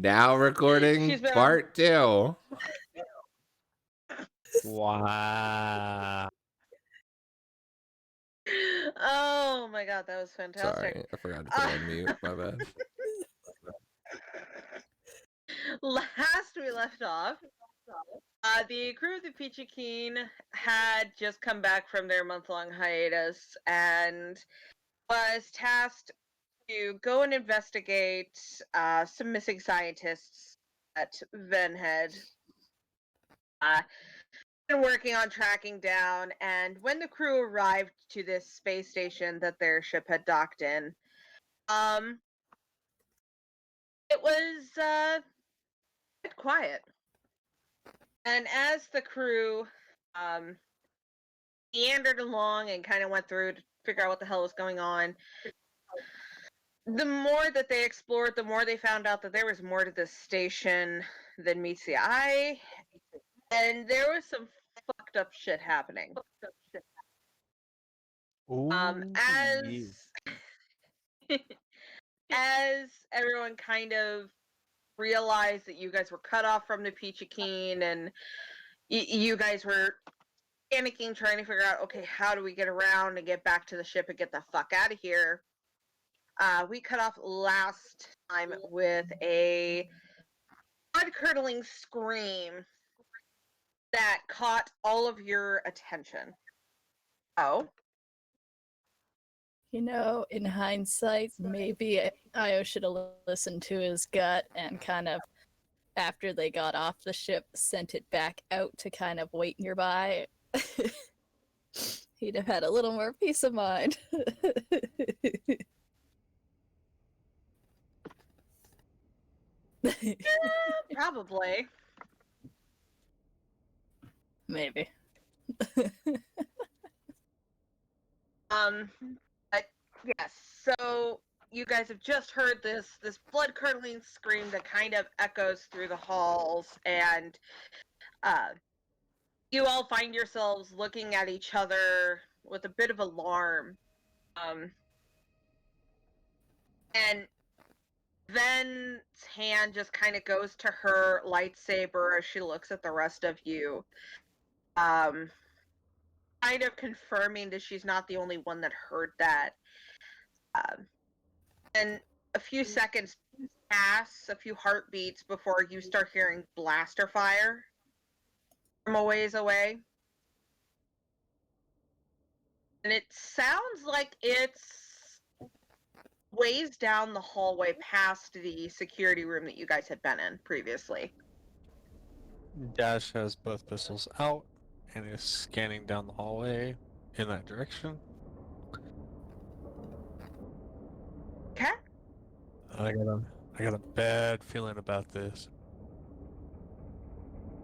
Now recording She's been part 2. Wow. Oh my god, that was fantastic. Sorry, I forgot to put it on mute. My bad. Last we left off, the crew of the Peachy had just come back from their month-long hiatus and was tasked to go and investigate some missing scientists at Venhead. Been working on tracking down, and when the crew arrived to this space station that their ship had docked in, it was quite quiet. And as the crew meandered along and kind of went through to figure out what the hell was going on, the more that they explored, the more they found out that there was more to this station than meets the eye, and there was some fucked up shit happening. Ooh, As everyone kind of realized that you guys were cut off from the Peachy Keen, and you guys were panicking, trying to figure out, okay, how do we get around and get back to the ship and get the fuck out of here? We cut off last time with a blood-curdling scream that caught all of your attention. Oh. You know, in hindsight, maybe Io should have listened to his gut and kind of, after they got off the ship, sent it back out to kind of wait nearby. He'd have had a little more peace of mind. Probably. Maybe. But yes, so you guys have just heard this blood-curdling scream that kind of echoes through the halls, and you all find yourselves looking at each other with a bit of alarm. And Ven's hand just kind of goes to her lightsaber as she looks at the rest of you. Kind of confirming that she's not the only one that heard that. And a few seconds pass, a few heartbeats before you start hearing blaster fire from a ways away. And it sounds like it's ways down the hallway past the security room that you guys had been in previously. Dash has both pistols out and is scanning down the hallway in that direction. Okay. I got a bad feeling about this.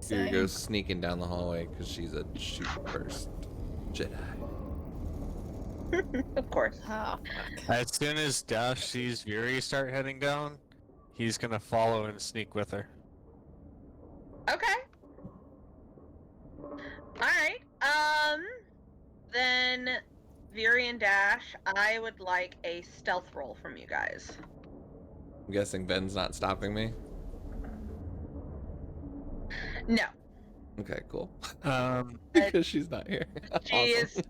Here goes sneaking down the hallway because she's a shoot first Jedi. Of course. Oh, As soon as Dash sees Yuri start heading down, he's gonna follow and sneak with her. Okay. Alright. Then Viri and Dash, I would like a stealth roll from you guys. I'm guessing Ben's not stopping me. No. Okay, cool. Because she's not here. She is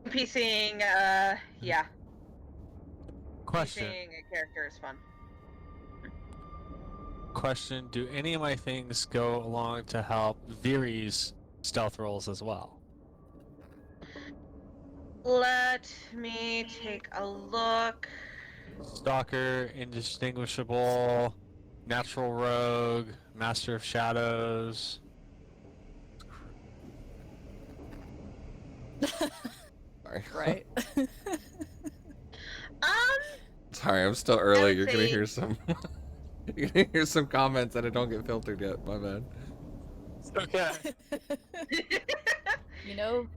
PCing, yeah. Question. PCing a character is fun. Question, do any of my things go along to help Viri's stealth rolls as well? Let me take a look. Stalker, Indistinguishable, Natural Rogue, Master of Shadows. Sorry. right. Sorry, I'm still early. You're gonna say- hear some. You're gonna hear some comments that I don't get filtered yet. My bad. Okay. You know,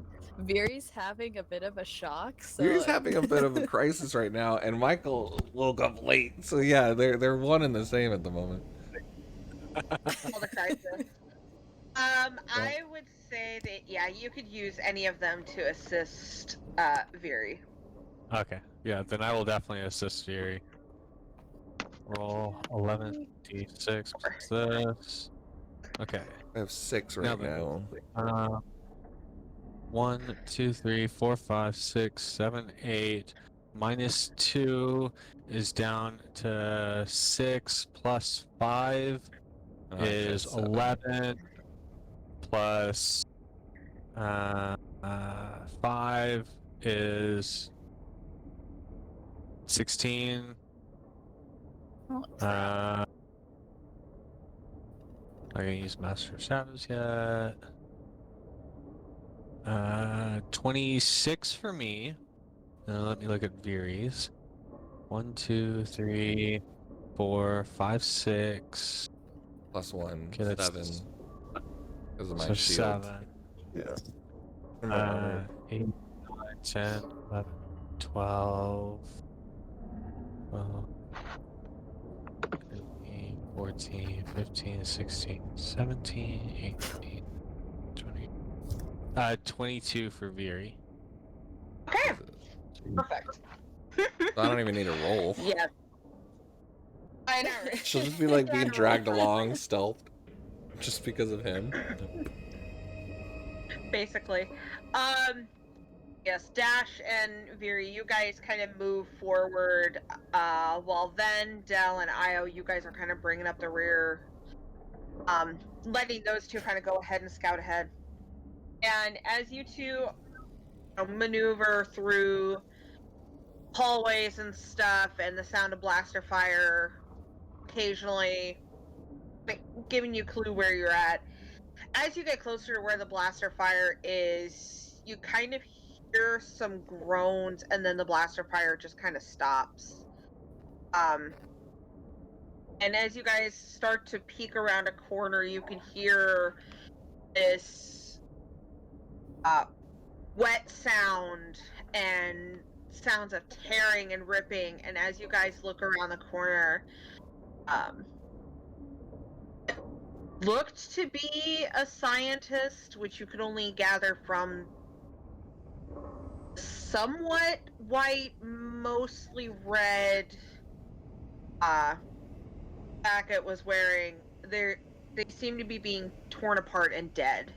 Viri's having a bit of a shock, so... You're just having a bit of a crisis right now, and Michael woke up late. So yeah, they're one and the same at the moment. All the crisis. I would say that, yeah, you could use any of them to assist Viri. Okay. Yeah, then I will definitely assist Yuri. roll 11d6 plus this. Okay. I have 6 Now right then. now. 1, 2, 3, 4, 5, 6, 7, 8. Minus 2 is down to 6 plus 5 Oh, okay, is 7. 11 plus 5 is 16. Oh, I didn't use Master of Shadows yet. 26 for me. Let me look at Viri's. 1, 2, 3, 4, 5, 6. Plus 1, Okay, that's 7. Because of my so shield. 7. Yeah. And my armor. 8, 9, 10, 11, 12, 13, 14, 15, 16, 17, 18, 20. 22 for Viri. Okay, perfect. So I don't even need a roll. Yeah. I know, right? She'll just be like being Yeah, dragged along, stealthed, just because of him. basically. Yes, Dash and Viri, you guys kind of move forward, while then Dell and Io, you guys are kind of bringing up the rear, letting those two kind of go ahead and scout ahead. And as you two maneuver through hallways and stuff, and the sound of blaster fire occasionally giving you a clue where you're at, as you get closer to where the blaster fire is, you kind of hear some groans, and then the blaster fire just kind of stops. And as you guys start to peek around a corner, you can hear this wet sound and sounds of tearing and ripping. And as you guys look around the corner, looked to be a scientist, which you could only gather from somewhat white, mostly red jacket was wearing. They seem to be being torn apart and dead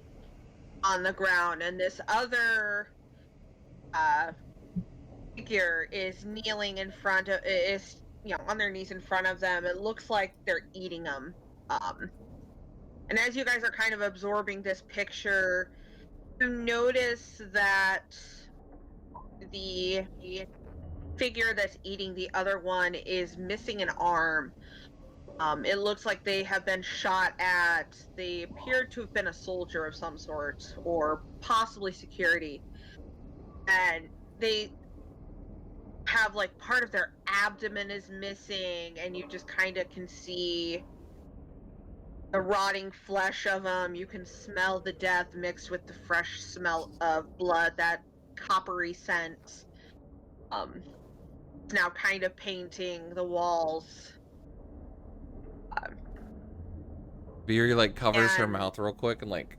on the ground, and this other figure is kneeling in front of, is on their knees in front of them. It looks like they're eating them. And as you guys are kind of absorbing this picture, you notice that the figure that's eating the other one is missing an arm. It looks like they have been shot at. They appear to have been a soldier of some sort, or possibly security. And they have like part of their abdomen is missing, and you just kind of can see the rotting flesh of them. You can smell the death mixed with the fresh smell of blood, that coppery scent. It's now kind of painting the walls. Viri like covers her And- mouth real quick and like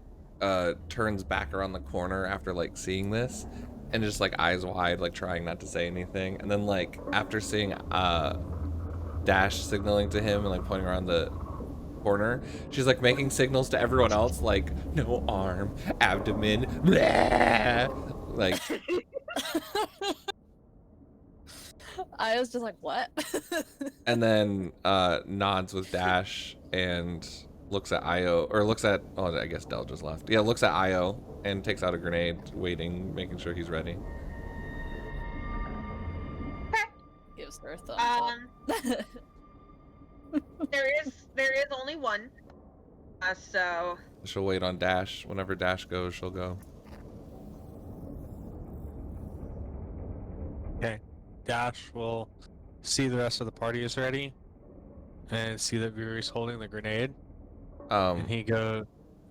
turns back around the corner after like seeing this, and just like eyes wide, like trying not to say anything. And then like after seeing Dash signaling to him and like pointing around the corner, she's like making signals to everyone else, like no arm, abdomen, bleh! Like I was just like, what? and then nods with Dash and looks at Io, or looks at, oh, I guess Del just left. Yeah, looks at Io and takes out a grenade, waiting, making sure he's ready. Gives her a thumbs up. there is only one. So She'll wait on Dash. Whenever Dash goes, she'll go. Okay. Dash will see the rest of the party is ready and see that Viri's holding the grenade. And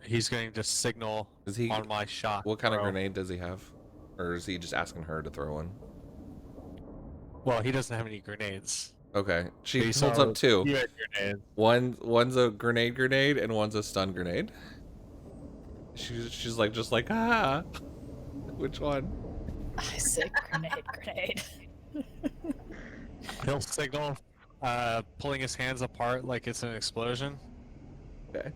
he's going to signal Is he, on my shot. what kind of throw. grenade does he have? Or is he just asking her to throw one? Well, he doesn't have any grenades. Okay. She He holds saw up two. You had grenades. One's a grenade and one's a stun grenade. She's like, just like, ah. Which one? I say grenade. He'll signal pulling his hands apart like it's an explosion, Okay.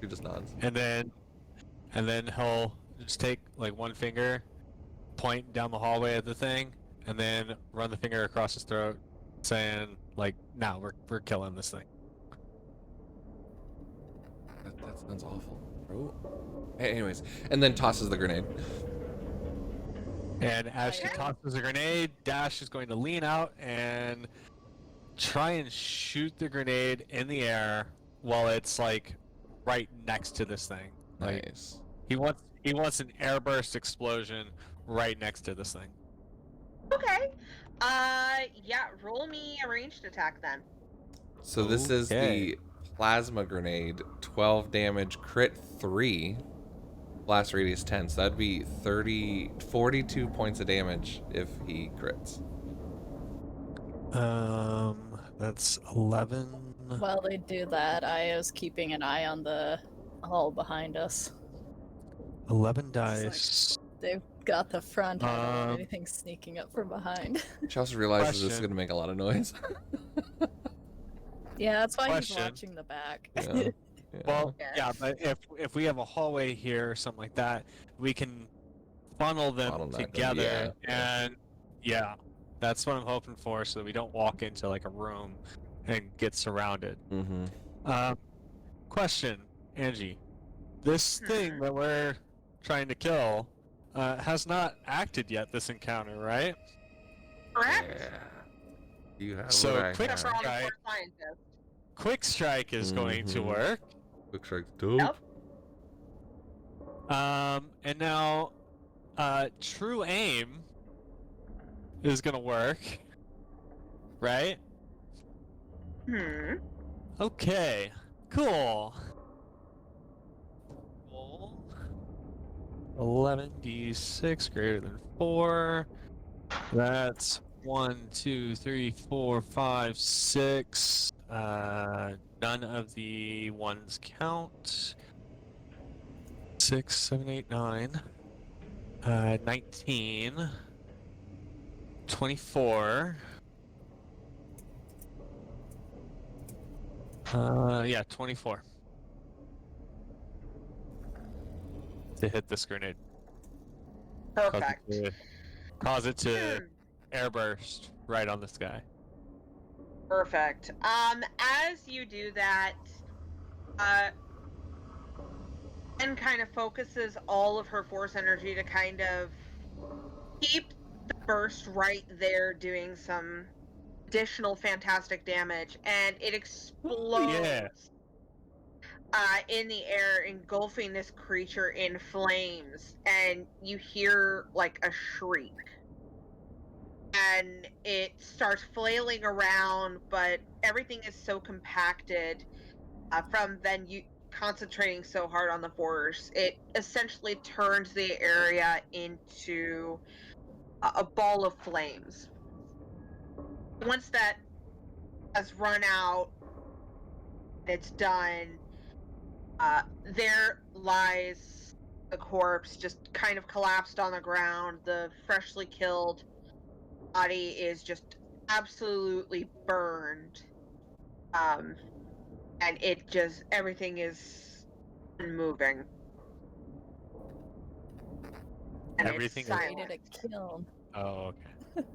He just nods. and then he'll just take like one finger, point down the hallway at the thing, and then run the finger across his throat, saying like, "Now we're killing this thing." That sounds awful. Bro. Anyways, and then tosses the grenade. And as she Okay. tosses a grenade, Dash is going to lean out and try and shoot the grenade in the air while it's like right next to this thing. Like Nice. he wants an airburst explosion right next to this thing. Okay. Yeah, roll me a ranged attack then. So this is Okay. the plasma grenade, 12 damage, crit 3, blast radius 10. So that'd be 42 points of damage if he crits. That's 11. While they do that, Io's keeping an eye on the hall behind us. 11 like- dice. They've got the front. I don't want Um, anything sneaking up from behind. She also realizes this is Question. going to make a lot of noise. Yeah, that's why Question. he's watching the back. Yeah. Yeah. Well, Yes. yeah, but if we have a hallway here or something like that, we can funnel them Bottleneck them, together, yeah. and yeah, that's what I'm hoping for, so that we don't walk into like a room and get surrounded. Mm-hmm. Question, Angie, this thing that we're trying to kill has not acted yet. This encounter, right? Correct. Yeah. You have So, what I quick have. Except for all the Right. poor scientists. Quick strike is going to Mhm. work. Quick strike's dope. Yep. And now, true aim is gonna work, right? Hmm. Okay, cool. Roll 11d6 greater than 4. That's 1, 2, 3, 4, 5, 6. None of the ones count. 6, 7, 8, 9. 19. 24. Yeah, 24. To hit this grenade. Perfect. Cause it to Hmm. airburst right on this guy. Perfect. As you do that, and kind of focuses all of her force energy to kind of keep the burst right there, doing some additional fantastic damage, and it explodes Yeah. in the air, engulfing this creature in flames, and you hear like a shriek. And it starts flailing around, but everything is so compacted from then you concentrating so hard on the force. It essentially turns the area into a ball of flames. Once that has run out, it's done. There lies the corpse, just kind of collapsed on the ground. The freshly killed body is just absolutely burned. And it just, everything is unmoving. And Everything it's is- silent. Ready to kill. Oh, okay.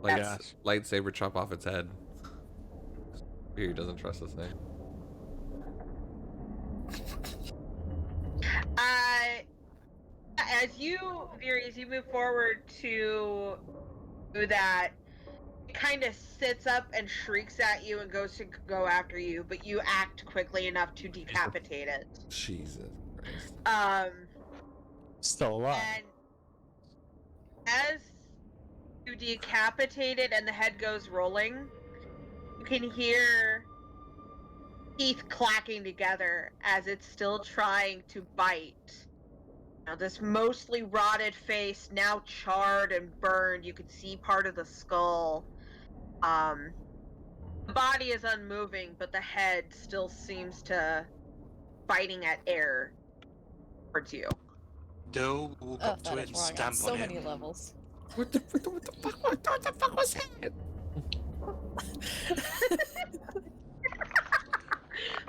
Like Yes. lightsaber chop off its head. He doesn't trust this thing. As you, Viri, as you move forward to do that, it kind of sits up and shrieks at you and goes to go after you, but you act quickly enough to decapitate it. Jesus Christ. Still alive. And as you decapitate it and the head goes rolling, you can hear teeth clacking together as it's still trying to bite. Now, this mostly rotted face, now charred and burned, you can see part of the skull. The body is unmoving, but the head still seems to biting at air towards you. Doe will Oh, up to that it is and wrong on stamp so on many it. levels. What the fuck was that?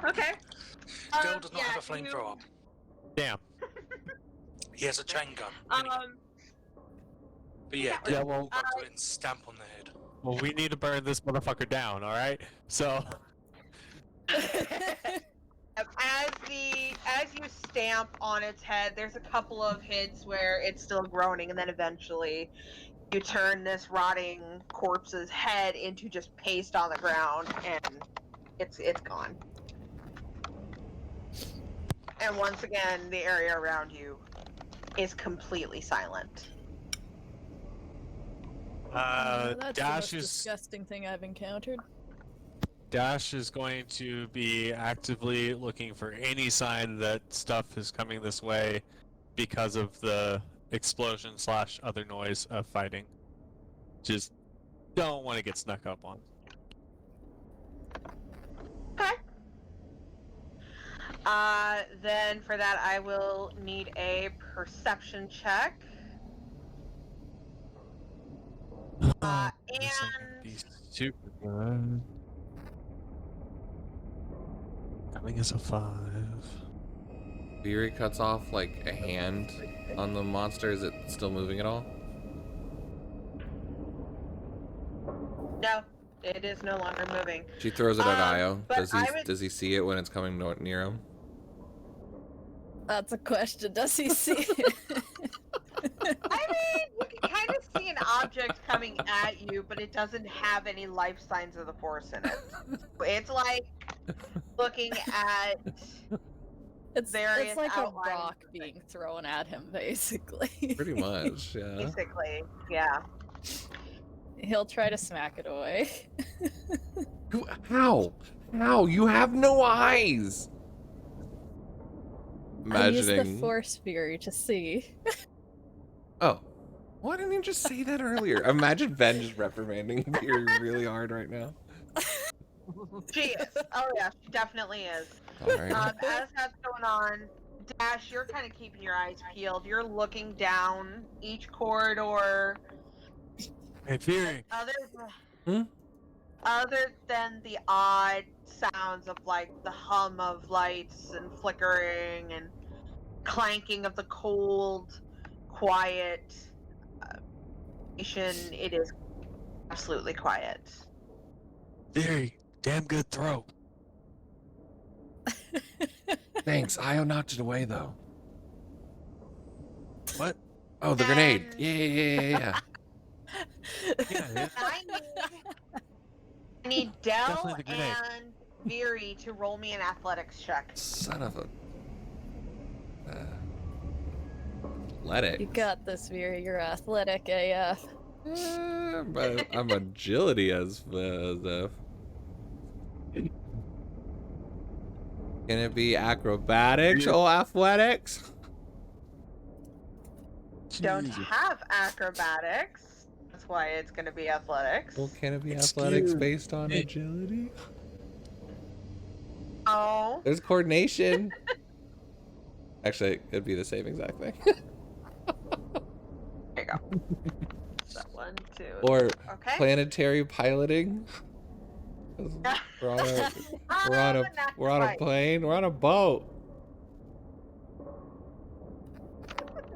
Okay. Dell does not yeah, have a flamethrower. Damn. He has a chain gun. But yeah, yeah, Dell well, will walk up to it and stamp on the head. Well, we need to burn this motherfucker down, alright? So... as you stamp on its head, there's a couple of hits where it's still groaning, and then eventually you turn this rotting corpse's head into just paste on the ground, and it's gone. And once again, the area around you is completely silent. That's the Dash most is... disgusting thing I've encountered. Dash is going to be actively looking for any sign that stuff is coming this way because of the explosion / other noise of fighting. Just don't want to get snuck up on. Okay. Then for that, I will need a perception check. This ain't gonna be And super good. Coming as a 5. Fury cuts off like a hand on the monster. Is it still moving at all? no, it is no longer moving. She throws it at Io. but Does he see it when it's coming near him? That's a question. Does he see it? I mean, you can kind of see an object coming at you, but it doesn't have any life signs of the Force in it. It's like looking at It's various like a outlines rock of being thrown at him, basically. Pretty much, yeah. basically, yeah. He'll try to smack it away. How? How? You have no eyes! I use the Imagining... Force Fury to see. Oh. Why didn't you just say that earlier? Imagine Ben just reprimanding Fury really hard right now. She is. Oh yeah, she definitely is. Alright. As that's going on, Dash, you're kind of keeping your eyes peeled. You're looking down each corridor. Hey, Fury! Other than the odd sounds of like the hum of lights and flickering and clanking of the cold, quiet station, it is absolutely quiet. Fury! Damn good throw! Thanks. Io knocked it away, though. What? Oh, the grenade. Yeah. Yeah, I need Dell Definitely the grenade. and Veery to roll me an athletics check. Son of a... Athletic. You got this, Fury. You're athletic AF. But I'm agility as Can it be acrobatics or athletics? Don't Jesus. have acrobatics. That's why it's going to be athletics. Well, can it be Excuse athletics based on me. agility? Oh. There's coordination. Actually, it'd be the same exact thing. There you go. So 1, 2. Or Okay. planetary piloting. We're on a, we're on a plane. We're on a boat.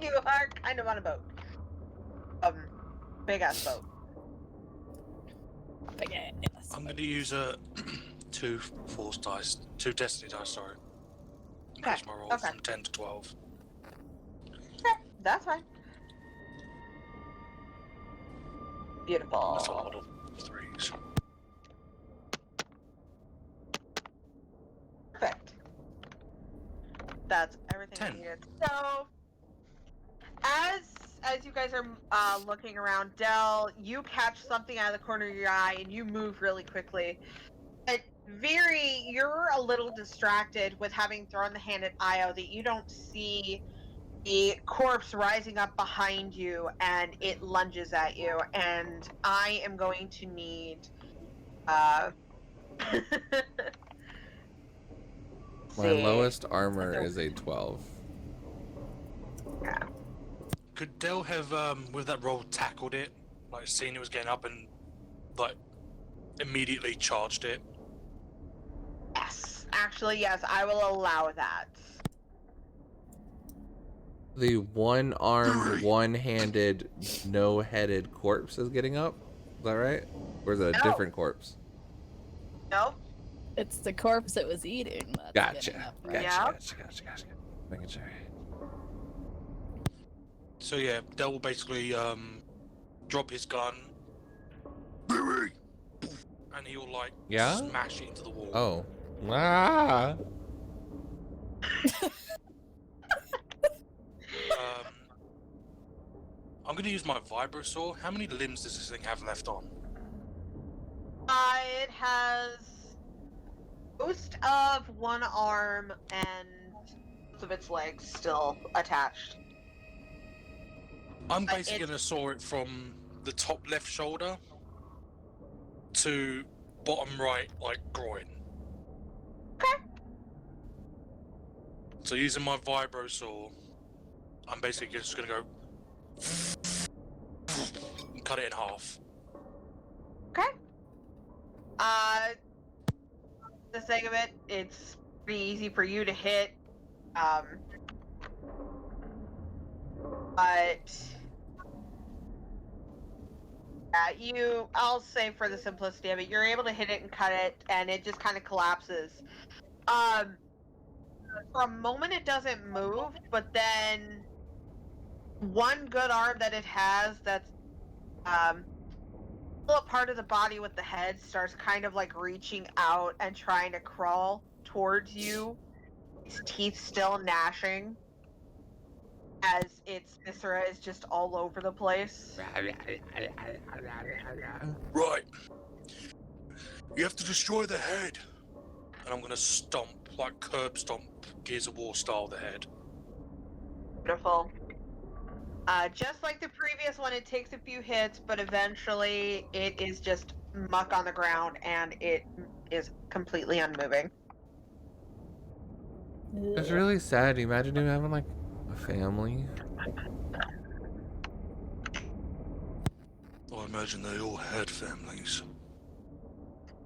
You are kind of on a boat. Big ass boat. But yeah, yes. I'm going to use a 2 force dice, 2 destiny dice, sorry. Increase my roll from 10 to 12. Okay, that's fine. Beautiful. That's a lot of 3s. Perfect. That's everything I 10. needed. So, as you guys are looking around, Dell, you catch something out of the corner of your eye and you move really quickly. But Veery, you're a little distracted with having thrown the hand at Io that you don't see the corpse rising up behind you and it lunges at you. And I am going to need My see. lowest armor is a 12. Yeah. Could Dell have, with that roll, tackled it? Like, seen it was getting up and, like, immediately charged it. Yes. Actually, yes, I will allow that. The one-armed, one-handed, no-headed corpse is getting up. Is that right? Or is it a No. different corpse? Nope. It's the corpse it was eating that's Gotcha. getting up, Gotcha. right? Yeah. Gotcha. Making sure. So yeah, Dell will basically drop his gun, and he'll like smash it into the wall. Oh. Ah. I'm gonna use my vibro saw. How many limbs does this thing have left on? It has most of one arm and most of its legs still attached. I'm basically gonna saw it from the top left shoulder to bottom right, like groin. Okay. So using my vibro saw, I'm basically just gonna go and cut it in half. Okay. The sake of it, it's pretty easy for you to hit. But I'll say for the simplicity of it, you're able to hit it and cut it, and it just kind of collapses. For a moment, it doesn't move, but then one good arm that it has that's still a part of the body with the head starts kind of like reaching out and trying to crawl towards you, its teeth still gnashing as its viscera is just all over the place. Right. You have to destroy the head. And I'm gonna stomp, like curb stomp, Gears of War style, the head. Beautiful. Just like the previous one, it takes a few hits, but eventually it is just muck on the ground and it is completely unmoving. It's really sad. Imagine him having like a family. I imagine they all had families.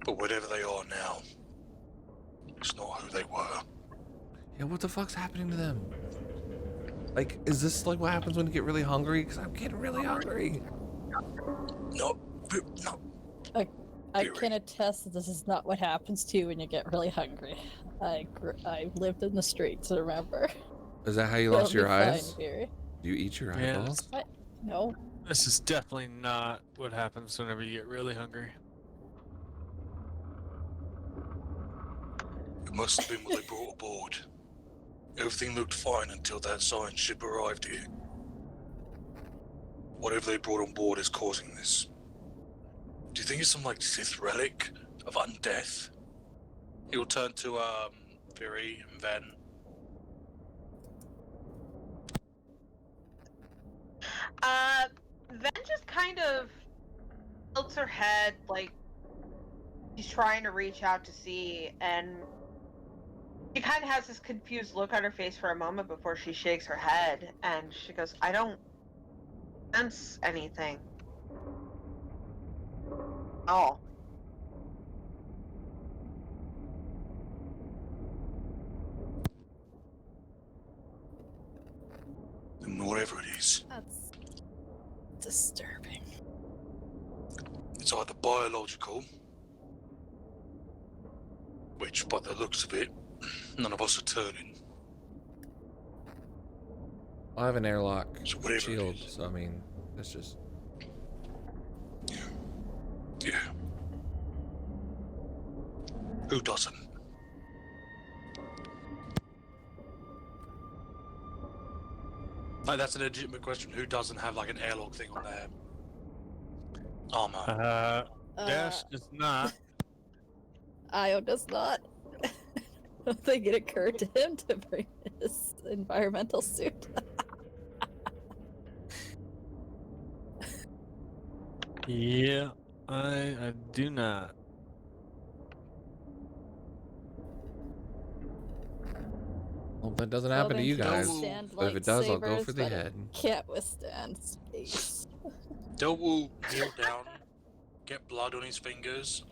But whatever they are now, it's not who they were. Yeah, what the fuck's happening to them? Like, is this like what happens when you get really hungry? Because I'm getting really hungry. No. I can attest that this is not what happens to you when you get really hungry. I lived in the streets, remember? Is that how you You'll lost your be fine, eyes? dearie. Do you eat your Yeah. eyeballs? What? No. This is definitely not what happens whenever you get really hungry. It must have been what they brought aboard. Everything looked fine until that science ship arrived here. Whatever they brought on board is causing this. Do you think it's some like Sith relic of undeath? He'll turn to Fury and Ven. Ven just kind of tilts her head like she's trying to reach out to see, and she kind of has this confused look on her face for a moment before she shakes her head, and she goes, I don't sense anything. Oh. And whatever it is, That's disturbing. it's either biological, which by the looks of it, none of us are turning. I have an airlock So whatever it shield, is. so I mean, that's just. Yeah. Who doesn't? Like, that's a legitimate question. Who doesn't have like an airlock thing on their armor? Dash does not. Io does not. I don't think it occurred to him to bring his environmental suit. Yeah, I do not. Well, that doesn't Well, happen to then you can't guys. withstand But if it does, I'll go lightsabers, for the but it head. Can't withstand space. Del will kneel down, get blood on his fingers,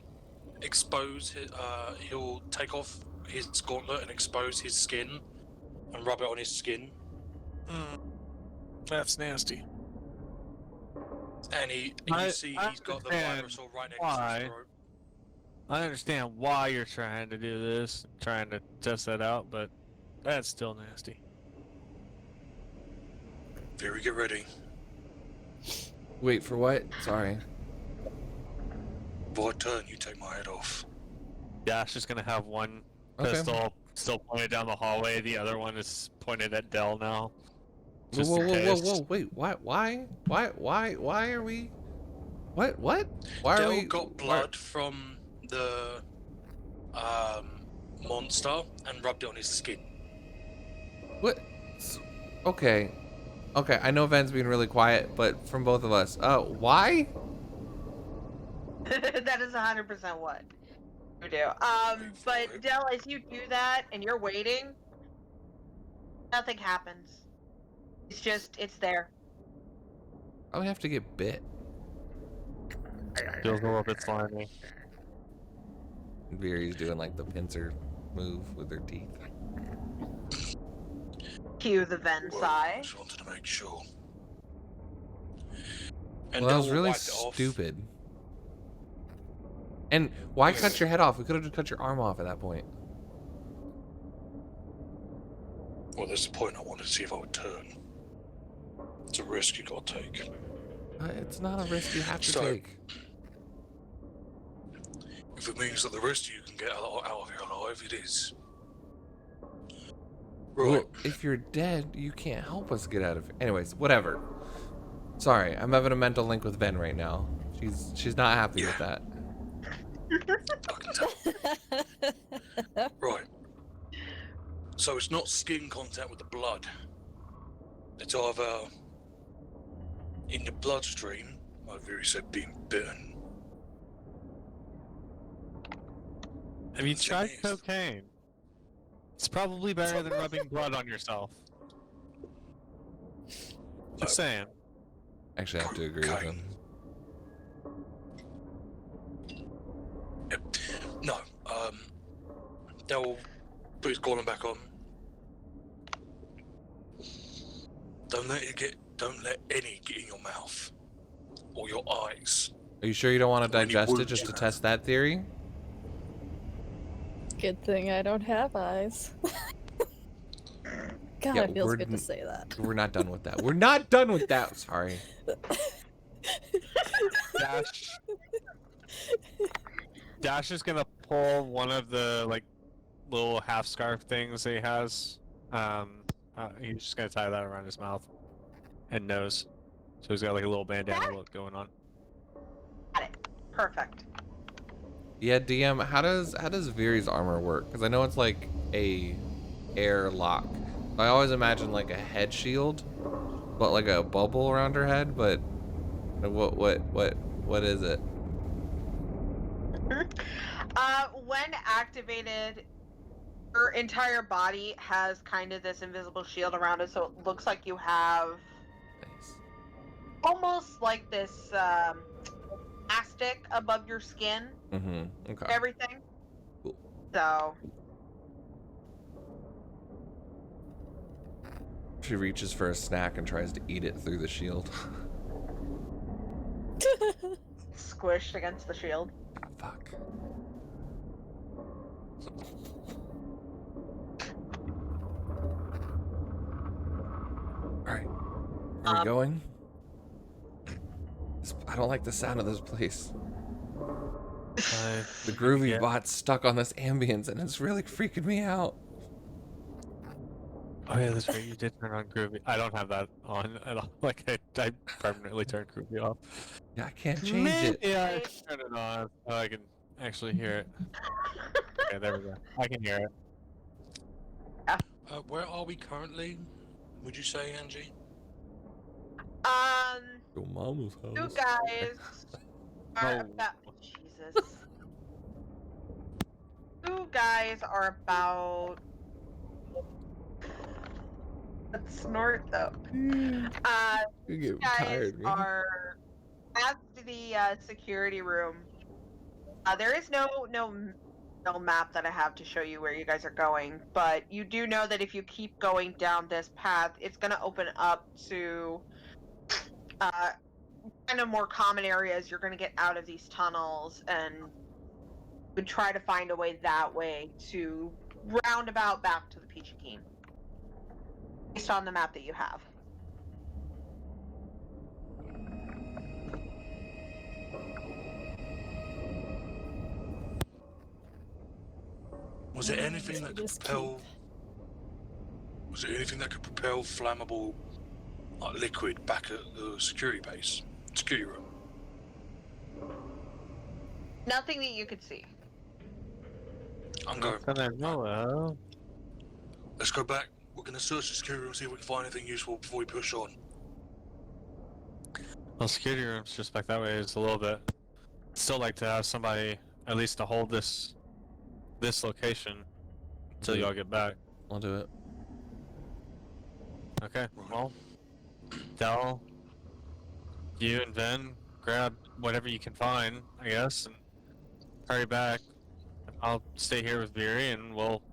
he'll take off his gauntlet and expose his skin and rub it on his skin. That's nasty. And you see he's got the understand virus all right next to why. his throat. I understand why you're trying to do this, trying to test that out, but that's still nasty. Fury, get ready. Wait, for what? Sorry. Before I turn, you take my head off. Dash is gonna have one Okay. pistol still pointed down the hallway. The other one is pointed at Dell now. Whoa, Just whoa, in whoa, case. whoa, wait, why are we? What? Why are Dell we? got blood from the monster and rubbed it on his skin. What? Okay. Okay, I know Ven's being really quiet, but from both of us, why? That is 100% what you do. But Dell, as you do that and you're waiting, nothing happens. It's there. I would have to get bit. Feels a little bit slimy. Viri's doing like the pincer move with her teeth. Cue the Ven Well, sigh. just wanted to make sure. And Well, that was Dell really wiped it off. stupid. And why cut your head off? We could have just cut your arm off at that point. Well, that's the point. I wanted to see if I would turn. It's a risk you gotta take. It's not a risk you have to So- take. If it means that the rest of you can get out of here alive, it is. Right. Well, if you're dead, you can't help us get out of here. Anyways, whatever. Sorry, I'm having a mental link with Ven right now. She's not happy with that. I can tell. Right. So it's not skin contact with the blood. It's either in the bloodstream, like Viri said, being bitten. Have you tried Yes. cocaine? It's probably better than rubbing blood on yourself. Just saying. Actually, I have to agree with him. Yep. No, they'll put his gauntlet back on. Don't let any get in your mouth or your eyes. Are you sure you don't want to Any digest it wounds just you to have. test that theory? Good thing I don't have eyes. God, Yeah, it feels we're good to n- say that. We're not done with that. We're not done with that. Sorry. Dash is gonna pull one of the like little half scarf things that he has. He's just gonna tie that around his mouth and nose. So he's got like a little bandana look going on. Got it. Perfect. Yeah, DM. How does Viri's armor work? Because I know it's like a air lock. I always imagine like a head shield, but like a bubble around her head. But what is it? When activated, her entire body has kind of this invisible shield around it, so it looks like you have Nice. almost like this plastic above your skin, Mm-hmm. Okay. everything. Cool. So, She reaches for a snack and tries to eat it through the shield. squished against the shield. Ah, fuck. Alright. Are we going? I don't like the sound of this place. The groovy Yeah. bot's stuck on this ambience and it's really freaking me out. Oh yeah, that's right. You did turn on Groovy. I don't have that on at all. Like I permanently turned Groovy off. Yeah, I can't change it. Yeah, I can turn it on so I can actually hear it. Okay, there we go. I can hear it. Where are we currently? Would you say, Angie? Your mama's house. You guys are Oh. about Jesus. You guys are about. Let's snort though. You You get guys tired, man. are at the security room There is no map that I have to show you where you guys are going, but you do know that if you keep going down this path, it's going to open up to kind of more common areas. You're going to get out of these tunnels and would try to find a way that way to roundabout back to the Peachy Keen, based on the map that you have. Was there anything that could Just propel? Was there anything that could propel flammable liquid back at the security base, security room? Nothing that you could see. I'm going. Hello. Let's go back. We're gonna search the security room, see if we can find anything useful before we push on. Well, security room's just back that way. It's a little bit. Still like to have somebody at least to hold this location until y'all get back. I'll do it. Okay. Well, Del, you and Ven grab whatever you can find, I guess, and hurry back. I'll stay here with Beery, and we'll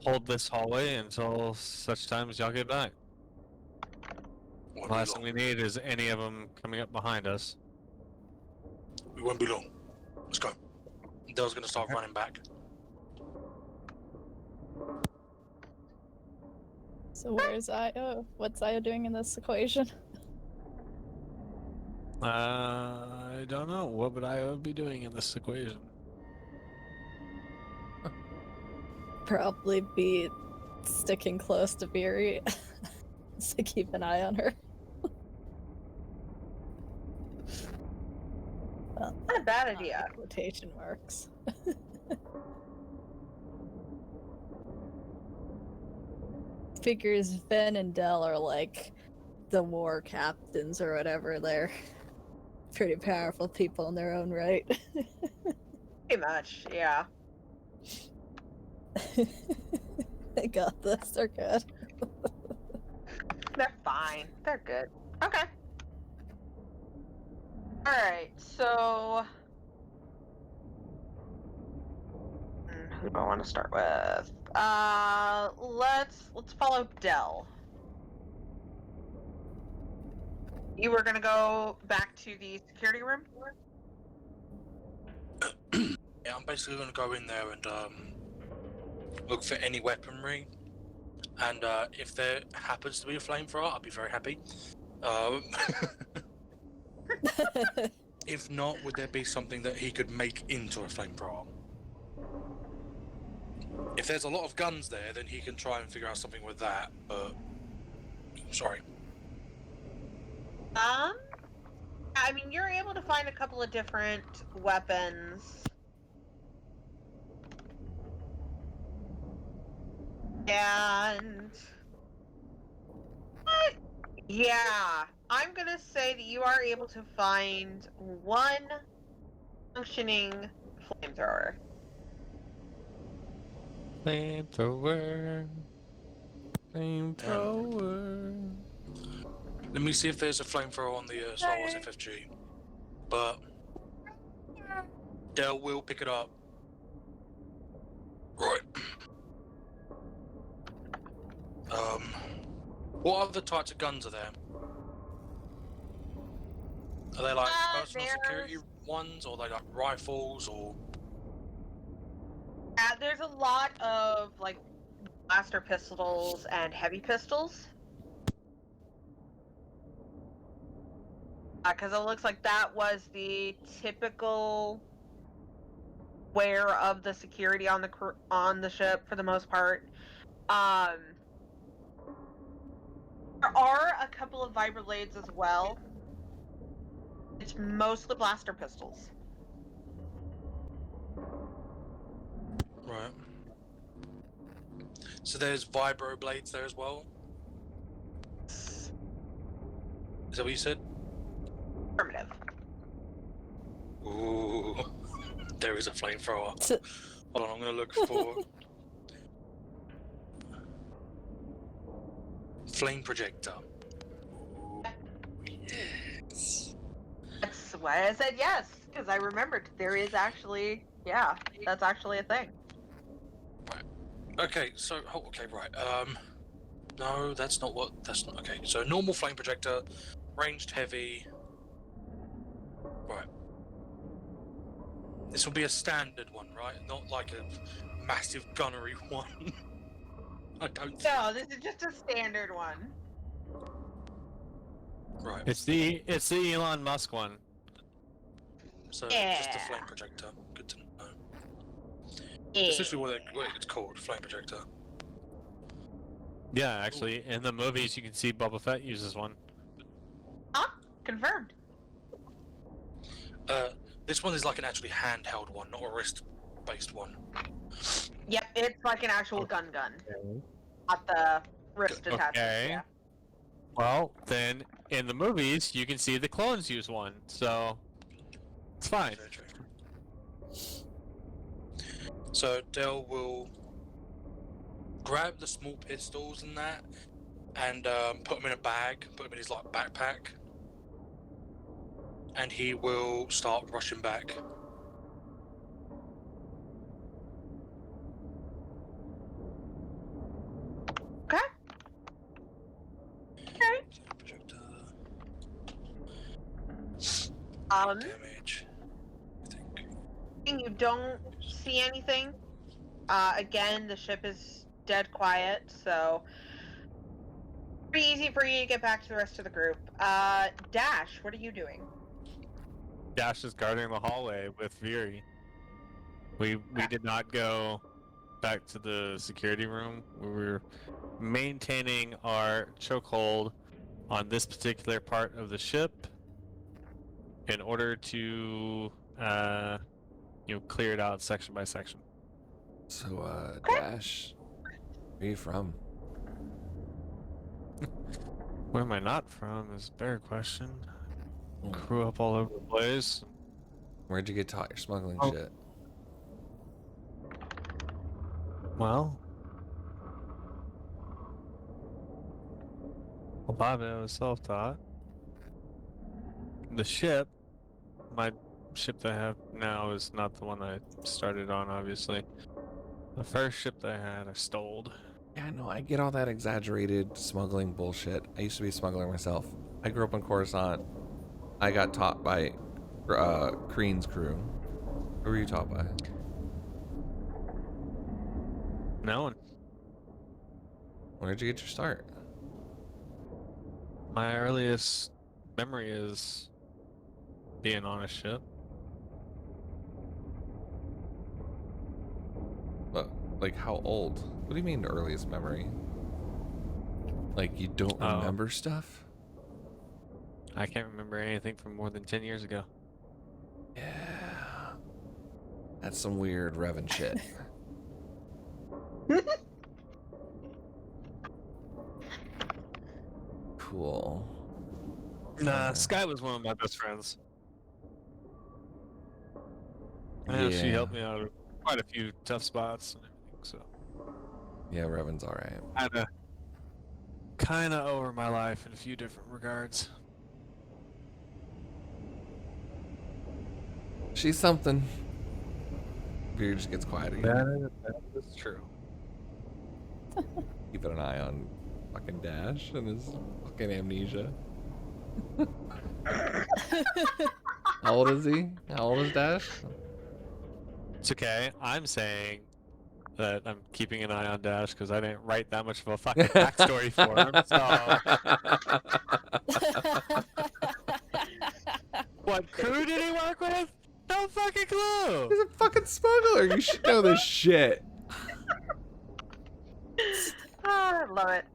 hold this hallway until such time as y'all get back. Won't The be last thing long. we need is any of them coming up behind us. We won't be long. Let's go. Dell's gonna start Okay. running back. So where's Io? What's Io doing in this equation? I don't know. What would I be doing in this equation? Probably be sticking close to Beery to keep an eye on her. Well, Not a bad not idea. in quotation marks. Figures Ven and Del are like the war captains or whatever. They're pretty powerful people in their own right. Pretty much, yeah. They got this. They're good. They're fine. They're good. Okay. Alright, so who do I want to start with? Let's follow Dell. You were gonna go back to the security room? Yeah, I'm basically gonna go in there and look for any weaponry. And if there happens to be a flamethrower, I'll be very happy. If not, would there be something that he could make into a flamethrower? If there's a lot of guns there, then he can try and figure out something with that. Sorry. I mean, you're able to find a couple of different weapons. And yeah, I'm gonna say that you are able to find one functioning flamethrower. Flamethrower. Flamethrower. Let me see if there's a flamethrower on the Star Wars FFG. But Dell will pick it up. Right. What other types of guns are there? Are they like personal security ones, or are they like rifles, or? There's a lot of like blaster pistols and heavy pistols. Because it looks like that was the typical wear of the security on the ship for the most part. There are a couple of vibroblades as well. It's mostly blaster pistols. Right. So there's vibro blades there as well? Is that what you said? Affirmative. Ooh. There is a flamethrower. Hold on, I'm gonna look for... flame projector. Yes. That's why I said yes. because I remembered there is actually, yeah, that's actually a thing. Okay, so okay, right. No, that's not what. That's not okay. So normal flame projector, ranged heavy. Right. This will be a standard one, right? Not like a massive gunnery one. I don't. No, this is just a standard one. Right. It's the Elon Musk one. So just a flame Yeah. projector. Good to know. Yeah. That's literally what it's called, flame projector. Yeah, actually, in the movies you can see Boba Fett uses one. Confirmed. This one is like an actually handheld one, not a wrist-based one. Yep, it's like an actual gun, not the wrist attachment. Okay. Yeah. Well, then in the movies you can see the clones use one, so it's fine. Very true. So Dell will grab the small pistols and that, and put them in a bag, put them in his like backpack, and he will start rushing back. Okay. Okay. Projector. Damage. I think. You don't see anything. Again, the ship is dead quiet, so pretty easy for you to get back to the rest of the group. Dash, what are you doing? Dash is guarding the hallway with Veery. We did not go back to the security room. We were maintaining our chokehold on this particular part of the ship in order to clear it out section by section. So, Dash, where are you from? Where am I not from is a better question. Grew up all over the place. Where'd you get taught your smuggling shit? Well, a lot of it was self-taught. The ship, my ship that I have now is not the one I started on, obviously. The first ship that I had, I stole. Yeah, no, I get all that exaggerated smuggling bullshit. I used to be a smuggler myself. I grew up in Coruscant. I got taught by Kreen's crew. Who were you taught by? No one. Where'd you get your start? My earliest memory is being on a ship. But, like, how old? What do you mean earliest memory? Like, you don't Oh. remember stuff? I can't remember anything from more than 10 years ago. Yeah. That's some weird Revan shit. Cool. Nah, Okay. Sky was one of my best friends. Yeah, she Yeah. helped me out of quite a few tough spots and everything, so Yeah, Revan's alright. kinda over my life in a few different regards. She's something. Beard just gets quiet again. That is true. Keeping an eye on fucking Dash and his fucking amnesia. How old is he? How old is Dash? It's okay. I'm saying that I'm keeping an eye on Dash because I didn't write that much of a fucking backstory for him. So, what crew did he work with? No fucking clue. He's a fucking smuggler. You should know this shit. I love it.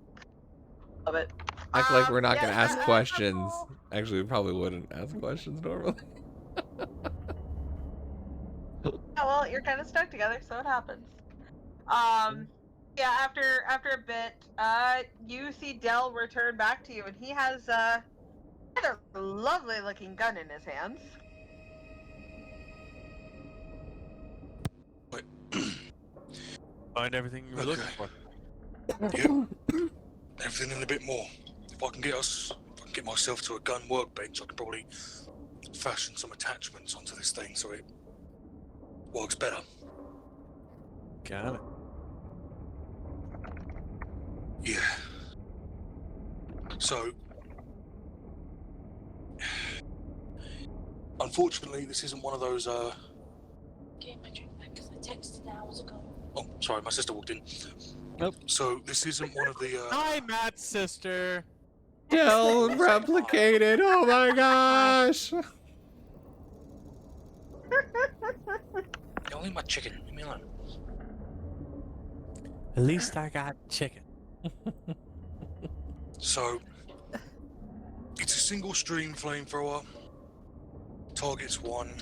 Love it. Act like we're not yeah, gonna ask that's questions. cool. Actually, we probably wouldn't ask questions normally. Yeah, well, you're kind of stuck together, so it happens. Yeah, after a bit, you see Dell return back to you, and he has a rather lovely looking gun in his hands. Find everything you were looking for. Yep. Everything and a bit more. If I can get myself to a gun workbench, I can probably fashion some attachments onto this thing so it works better. Got it. Yeah. So, unfortunately, this isn't one of those. Get my drink back because I texted hours ago. Oh, sorry, my sister walked in. Nope. So this isn't one of the. Hi, Matt's sister. Still replicated. Oh my gosh. Don't eat my chicken. Leave me alone. At least I got chicken. So, it's a single stream flamethrower. Targets one.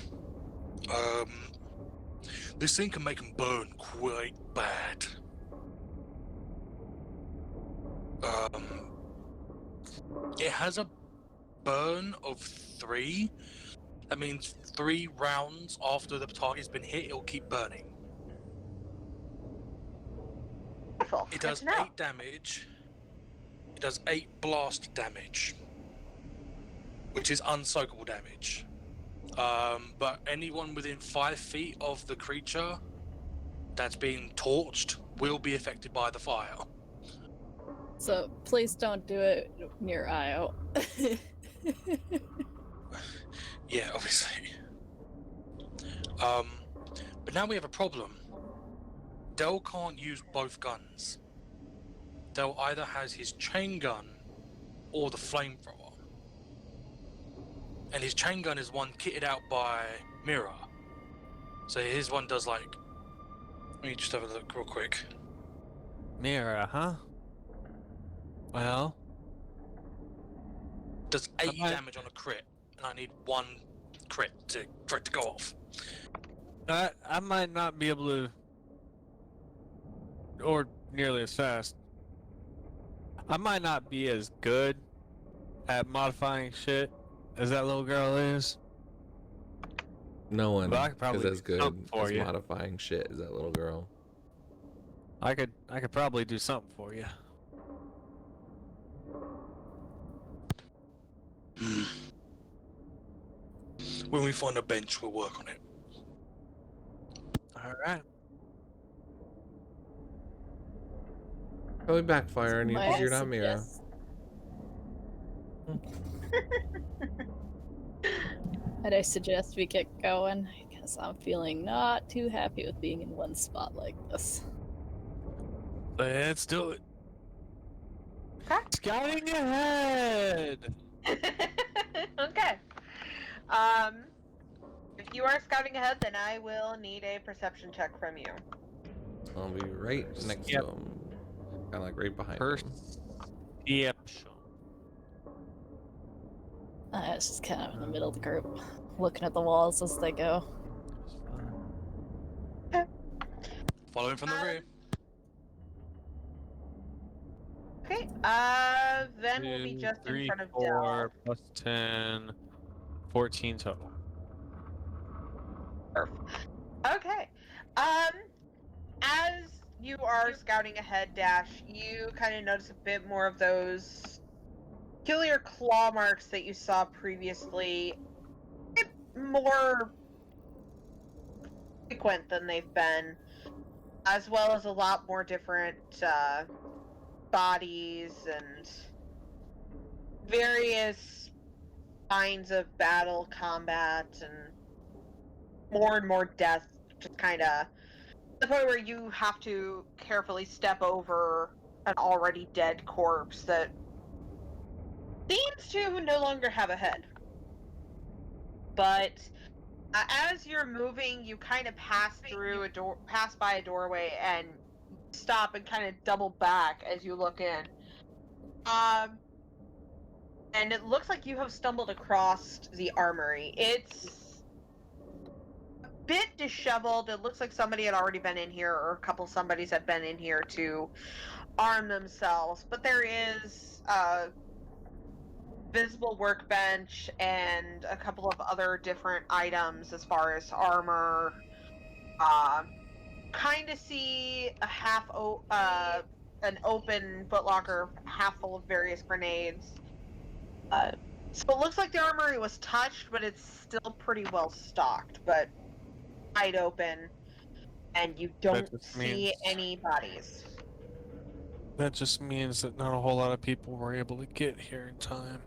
This thing can make them burn quite bad. It has a burn of 3. That means 3 rounds after the target's been hit, it'll keep burning. Wonderful. It Good does to know. 8 damage. It does 8 blast damage, which is unsoakable damage. But anyone within 5 feet of the creature that's being torched will be affected by the fire. So please don't do it near Io. Yeah, obviously. But now we have a problem. Del can't use both guns. Del either has his chain gun or the flamethrower. And his chain gun is one kitted out by Mira. So his one does like... Let me just have a look real quick. Mira, huh? Well, Does 8 Am I- damage on a crit, and I need 1 crit for it to go off. I might not be able to, or nearly as fast. I might not be as good at modifying shit as that little girl is. No one Well, I could probably is as do good something for as you. modifying shit as that little girl. I could probably do something for you. When we find a bench, we'll work on it. All right. Probably backfire on you because Might you're not Mira. suggest- Might I suggest we get going? Because I'm feeling not too happy with being in one spot like this. Let's do it. Okay. Scouting ahead. Okay. If you are scouting ahead, then I will need a perception check from you. I'll be right next Yep. to him. Kind of like right behind him. Perception. I was just kind of in the middle of the group, looking at the walls as they go. Follow him from the rear. Okay. Then we'll be just in 3, front of 4 plus 10, 14 total. Dell. Okay. As you are scouting ahead, Dash, you kind of notice a bit more of those peculiar claw marks that you saw previously. A bit more frequent than they've been, as well as a lot more different bodies and various kinds of battle combat and more death, just kind of the point where you have to carefully step over an already dead corpse that seems to no longer have a head. But as you're moving, you kind of pass by a doorway and stop and kind of double back as you look in. And it looks like you have stumbled across the armory. It's a bit disheveled. It looks like somebody had already been in here, or a couple somebodies had been in here to arm themselves. But there is a visible workbench and a couple of other different items as far as armor. Kind of see a an open footlocker half full of various grenades. So it looks like the armory was touched, but it's still pretty well stocked, but wide open, and you don't just see means- any bodies. That just means that not a whole lot of people were able to get here in time.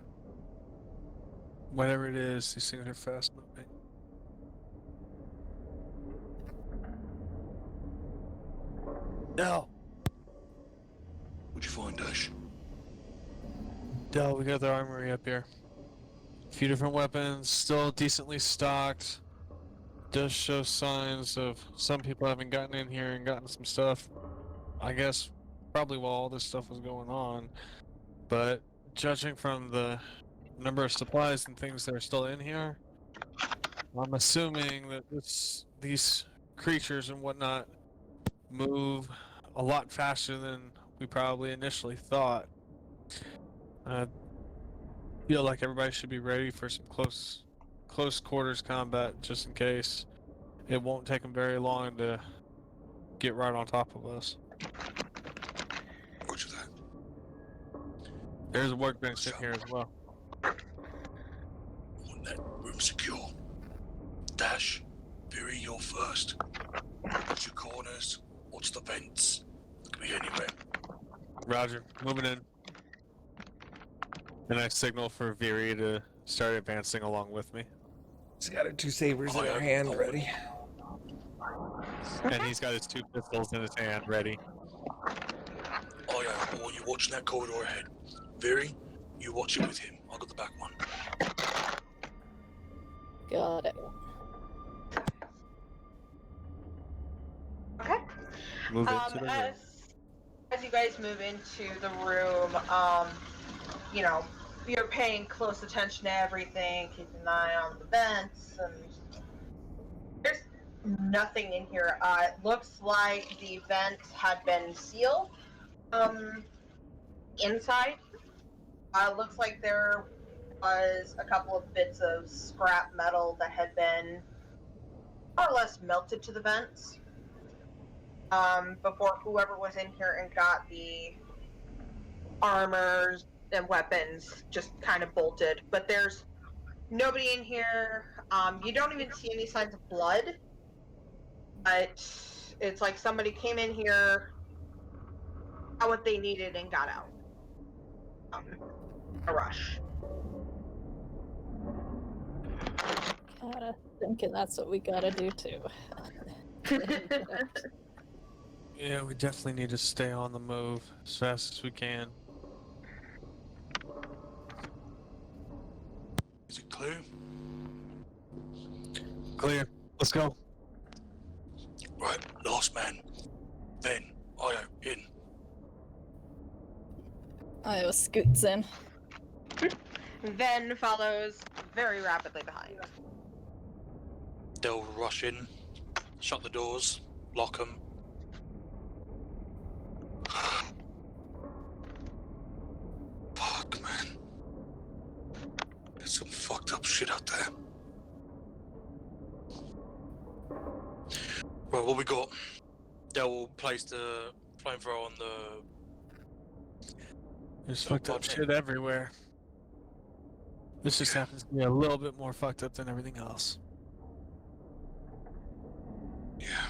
Whatever it is, these things are fast moving. No! What'd you find, Dash? Dell, we got the armory up here. A few different weapons, still decently stocked. Does show signs of some people having gotten in here and gotten some stuff. I guess probably while all this stuff was going on. But judging from the number of supplies and things that are still in here, I'm assuming that these creatures and whatnot move a lot faster than we probably initially thought. I feel like everybody should be ready for some close quarters combat just in case. It won't take them very long to get right on top of us. Roger that. There's a workbench in here as well. I want that room secure. Dash, Fury, you're first. What's your corners? What's the vents? Could be anywhere. Roger, moving in. And I signal for Viri to start advancing along with me. She's got her 2 sabers in I her have hand one. ready. And he's got his 2 pistols in his hand ready. Oh yeah, I want you watching that corridor ahead. Viri, you watch it with him. I got the back one. Got it. Okay. Move into the room. As you guys move into the room, you know, you're paying close attention to everything, keeping an eye on the vents, and there's nothing in here. It looks like the vents had been sealed. Inside, looks like there was a couple of bits of scrap metal that had been more or less melted to the vents. Before whoever was in here and got the armors and weapons just kind of bolted. But there's nobody in here. You don't even see any signs of blood. But it's like somebody came in here, got what they needed, and got out. A rush. Kinda thinking that's what we gotta do too. Yeah, we definitely need to stay on the move as fast as we can. Is it clear? Clear. Let's go. Right, last man. Then, Io, in. Io scoots in. Then follows very rapidly behind. They'll rush in, shut the doors, lock them. Fuck, man. There's some fucked up shit out there. Right, what we got? They'll place the flamethrower on the... There's fucked up shit everywhere. This just happens to be a little bit more fucked up than everything else. Yeah.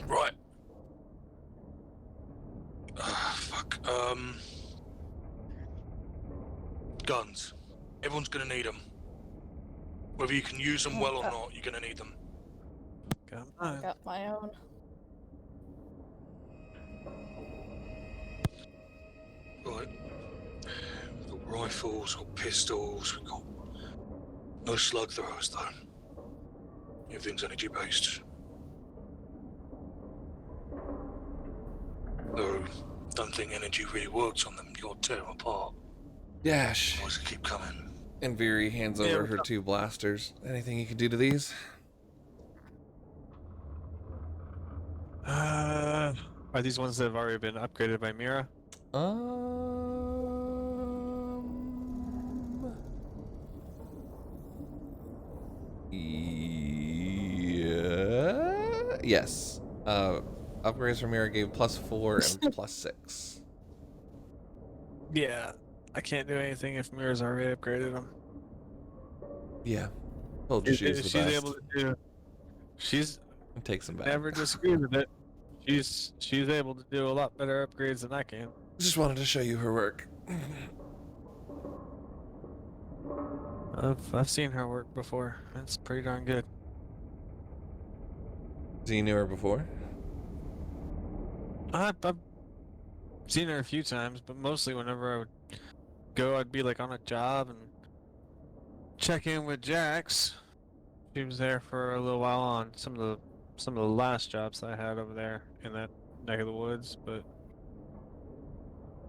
Right. Fuck. Guns. Everyone's gonna need them. Whether you can use them well or not, you're gonna need them. Got mine. Got my own. Right. We've got rifles, we've got pistols, we've got no slug throwers though. Everything's energy based. Though, don't think energy really works on them. You gotta tear them apart. Dash. Otherwise they keep coming. And Viri hands over her 2 blasters. Anything you can do to these? Are these ones that have already been upgraded by Mira? Yeah. Yes. Upgrades from Mira gave +4 and +6. Yeah, I can't do anything if Mira's already upgraded them. Yeah. Told you she was the She's best. able to do. She's Take some back. never disagreed with it. She's able to do a lot better upgrades than I can. Just wanted to show you her work. I've seen her work before. It's pretty darn good. So you knew her before? I've seen her a few times, but mostly whenever I would go, I'd be like on a job and check in with Jax. She was there for a little while on some of the last jobs that I had over there in that neck of the woods, but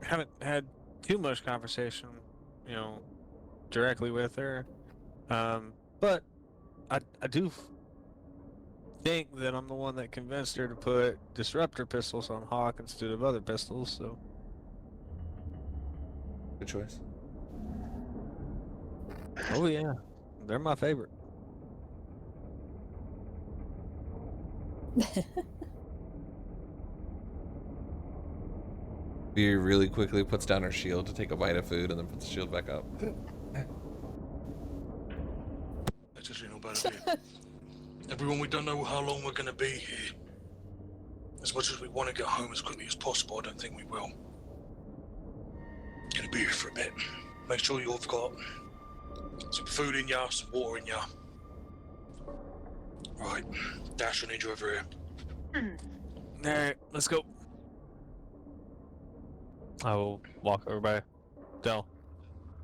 haven't had too much conversation, directly with her. But I do think that I'm the one that convinced her to put disruptor pistols on Hawk instead of other pistols, so Good choice. oh yeah, they're my favorite. She really quickly puts down her shield to take a bite of food and then puts the shield back up. That's actually not bad of you. Everyone, we don't know how long we're going to be here. As much as we want to get home as quickly as possible, I don't think we will. Gonna be here for a bit. Make sure you've got some food in ya, some water in ya. Right, Dash, I need you over here. Alright, let's go. I will walk over by Del.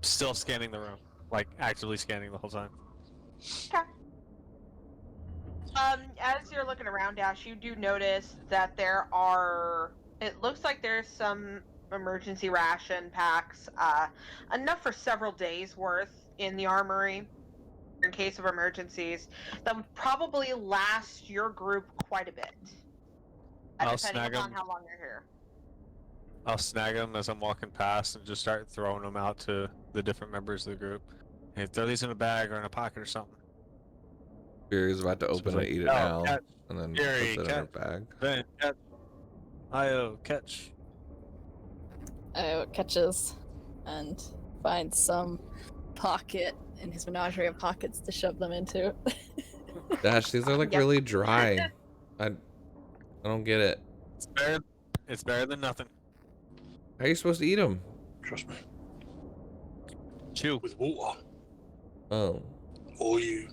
Still scanning the room. Like, actively scanning the whole time. Okay. As you're looking around, Dash, you do notice that there are. It looks like there's some emergency ration packs, enough for several days worth in the armory, in case of emergencies. That would probably last your group quite a bit, I'll depending snag upon 'em. how long you're here. I'll snag them as I'm walking past and just start throwing them out to the different members of the group. Hey, throw these in a bag or in a pocket or something. Fury's about to open it, eat it now, catch, and then Fury, puts it in her bag. then catch. Io, catch. Io catches and finds some pocket in his menagerie of pockets to shove them into. Dash, these are like Yep. really dry. I don't get it. It's better than nothing. How are you supposed to eat them? Trust me. Chew. With water. Oh. Or you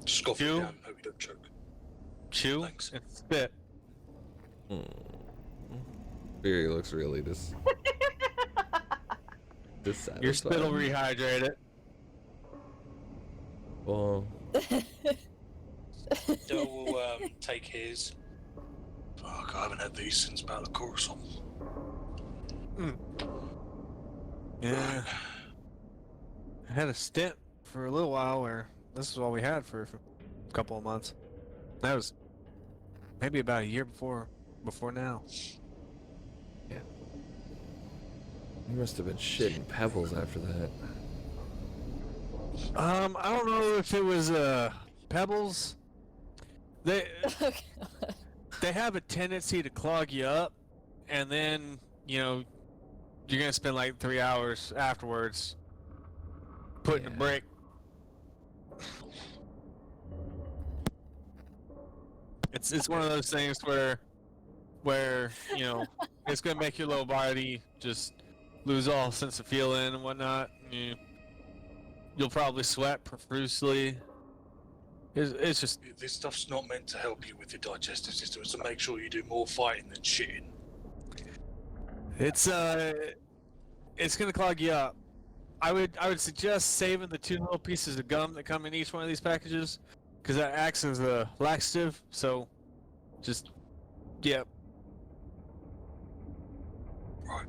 scoff it Chew. down, hope you don't choke. Chew Thanks. and spit. Fury looks really dissatisfied. Your spit will rehydrate it. Well, Del will take his. Fuck, I haven't had these since about the Coruscant. Yeah. I had a stint for a little while where this is all we had for a couple of months. That was maybe about a year before now. you must have been shitting pebbles after that. I don't know if it was pebbles. They have a tendency to clog you up, and then you're gonna spend like 3 hours afterwards putting a Yeah. brick. It's one of those things where it's gonna make your lower body just lose all sense of feeling and whatnot. You'll probably sweat profusely. It's just This stuff's not meant to help you with your digestive system. It's to make sure you do more fighting than shitting. it's gonna clog you up. I would suggest saving the 2 little pieces of gum that come in each one of these packages, because that acts as a laxative. So, just yep. Right.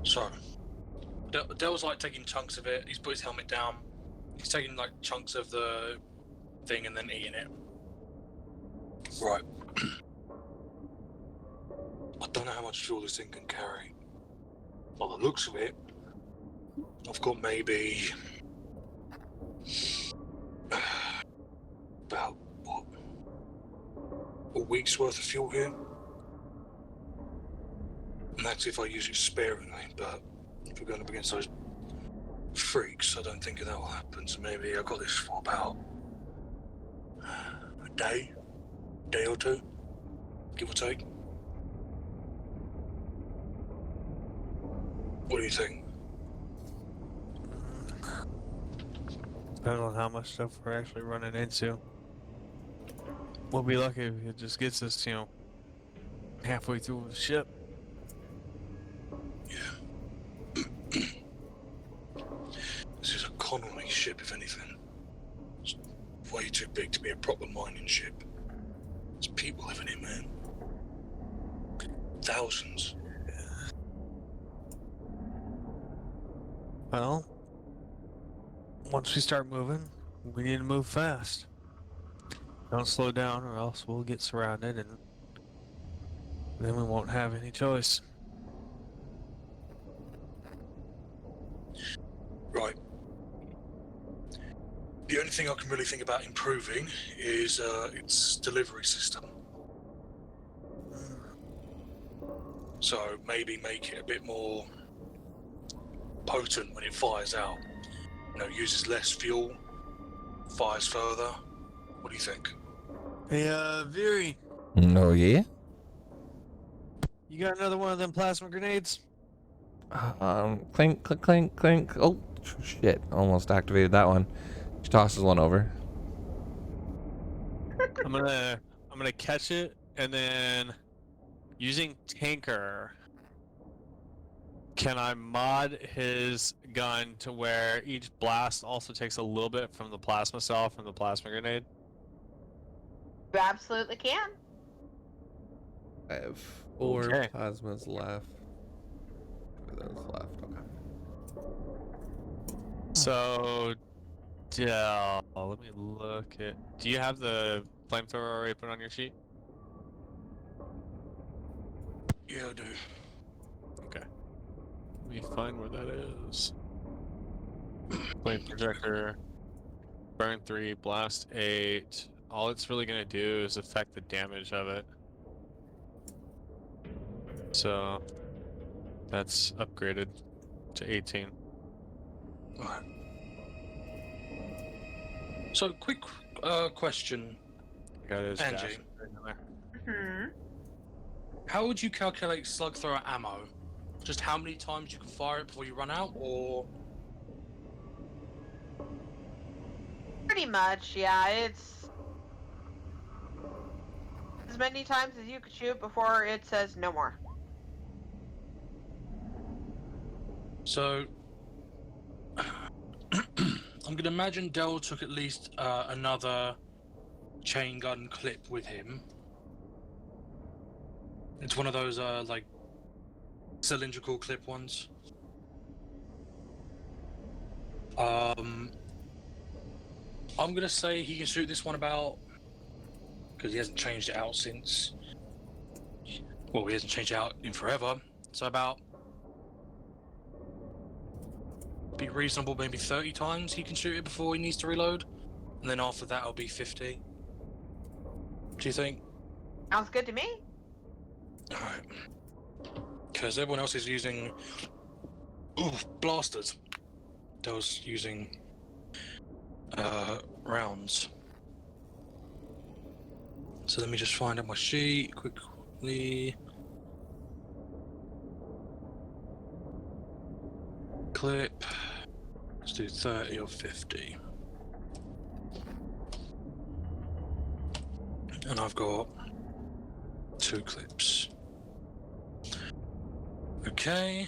So, Del's like taking chunks of it. He's put his helmet down. He's taking like chunks of the thing and then eating it. Right. I don't know how much fuel this thing can carry. By the looks of it, I've got maybe about what, a week's worth of fuel here. And that's if I use it sparingly, but if we're going up against those freaks, I don't think that will happen. So maybe I've got this for about a day or two, give or take. What do you think? Depends on how much stuff we're actually running into. We'll be lucky if it just gets us, halfway through the ship. Yeah. This is a colony ship, if anything. It's way too big to be a proper mining ship. There's people living in, man. Thousands. Well, once we start moving, we need to move fast. Don't slow down or else we'll get surrounded and then we won't have any choice. Right. The only thing I can really think about improving is its delivery system. So maybe make it a bit more potent when it fires out. Uses less fuel, fires further. What do you think? Hey, Viri, Oh yeah. you got another one of them plasma grenades? Clink, clink, clink, clink. Oh shit! Almost activated that one. She tosses one over. I'm gonna catch it and then using Tanker. Can I mod his gun to where each blast also takes a little bit from the plasma cell from the plasma grenade? You absolutely can. I have 4 Okay. plasmas left. 2 of those left. Okay. So, Dell, let me look at. Do you have the flamethrower already put on your sheet? Yeah, I do. Okay. Let me find where that is. Flame projector. Burn 3, blast 8. All it's really gonna do is affect the damage of it. So that's upgraded to 18. Alright. So, quick question. Got his Angie. dash right in there. Hmm. How would you calculate slug thrower ammo? Just how many times you can fire it before you run out, or... Pretty much, yeah. It's as many times as you could shoot before it says no more. So... I'm gonna imagine Dell took at least another chain gun clip with him. It's one of those, like, cylindrical clip ones. I'm gonna say he can shoot this one about... because he hasn't changed it out since... well, he hasn't changed it out in forever. So about... be reasonable, maybe 30 times he can shoot it before he needs to reload. And then after that, it'll be 50. Do you think? Sounds good to me. Alright. Because everyone else is using... blasters. Dell's using... rounds. So let me just find out my sheet quickly. Clip. Let's do 30 or 50. And I've got 2 clips. Okay.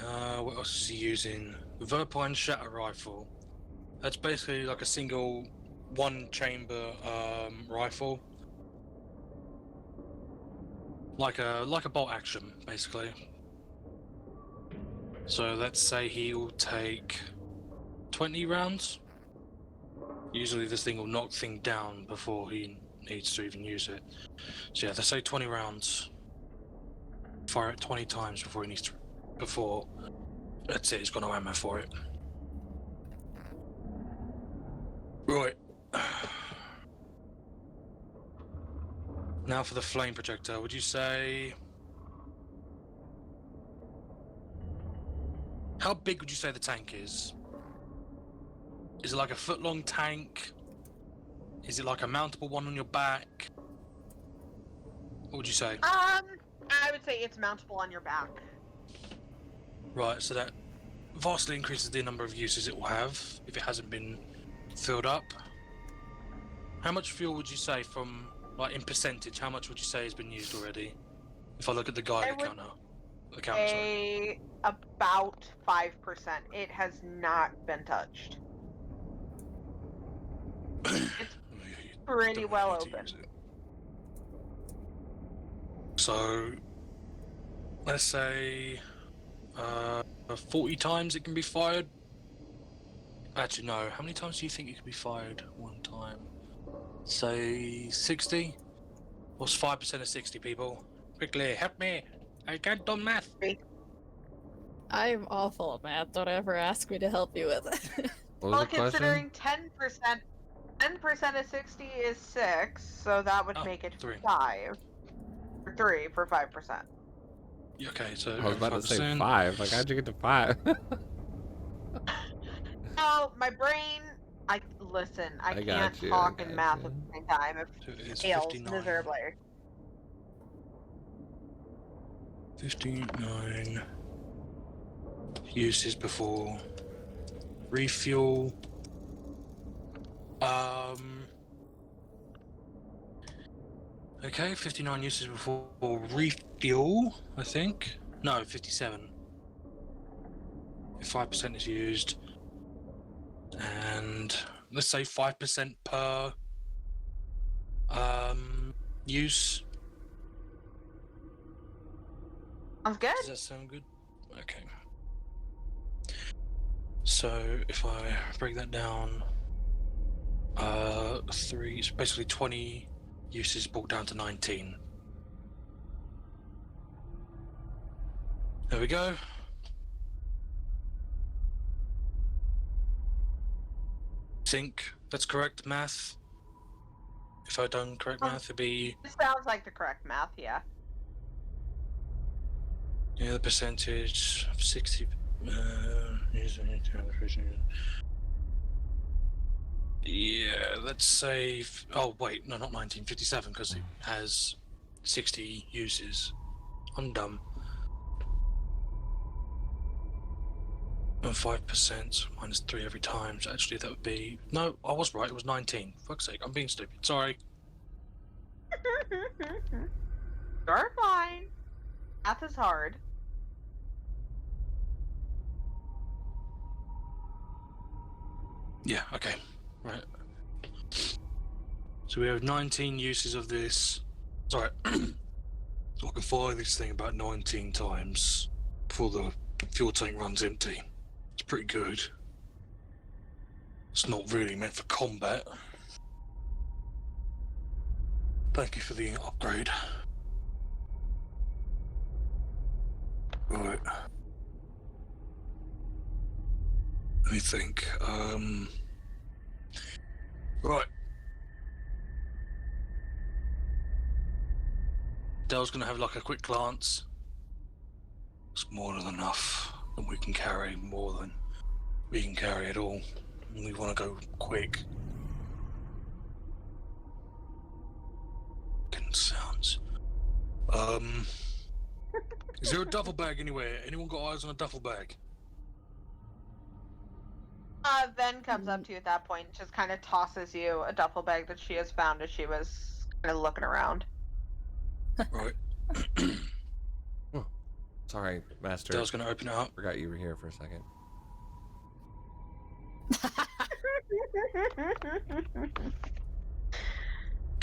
What else is he using? Verpine Shatter Rifle. That's basically like a single 1-chamber rifle. Like a bolt action, basically. So let's say he'll take 20 rounds. Usually this thing will knock things down before he needs to even use it. So yeah, let's say 20 rounds. Fire it 20 times before he needs to... before... that's it, he's got no ammo for it. Right. Now for the flame projector, would you say... How big would you say the tank is? Is it like a foot-long tank? Is it like a mountable one on your back? What would you say? I would say it's mountable on your back. Right, so that vastly increases the number of uses it will have if it hasn't been filled up. How much fuel would you say from, like, in percentage, how much would you say has been used already? If I look at the Geiger counter. The counter, sorry. About 5%. It has not been touched. It's pretty Don't well need to open. use it. So, let's say 40 times it can be fired. Actually, no. How many times do you think it can be fired one time? Say 60? What's 5% of 60, people? Quickly, help me! I can't do math! I'm awful at math. Don't ever ask me to help you with it. What was Well, the question? considering 10% of 60 is 6, so that would Oh, make it 3. 5. Or 3 for 5%. Yeah, okay, so I was about to say 5%. 5. Like, how'd you get to 5? Oh, my brain. I I can't got you, talk I and got math you. at the same time. It So it is fails 59. miserably. 59 uses before refuel. Okay, 59 uses before refuel, I think. No, 57. If 5% is used. And let's say 5% per use. Sounds good. Does that sound good? Okay. So if I break that down, 3, it's basically 20 uses brought down to 19. There we go. Think that's correct math. If I done correct math, it'd be It sounds like the correct math, yeah. the percentage of 60. Yeah, let's say. Oh wait, no, not 1957 because it has 60 uses. I'm dumb. And 5% minus 3 every time. So actually, that would be. No, I was right. It was 19. Fuck's sake, I'm being stupid. Sorry. You're fine. Math is hard. Yeah. Okay. Right. So we have 19 uses of this. Sorry. So I can fire this thing about 19 times before the fuel tank runs empty. It's pretty good. It's not really meant for combat. Thank you for the upgrade. Right. Let me think. Right. Dell's gonna have like a quick glance. It's more than enough. And we can carry more than we can carry at all. And we want to go quick. Sounds. Is there a duffel bag anywhere? Anyone got eyes on a duffel bag? Ven comes up to you at that point and just kind of tosses you a duffel bag that she has found as she was kind of looking around. Right. Sorry, Master. Dell's gonna open it up. Forgot you were here for a second.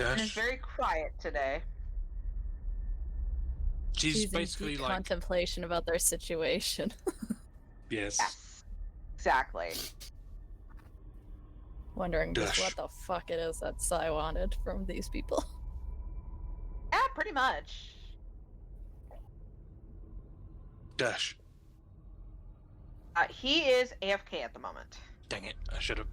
It's Dash. very quiet today. She's in basically deep like. contemplation about their situation. Yes. Yes. Exactly. Wondering just Dash. what the fuck it is that Sai wanted from these people. Yeah, pretty much. Dash. He is AFK at the moment. Dang it. I should have.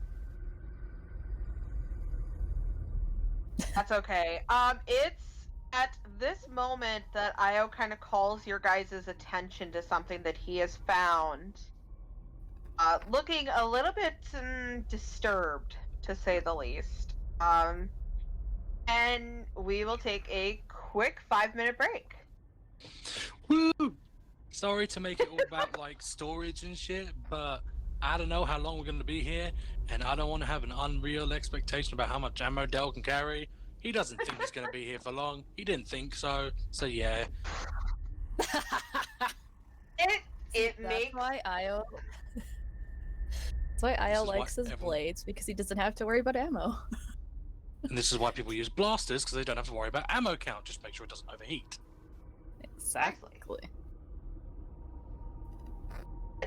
That's okay. It's at this moment that Io kind of calls your guys' attention to something that he has found looking a little bit disturbed, to say the least. And we will take a quick 5-minute break. Woo! Sorry to make it all about like storage and shit, but I don't know how long we're gonna be here, and I don't want to have an unreal expectation about how much ammo Dell can carry. He doesn't think he's gonna be here for long. He didn't think so. So yeah. It That's makes why Io. That's why This Io is why likes his everyone- blades, because he doesn't have to worry about ammo. And this is why people use blasters, because they don't have to worry about ammo count. Just make sure it doesn't overheat. Exactly.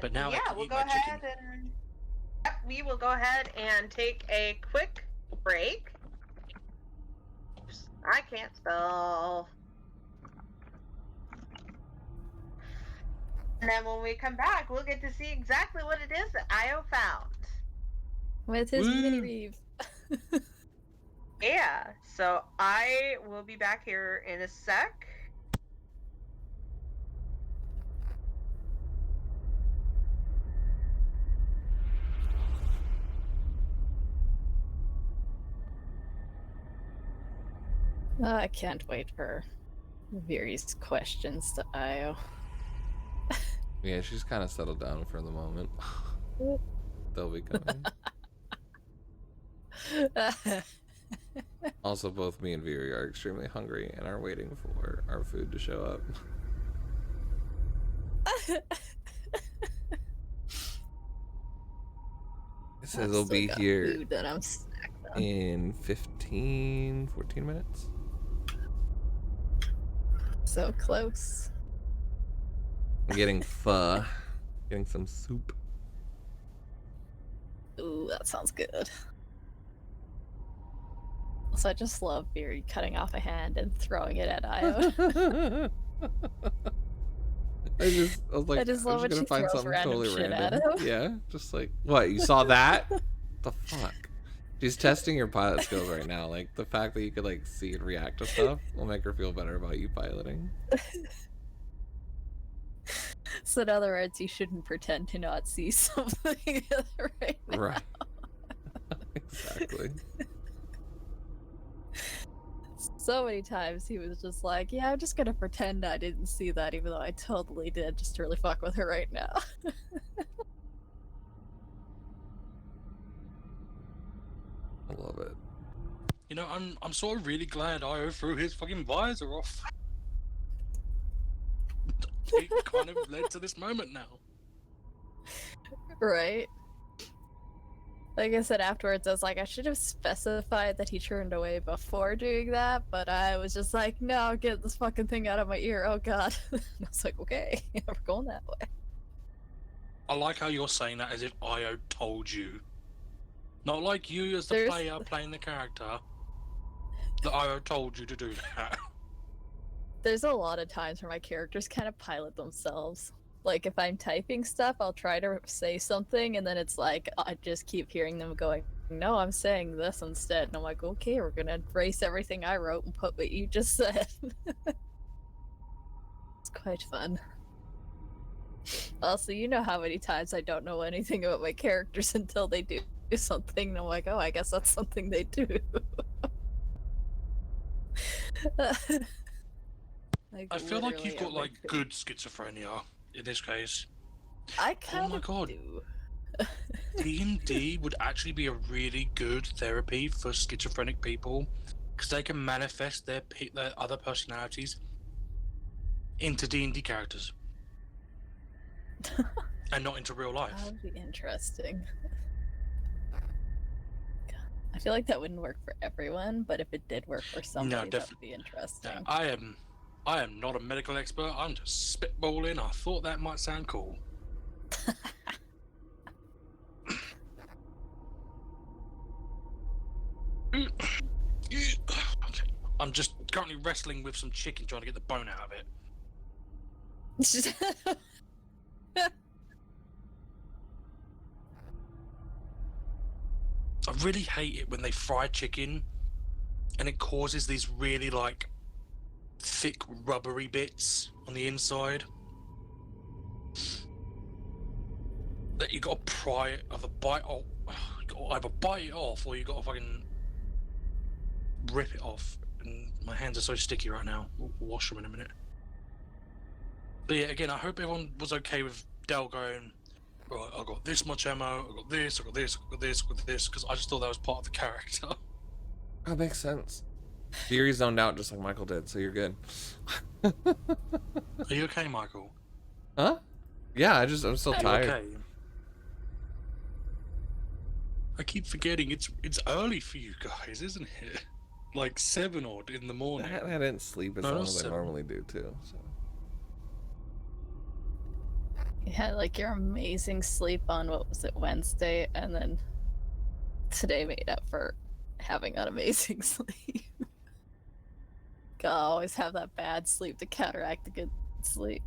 But now I yeah, can we'll eat go my ahead chicken. and we will go ahead and take a quick break. Oops, I can't spell. And then when we come back, we'll get to see exactly what it is that Io found. With his Woo! mini reeve. Yeah, so I will be back here in a sec. I can't wait for Viri's questions to Io. Yeah, she's kind of settled down for the moment. They'll be coming. Also, both me and Viri are extremely hungry and are waiting for our food to show up. It says it'll be here Food that I'm snacked on. in 15, 14 minutes. So close. I'm getting pho. Getting some soup. Ooh, that sounds good. So I just love Viri cutting off a hand and throwing it at Io. I was like, I just love I'm when she just gonna find throws something random totally shit random. at him. Yeah, just like, what, you saw that? The fuck? She's testing your pilot skills right now. Like, the fact that you could, like, see and react to stuff will make her feel better about you piloting. So in other words, you shouldn't pretend to not see something right now. Right. Exactly. So many times he was just like, yeah, I'm just gonna pretend I didn't see that, even though I totally did, just to really fuck with her right now. I love it. You know, I'm sort of really glad Io threw his fucking visor off. It kind of led to this moment now. Right? Like I said afterwards, I was like, I should have specified that he turned away before doing that, but I was just like, no, get this fucking thing out of my ear, oh god. And I was like, okay, we're going that way. I like how you're saying that as if Io told you. Not like you as the There's- player playing the character. That Io told you to do that. There's a lot of times where my characters kind of pilot themselves. Like, if I'm typing stuff, I'll try to say something, and then it's like, I just keep hearing them going, no, I'm saying this instead. And I'm like, okay, we're gonna erase everything I wrote and put what you just said. It's quite fun. Also, you know how many times I don't know anything about my characters until they do something, and I'm like, oh, I guess that's something they do. Like, I feel like you've literally got like everything. good schizophrenia in this case. I kind my of God. do. D&D would actually be a really good therapy for schizophrenic people because they can manifest their other personalities into D&D characters and not into real life. That would be interesting. I feel like that wouldn't work for everyone, but if it did work for somebody, that would be interesting. I am not a medical expert. I'm just spitballing. I thought that might sound cool. Okay. I'm just currently wrestling with some chicken, trying to get the bone out of it. I really hate it when they fry chicken and it causes these really like thick rubbery bits on the inside. that you gotta pry it, either bite off, you gotta either bite it off, or you gotta fucking rip it off. And my hands are so sticky right now. We'll wash them in a minute. But yeah, again, I hope everyone was okay with Dell going, right, I got this much ammo, I got this, I got this, I got this, I got this, because I just thought that was part of the character. That makes sense. Fury zoned out just like Michael did, so you're good. Are you okay, Michael? Huh? Yeah, I'm still Are you tired. okay? I keep forgetting it's early for you guys, isn't it? Like 7 odd in the morning. I didn't sleep as No, long not as I 7. normally do too. So. You had like your amazing sleep on what was it, Wednesday, and then today made up for having an amazing sleep. Gotta always have that bad sleep to counteract the good sleep.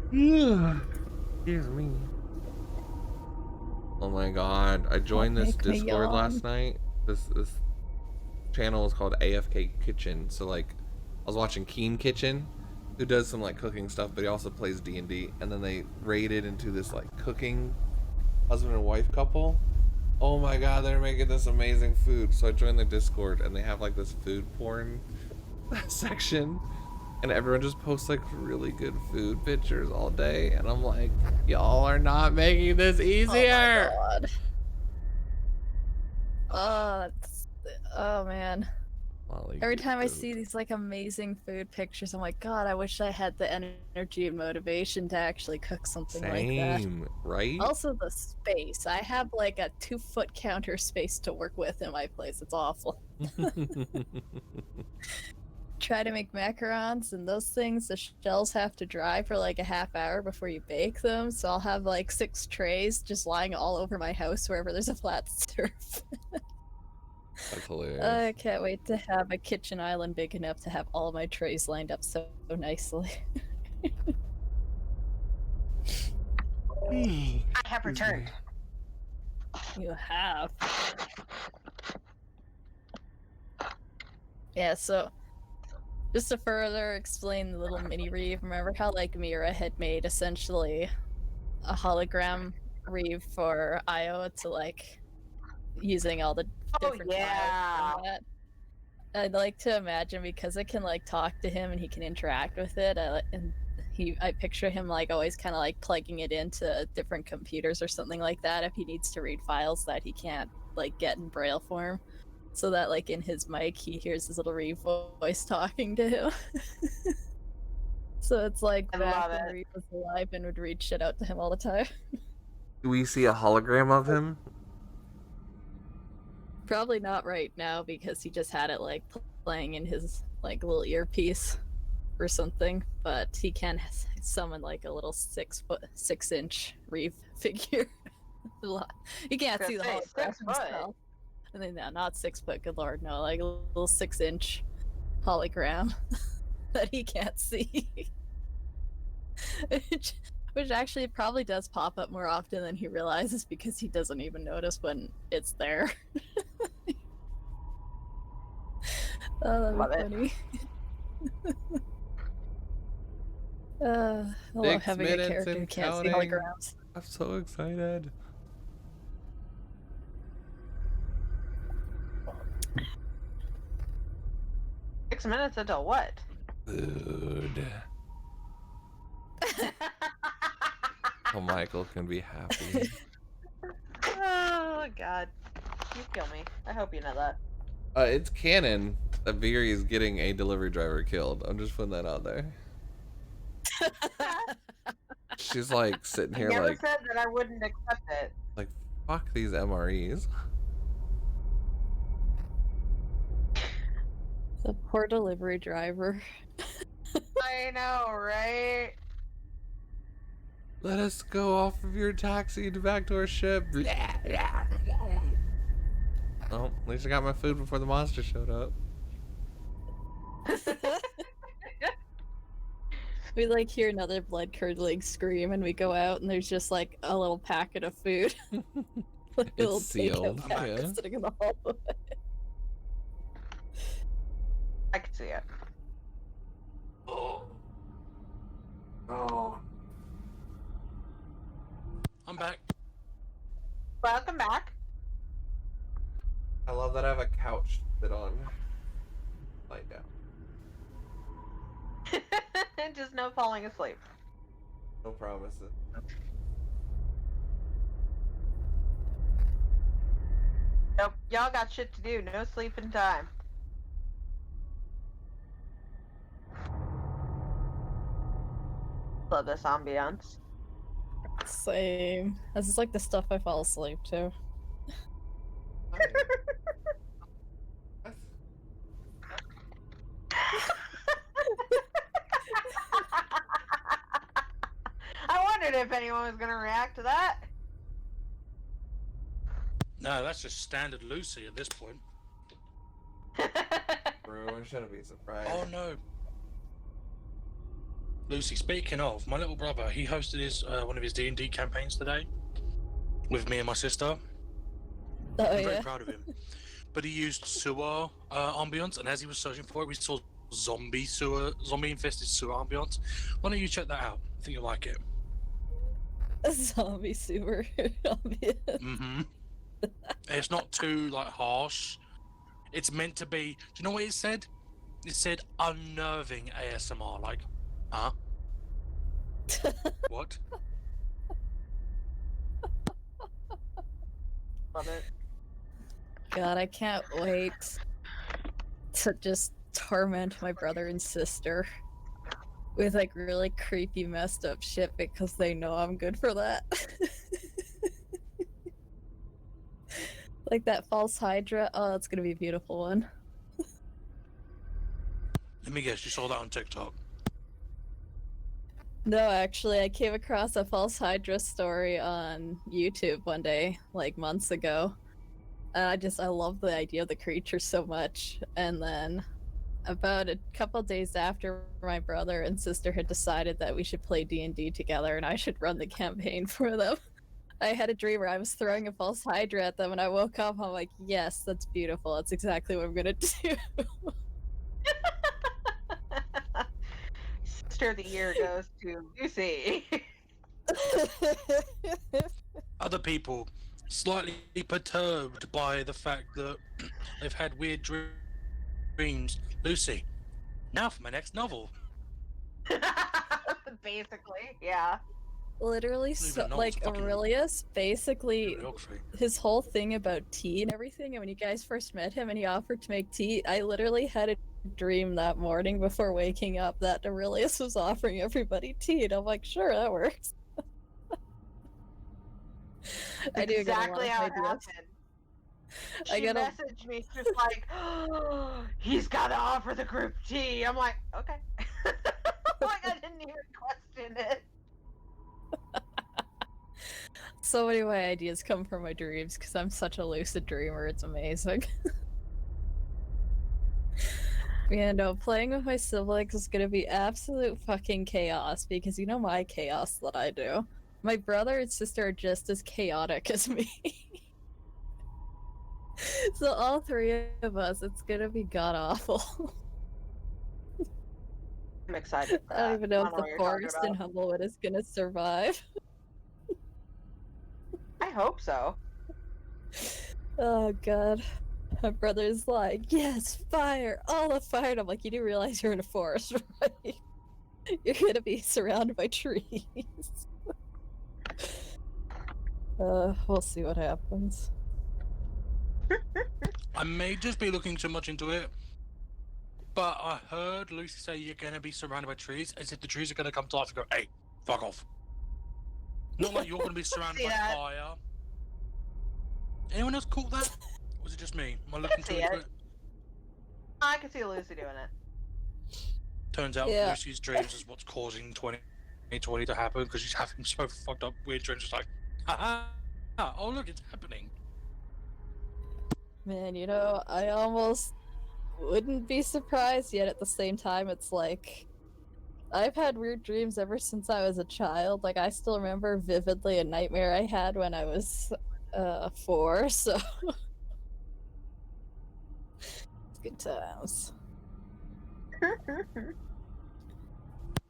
Excuse me. Oh my god! I joined this make me Discord last yawn. night. This channel is called AFK Kitchen. So like, I was watching Keen Kitchen, who does some like cooking stuff, but he also plays D&D. And then they raided into this like cooking husband and wife couple. Oh my god, they're making this amazing food. So I joined their Discord, and they have like this food porn section, and everyone just posts like really good food pictures all day, and I'm like, y'all are not making this easier. Oh my god. Oh man. Molly, Every good time I food. see these like amazing food pictures, I'm like, God, I wish I had the energy and motivation to actually cook something like that. Same, right? Also, the space. I have like a 2-foot counter space to work with in my place. It's awful. Try to make macarons, and those things, the shells have to dry for like a half hour before you bake them. So I'll have like 6 trays just lying all over my house wherever there's a flat surface. That's hilarious. I can't wait to have a kitchen island big enough to have all my trays lined up so nicely. I have returned. You have. Yeah, so just to further explain the little mini Reeve, remember how like Mira had made essentially a hologram Reeve for Io to like using all the different files and that? I'd like to imagine, because it can like talk to him and he can interact with it, I picture him like always kind of like plugging it into different computers or something like that if he needs to read files that he can't like get in braille form, so that like in his mic he hears his little Reeve voice talking to him. So it's like I back love when it. Reeve was alive and would read shit out to him all the time. Do we see a hologram of him? Probably not right now because he just had it like playing in his like little earpiece or something, but he can summon like a little 6-inch Reeve figure. You can't see the Say, hologram 6 foot. himself. And then no, not 6 foot, good lord, no, like a little 6-inch hologram that he can't see. Which actually probably does pop up more often than he realizes because he doesn't even notice when it's there. Oh, Love that'd it. be funny. I love 6 having a minutes character who and can't see counting. holograms. I'm so excited. Six minutes until what? Food. So Michael can be happy. Oh god. You kill me. I hope you know that. It's canon that Viri is getting a delivery driver killed. I'm just putting that out there. She's like sitting I here never like, said that I wouldn't accept it. fuck these MREs. The poor delivery driver. I know, right? Let us go off of your taxi to back to our ship. Oh, at least I got my food before the monster showed up. We like hear another blood curdling scream, and we go out, and there's just like a little packet of food. Like a little sealed, takeout packet yeah. sitting in the hallway. I can see it. Oh, Oh. I'm back. Welcome back. I love that I have a couch to sit on. Lie down. Just no falling asleep. No promises. Nope. Y'all got shit to do. No sleeping time. Love this ambiance. Same. This is like the stuff I fall asleep to. Hi. What? I wondered if anyone was gonna react to that. No, that's just standard Lucy at this point. Bro, I shouldn't be surprised. Oh no. Lucy, speaking of, my little brother, he hosted his one of his D&D campaigns today with me and my sister. Oh I'm very yeah. proud of him. But he used sewer ambience, and as he was searching for it, we saw zombie infested sewer ambience. Why don't you check that out? I think you'll like it. A zombie sewer ambient. Mm-hmm. It's not too like harsh. It's meant to be. Do you know what it said? It said unnerving ASMR. Like, huh? What? Love it. God, I can't wait to just torment my brother and sister with like really creepy, messed up shit because they know I'm good for that. Like that false Hydra. Oh, that's gonna be a beautiful one. Let me guess. You saw that on TikTok. No, actually, I came across a false Hydra story on YouTube one day, like months ago. And I love the idea of the creature so much. And then about a couple days after, my brother and sister had decided that we should play D&D together and I should run the campaign for them. I had a dream where I was throwing a false Hydra at them and I woke up, I'm like, yes, that's beautiful. That's exactly what I'm gonna do. Sister of the year goes to Lucy. Other people slightly perturbed by the fact that they've had weird dreams. Lucy, now for my next novel. Basically, yeah. Literally, Not even so, a novel, like it's fucking Aurelius, basically, Bibliography. his whole thing about tea and everything, and when you guys first met him and he offered to make tea, I literally had a dream that morning before waking up that Aurelius was offering everybody tea, and I'm like, sure, that works. I do get a lot Exactly of how it ideas. happened. I She get a messaged me just like, oh, he's got to offer the group tea. I'm like, okay. Like I didn't even question it. so many of my ideas come from my dreams because I'm such a lucid dreamer. It's amazing. Yeah, no, playing with my siblings is gonna be absolute fucking chaos because you know my chaos that I do. My brother and sister are just as chaotic as me. So all three of us, it's gonna be god awful. I'm excited for I don't that. even know if what the you're talking forest in about. Humblewood is gonna survive. I hope so. Oh god. My brother's like, yes, fire, all the fire. And I'm like, you do realize you're in a forest, right? You're gonna be surrounded by trees. We'll see what happens. I may just be looking too much into it, but I heard Lucy say you're going to be surrounded by trees, as if the trees are going to come to life and go, hey, fuck off. Not like you're going to be surrounded See by that. fire. Anyone else caught that? Or was it just me? Am I looking too see into it. it? I can see Lucy doing it. Turns out Yeah. Lucy's dreams is what's causing 2020 to happen, because she's having so fucked up weird dreams. It's like, haha, oh look, it's happening. Man, you know, I almost wouldn't be surprised, yet at the same time, it's like I've had weird dreams ever since I was a child. Like, I still remember vividly a nightmare I had when I was 4, so good times.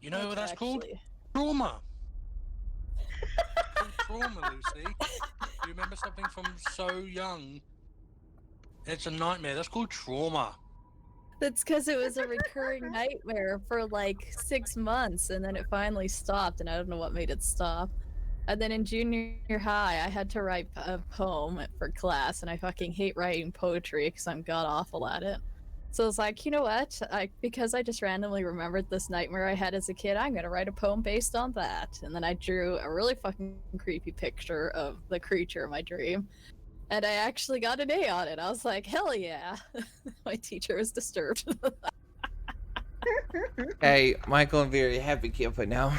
You know what that's called? Actually. Trauma. Called trauma, Lucy. You remember something from so young? It's a nightmare. That's called trauma. That's because it was a recurring nightmare for like 6 months, and then it finally stopped, and I don't know what made it stop. And then in junior high, I had to write a poem for class, and I fucking hate writing poetry because I'm god awful at it. So I was like, you know what? Because I just randomly remembered this nightmare I had as a kid, I'm gonna write a poem based on that. And then I drew a really fucking creepy picture of the creature in my dream. And I actually got an A on it. I was like, hell yeah. My teacher was disturbed. Hey, Michael and Vera, happy camper now.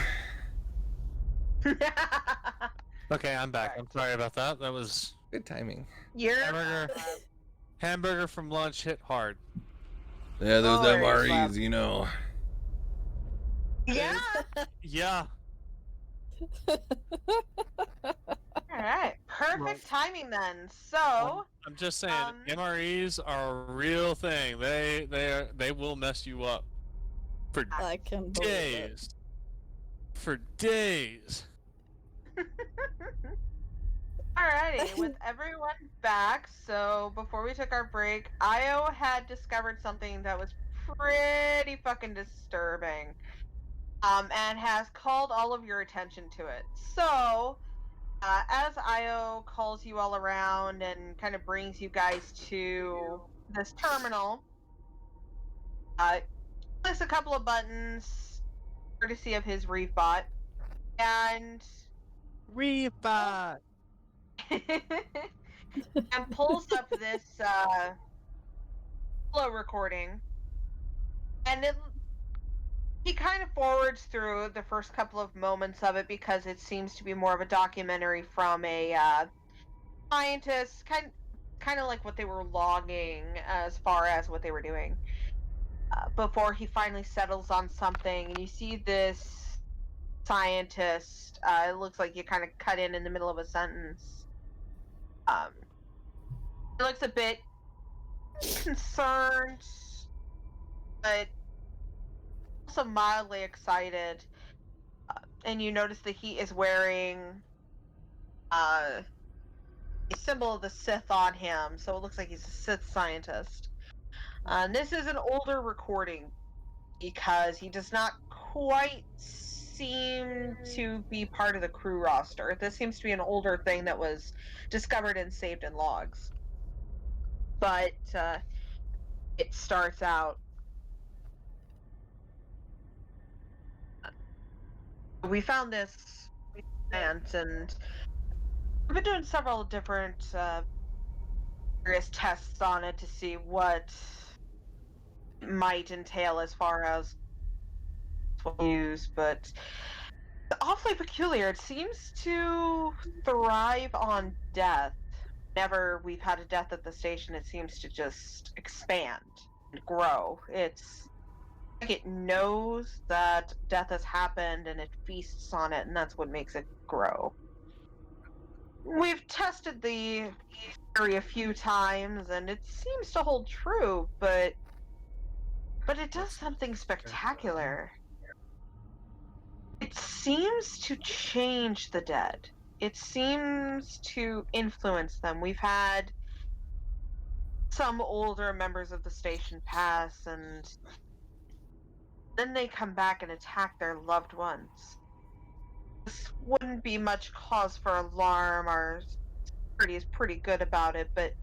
Okay, I'm back. I'm sorry about that. That was Good timing. You're hamburger from lunch hit hard. Yeah, those No worries, MREs, love. you know. yeah. Yeah. All right. Perfect Well, timing then. So, I'm just saying, Um, MREs are a real thing. They will mess you up for I can believe it. days. For days. alrighty, with everyone back, so before we took our break, Io had discovered something that was pretty fucking disturbing. And has called all of your attention to it. So, as Io calls you all around and kind of brings you guys to this terminal, clicks a couple of buttons, courtesy of his reef bot, and Rebot. and pulls up this flow recording, and he kind of forwards through the first couple of moments of it because it seems to be more of a documentary from a scientist, kind of like what they were logging as far as what they were doing before he finally settles on something. And you see this scientist. It looks like you kind of cut in the middle of a sentence. He looks a bit concerned, but also mildly excited. And you notice that he is wearing a symbol of the Sith on him, so it looks like he's a Sith scientist. This is an older recording because he does not quite seem to be part of the crew roster. This seems to be an older thing that was discovered and saved in logs. But it starts out. We found this plant, and we've been doing several different various tests on it to see what it might entail as far as what we use, but it's awfully peculiar. It seems to thrive on death. Whenever we've had a death at the station, it seems to just expand and grow. It's like it knows that death has happened and it feasts on it, and that's what makes it grow. We've tested the theory a few times, and it seems to hold true, but it does something spectacular. It seems to change the dead. It seems to influence them. We've had some older members of the station pass, and then they come back and attack their loved ones. This wouldn't be much cause for alarm. Our security is pretty good about it, but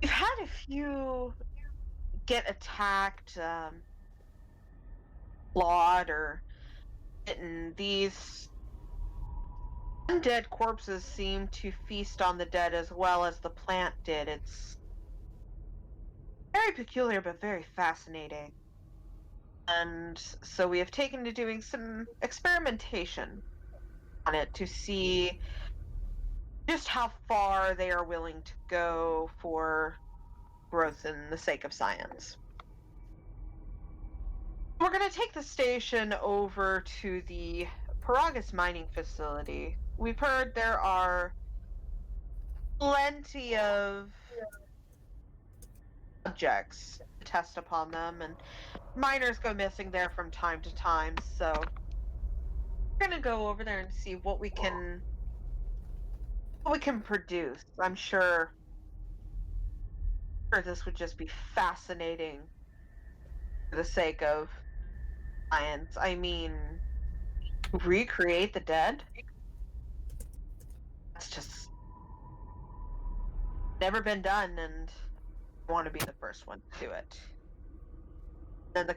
we've had a few get attacked, clawed, or bitten. These undead corpses seem to feast on the dead as well as the plant did. It's very peculiar but very fascinating. And so we have taken to doing some experimentation on it to see just how far they are willing to go for growth in the sake of science. We're going to take the station over to the Paragus mining facility. We've heard there are plenty of subjects to test upon them, and miners go missing there from time to time, so we're going to go over there and see what we can produce. I'm sure this would just be fascinating for the sake of science. I mean, recreate the dead? That's just never been done, and I want to be the first one to do it. Then the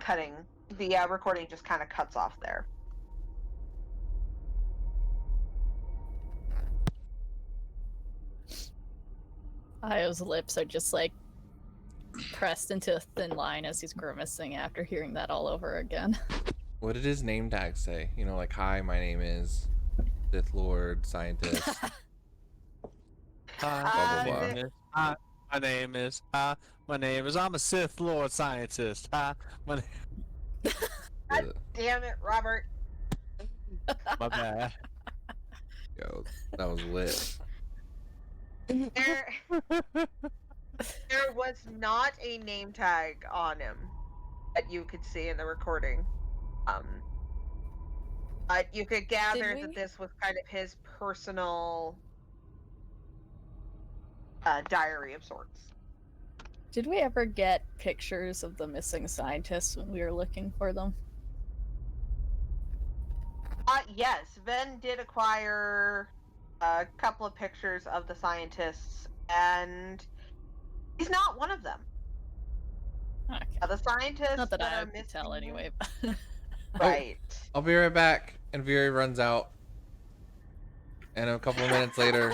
recording just kind of cuts off there. Io's lips are just like pressed into a thin line as he's grimacing after hearing that all over again. What did his name tag say? You know, like, hi, my name is Sith Lord Scientist. Hi, blah, blah. my name is. I'm a Sith Lord Scientist. Hi, my name. God damn it, Robert. My bad. Yo, that was lit. There was not a name tag on him that you could see in the recording. But you could gather that this was kind of his personal diary of sorts. Did we ever get pictures of the missing scientists when we were looking for them? Yes, Ven did acquire a couple of pictures of the scientists, and he's not one of them. Okay. The scientists Not that I are could missing. tell anyway. But... Right. I'll be right back. And Viri runs out. And a couple of minutes later,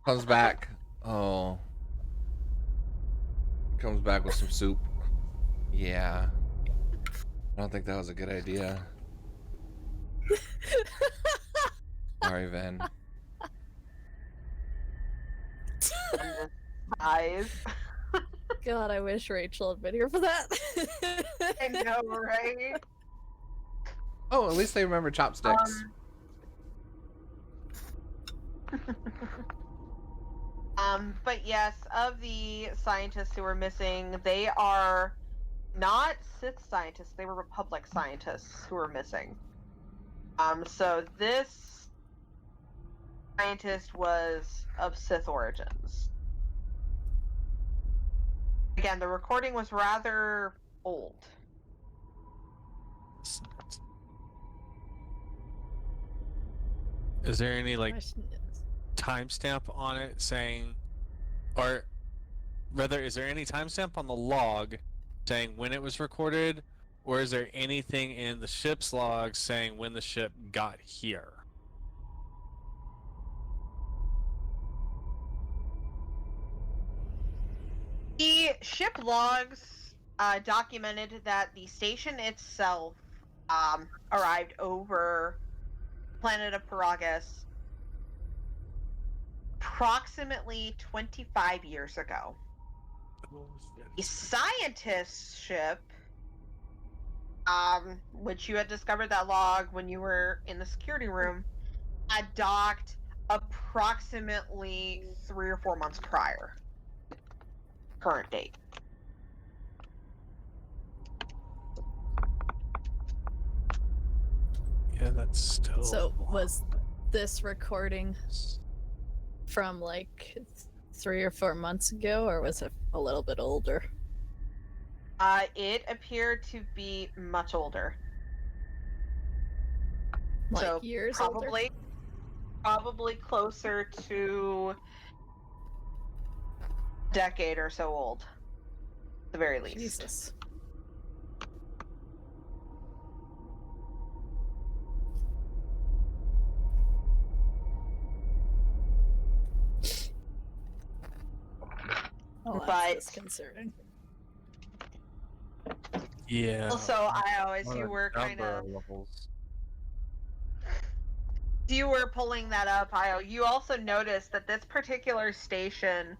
comes back. Oh. Comes back with some soup. Yeah. I don't think that was a good idea. Sorry, Ven. Eyes. God, I wish Rachel had been here for that. I know, right? Oh, at least they remember chopsticks. But yes, of the scientists who were missing, they are not Sith scientists, they were Republic scientists who were missing. So this scientist was of Sith origins. Again, the recording was rather old. Is there any like Question is- timestamp on it saying, or rather, is there any timestamp on the log saying when it was recorded, or is there anything in the ship's log saying when the ship got here? The ship logs documented that the station itself arrived over planet of Paragus approximately 25 years ago. The scientist ship, which you had discovered that log when you were in the security room, had docked approximately 3 or 4 months prior. Current date. Yeah, that's still. So was this recording from like 3 or 4 months ago, or was it a little bit older? It appeared to be much older. Like So years probably closer to a decade or so old, at the very older? least. Jesus. Oh, that's But- disconcerting. Yeah. Also, I always on you a were kind number of levels. you were pulling that up, Io, you also noticed that this particular station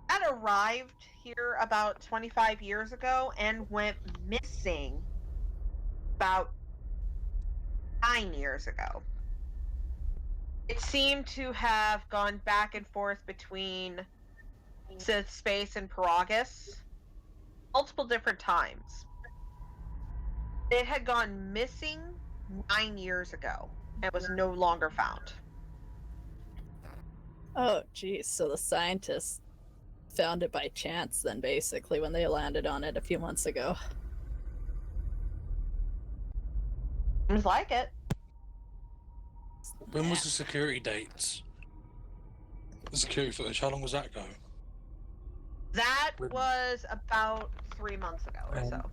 had arrived here about 25 years ago and went missing about 9 years ago. It seemed to have gone back and forth between Sith Space and Peragus multiple different times. It had gone missing 9 years ago and was no longer found. Oh, geez. So the scientists found it by chance, then, basically, when they landed on it a few months ago. Seems like it. When was the security dates? The security footage, how long was that ago? That was about 3 months ago or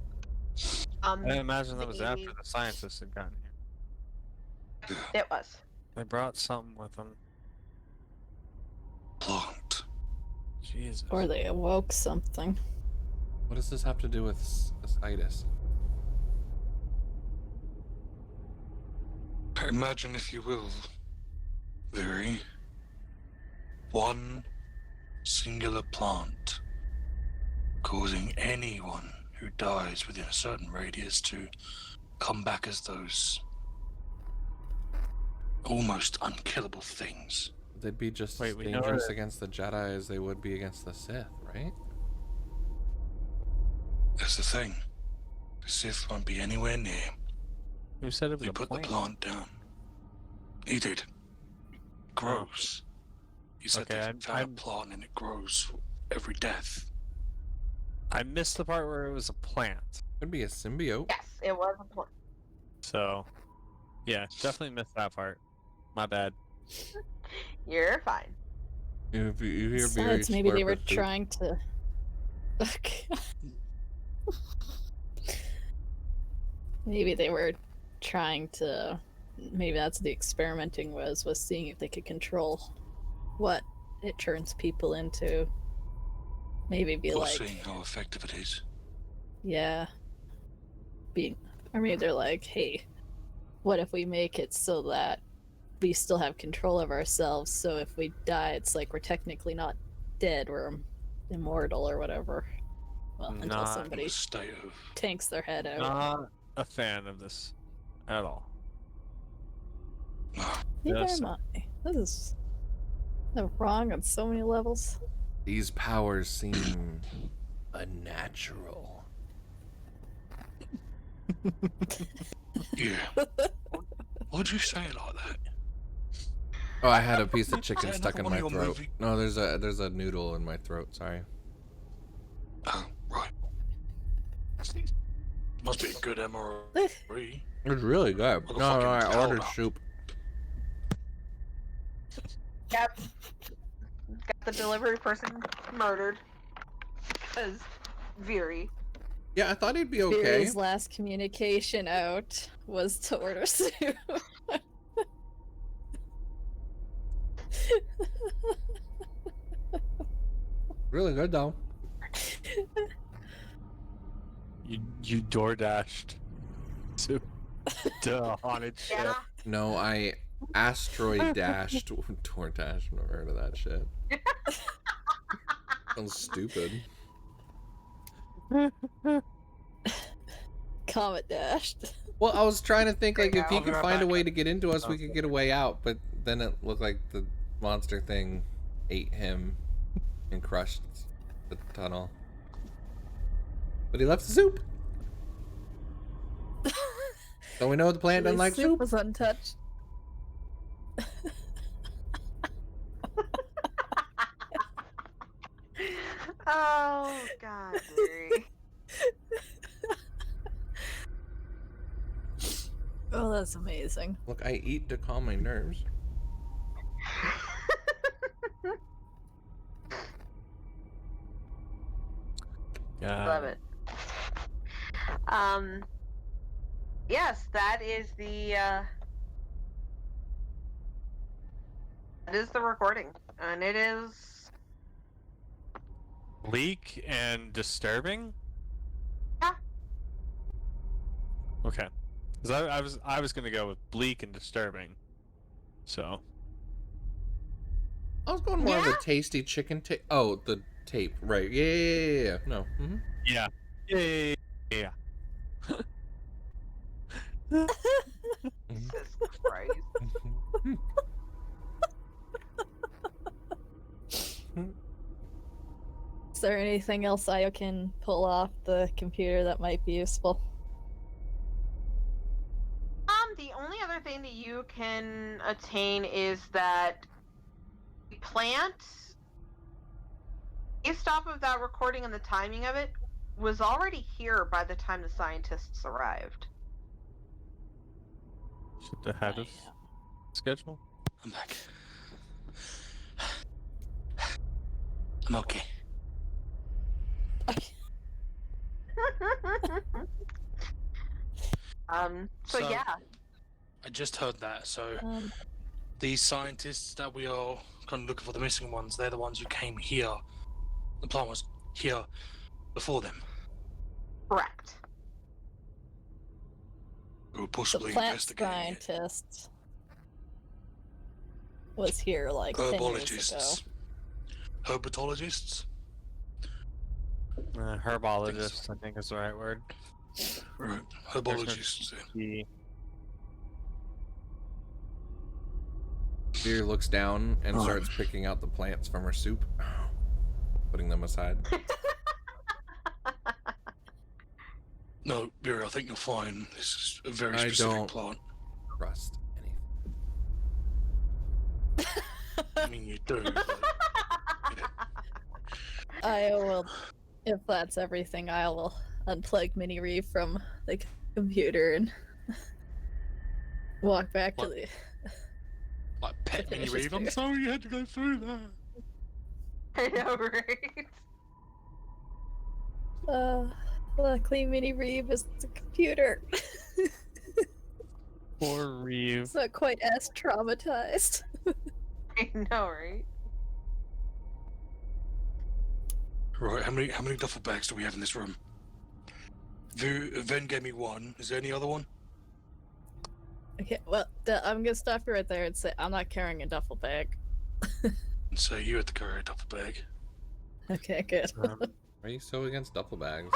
so. I imagine that was the- after the scientists had gotten here. It was. They brought something with them. Plant. Jesus. Or they awoke something. What does this have to do with ascites? Imagine, if you will, Viri, one singular plant causing anyone who dies within a certain radius to come back as those almost unkillable things. They'd be just Wait, as we know dangerous that- against the Jedi as they would be against the Sith, right? That's the thing. The Sith won't be anywhere near. Who said it was You a put plant? the plant down. He did. Grows. He said Okay, they found a plant and it grows every death. I missed the part where it was a plant. Could be a symbiote. Yes, it was a plant. So, yeah, definitely missed that part. My bad. You're fine. If you hear Besides, very maybe they slurp were of food. trying to. Okay. Maybe they were trying to. Maybe that's the experimenting was seeing if they could control what it turns people into. Maybe be Or like, seeing how effective it is. yeah, being, or maybe they're like, hey, what if we make it so that we still have control of ourselves? So if we die, it's like we're technically not dead, we're immortal or whatever. Well, until Not In somebody a state of tanks their head out. Not a fan of this at all. Neither yes. am I. This is wrong on so many levels. These powers seem unnatural. yeah. Why'd you say it like that? Oh, I had a piece of chicken Is that stuck in another my one of your throat. movie- No, there's a noodle in my throat. Sorry. Oh, right. Must be a good MRE. It's really good. With a No, fucking I towel ordered up. soup. Yep. Got the delivery person murdered. Because Viri. Yeah, I thought he'd be okay. Viri's last communication out was to order soup. Really good though. You door dashed to a haunted ship. Yeah. No, I asteroid dashed. DoorDash. Never heard of that shit. Sounds stupid. Comet dashed. Well, I was trying to think like There you if he go. could I'll be find right a back. way to get into us, we could get a way out. But then it looked like the monster thing ate him and crushed the tunnel. But he left the soup. So we know the plant doesn't The like soup. was untouched. Oh, God, Viri. Oh, that's amazing. Look, I eat to calm my nerves. Love it. Yes, that is the recording, and it is. Bleak and disturbing. Yeah. Okay. Because I was gonna go with bleak and disturbing. So I was going more of Yeah? a tasty chicken tape. Oh, the tape, right? Yeah. No. Mm-hmm. yeah, yeah. Jesus Christ. Is there anything else I can pull off the computer that might be useful? The only other thing that you can attain is that the plant, based off of that recording and the timing of it, was already here by the time the scientists arrived. Should ahead of schedule. I'm back. I'm okay. So So- yeah. I just heard that. So Um, these scientists that we are kind of looking for, the missing ones, they're the ones who came here. The plan was here before them. Correct. Who were the possibly plant investigating it. scientist was here like 10 years ago. Herbologists. Herpetologists? Herbologist, I think is the right word. Right. Herbologists. He Beer looks down and starts picking out the plants from her soup, putting them aside. No, Vera, I think you'll find this is a very I specific don't- plant. Trust anything. I mean, you do, but I will, if that's everything, I will unplug Mini Reeve from the computer and walk back to What? the. like pet mini Finish Reeve. I'm this sorry you had to go through that. I know, right? Luckily, Mini Reeve is the computer. poor Reeve. It's not quite as traumatized. I know, right? Right, how many duffel bags do we have in this room? Ven gave me one. Is there any other one? Okay, well, I'm gonna stop you right there and say I'm not carrying a duffel bag. And so you had to carry a duffel bag. Okay, good. Why are you so against duffel bags?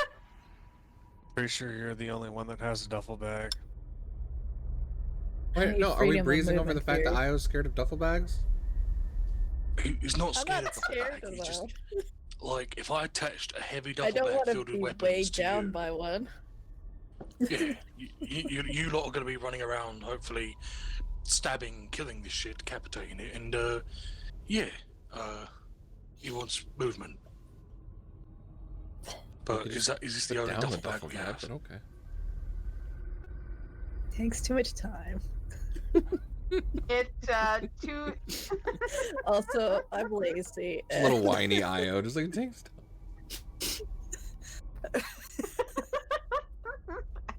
Pretty sure you're the only one that has a duffel bag. Wait, need no, are we freedom of breezing over the movement fact that here. Io's scared of duffel bags? He's not I'm scared not of duffel scared bag. of He's just them. like if I attached a heavy I duffel don't bag want to filled with be weapons weighed to down you. by one. Yeah, you lot are going to be running around, hopefully stabbing, killing this shit, decapitating it, and he wants movement. But could is just this Put the only down duffel the bag duffel we bag, have? but okay. Takes too much time. It two. Also, I'm lazy. Just a little whiny Io, just like takes.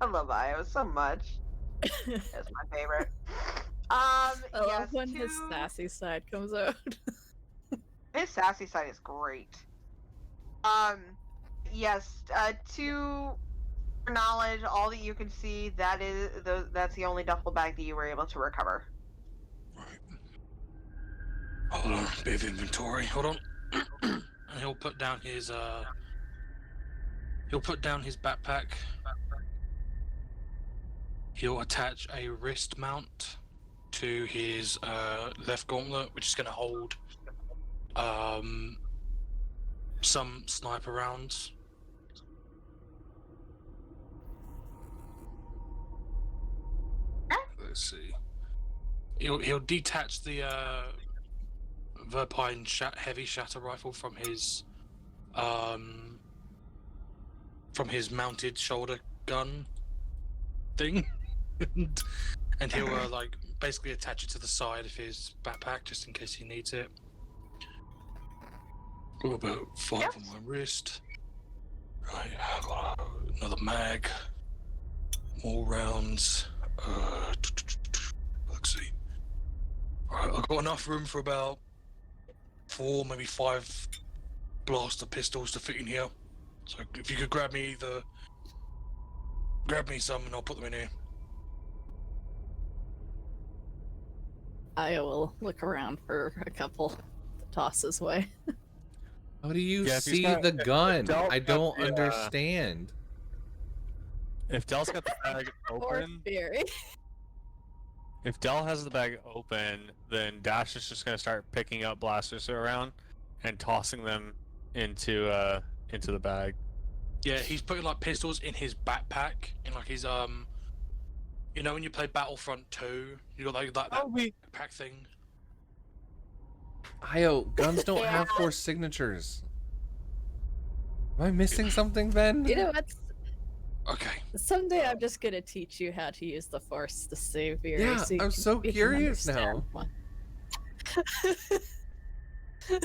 I love Io so much. That's my favorite. I Yes, love when his two- sassy side comes out. His sassy side is great. Yes, to your knowledge, all that you can see, that's the only duffel bag that you were able to recover. Right. Hold on, a bit of inventory. Hold on. And he'll put down his backpack. He'll attach a wrist mount to his left gauntlet, which is going to hold some sniper rounds. Let's see. He'll detach the Verpine heavy shatter rifle from his mounted shoulder gun thing, and he'll like basically attach it to the side of his backpack just in case he needs it. Got about 5 Yep. on my wrist. Right, I've got another mag. More rounds. Let's see. Alright, I've got enough room for about 4, maybe 5 blaster pistols to fit in here. So if you could grab me some and I'll put them in here. I will look around for a couple to toss his way. How do you Yeah, if he's see got- the if gun? Del's I got don't the, understand. If Dell's got the bag Or open, Fury. if Dell has the bag open, then Dash is just gonna start picking up blasters around and tossing them into the bag. Yeah, he's putting like pistols in his backpack, in like his you know when you play Battlefront 2, you got like that backpack thing. Io, guns don't have Yeah. force signatures. Am I missing something, Ben? You know what? Okay. Someday I'm just gonna teach you how to use the Force to save Fury. Yeah, so you I'm can- so you can curious understand now. why.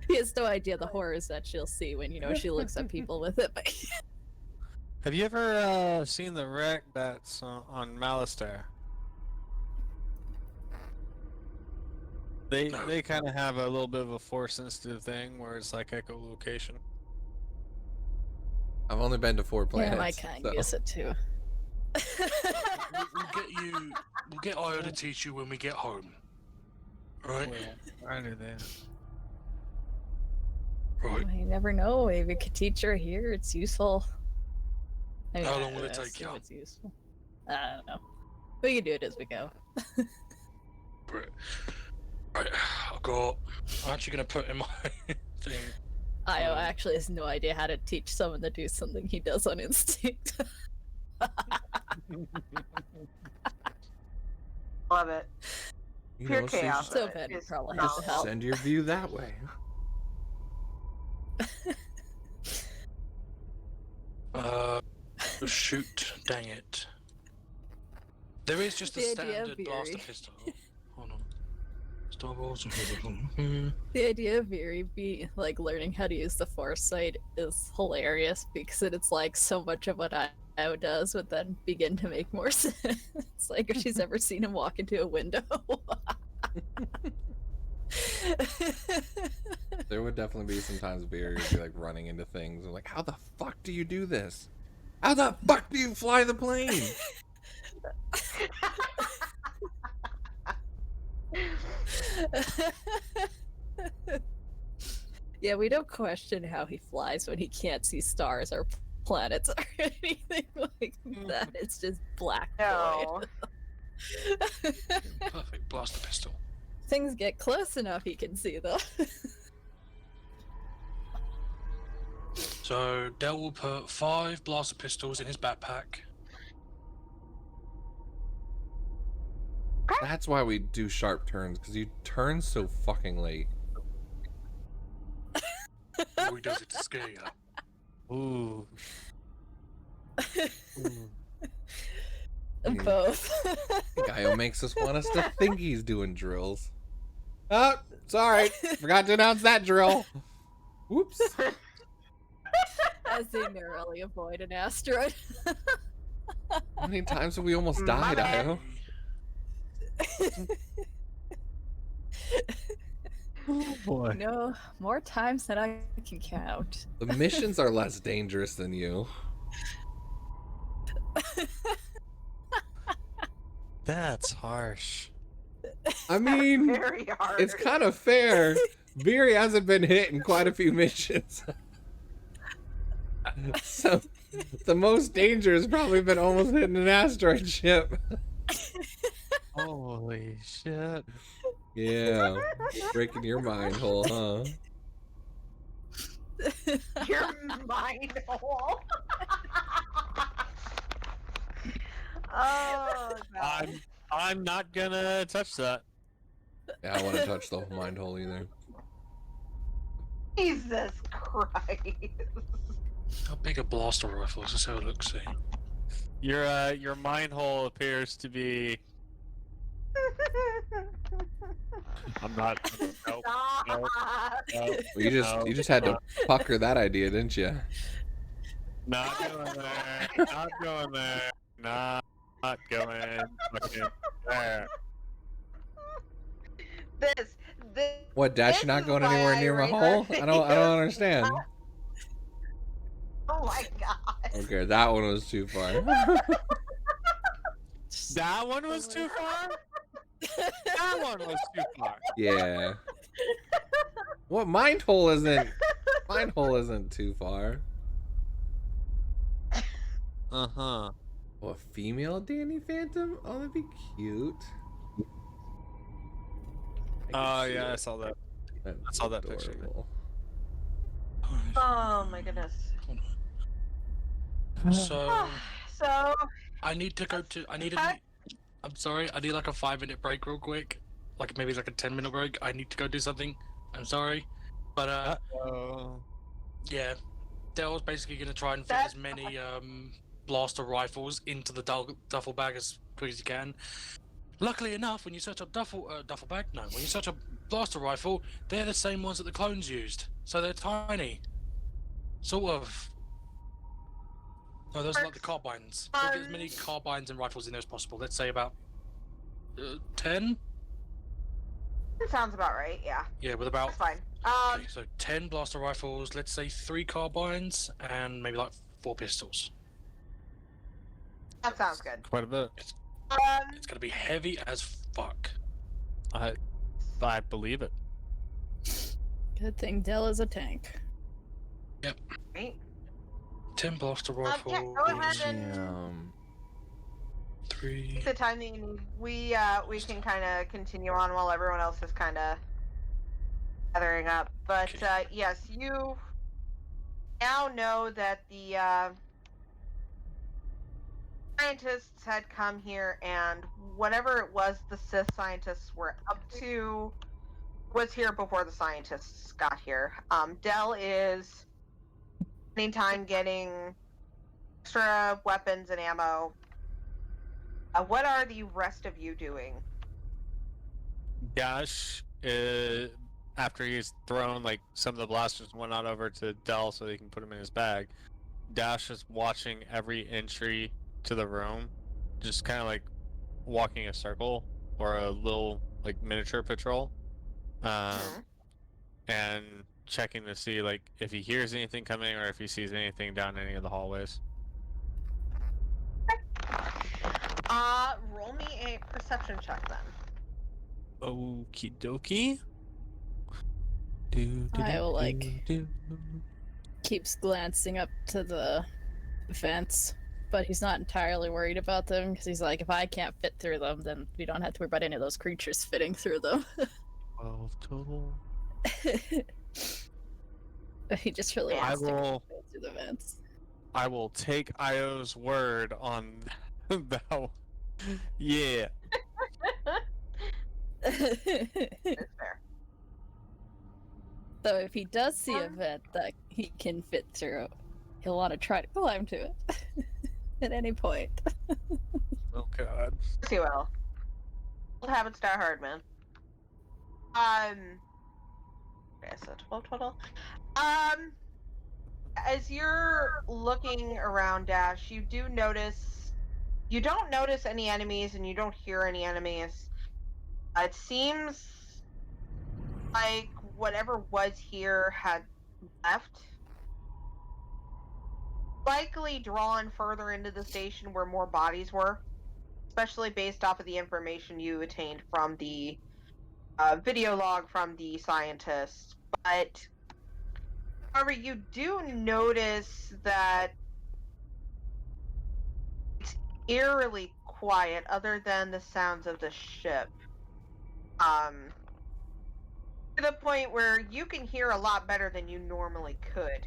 He has no idea the horrors that she'll see when she looks at people with it. But Have you ever seen the wreck that's on Malistaire? No. They kind of have a little bit of a force sensitive thing where it's like echolocation. I've only been to 4 planets. yeah, my kind so- use it too. We'll get Io to teach you when we get home. Right? I do that. Right. You never know. If you could teach her here, it's useful. I mean, How I long will it take assume you? It's useful. I don't know. We can do it as we go. Right. I'm actually gonna put in my thing. Io actually has no idea how to teach someone to do something he does on instinct. Love it. You Pure know, chaos. So Ben would It's probably have to help. send your view that way. Shoot, dang it. There is just a The idea of standard blaster Veery. pistol. Hold on. Star Wars. The idea of Veery be like learning how to use the foresight is hilarious because it's like so much of what Io does would then begin to make more sense. Like if she's ever seen him walk into a window. There would definitely be some times Barry would be like running into things and like, how the fuck do you do this? How the fuck do you fly the plane? Yeah, we don't question how he flies when he can't see stars or planets or anything like that. It's just black void. No. Perfect blaster pistol. Things get close enough he can see though. So Del will put 5 blaster pistols in his backpack. That's why we do sharp turns, because you turn so fucking late. Or he does it to scare you. Ooh. Both. Guy makes us want us to think he's doing drills. Oh, sorry. Forgot to announce that drill. Whoops. As they narrowly avoid an asteroid. How many times have we almost died, bad. Io? Oh boy. No, more times than I can count. The missions are less dangerous than you. That's harsh. I mean, Very hard. it's kind of fair. Beery hasn't been hit in quite a few missions. So, the most danger has probably been almost hitting an asteroid ship. Holy shit. Yeah. Breaking your mind hole, huh? Your mind hole. Oh god. I'm not gonna touch that. Yeah, I want to touch the mind hole either. Jesus Christ. How big a blaster rifle is this? How it looks. See. Your mind hole appears to be. I'm not. Nope. Stop. Nope. Well, you just had to pucker that idea, didn't you? Not going there. Not going there. Not going fucking there. This. What, Dash? This You're not is going why anywhere I near my rate hole? our I don't understand. Oh my god. Okay, that one was too far. That one was too far. That one was too far. Yeah. What mind hole isn't? Mind hole isn't too far. Uh-huh. Oh, a female Danny Phantom? Oh, that'd be cute. Oh yeah, I saw that. That's I saw that picture. adorable. Oh my goodness. So So I need to go to. I need a. Cut. I'm sorry. I need like a 5-minute break, real quick. Like maybe like a 10-minute break. I need to go do something. I'm sorry, but Uh-oh. yeah, Dell's basically gonna try and fit That's as many blaster rifles into the duffel bag as quick as you can. Luckily enough, when you search up duffel bag, no, when you search up blaster rifle, they're the same ones that the clones used, so they're tiny. Sort of. No, those are like the carbines. We'll get as many carbines and rifles in there as possible. Let's say about 10. that sounds about right. Yeah, Yeah, with about that's fine. okay, so 10 blaster rifles. Let's say 3 carbines and maybe like 4 pistols. That sounds good. Quite a bit. It's gonna be heavy as fuck. I believe it. Good thing Dell is a tank. Right. 10 blaster rifles. Yeah, go ahead and Damn. 3. take the time that you need. We can kind of continue on while everyone else is kind of gathering up. But Okay. yes, you now know that the scientists had come here, and whatever it was the Sith scientists were up to was here before the scientists got here. Dell is spending time getting extra weapons and ammo. What are the rest of you doing? Dash, after he's thrown like some of the blasters and whatnot over to Dell so he can put them in his bag, Dash is watching every entry to the room, just kind of like walking a circle or a little like miniature patrol, Mhm. and checking to see like if he hears anything coming or if he sees anything down any of the hallways. Roll me a perception check then. Okie dokie. I will, like, keeps glancing up to the vents, but he's not entirely worried about them because he's like, if I can't fit through them, then we don't have to worry about any of those creatures fitting through them. 12 total. He just really Yeah. wants to I go will- through the vents. I will take Io's word on that. Yeah. It's fair. So if he does see a vent that he can fit through, he'll want to try to climb to it at any point. Oh god. Yes, he will. Old habits die hard, man. Okay, so 12 total. As you're looking around, Dash, you don't notice any enemies and you don't hear any enemies. It seems like whatever was here had left. Likely drawn further into the station where more bodies were, especially based off of the information you attained from the video log from the scientists. But however, you do notice that it's eerily quiet, other than the sounds of the ship. To the point where you can hear a lot better than you normally could.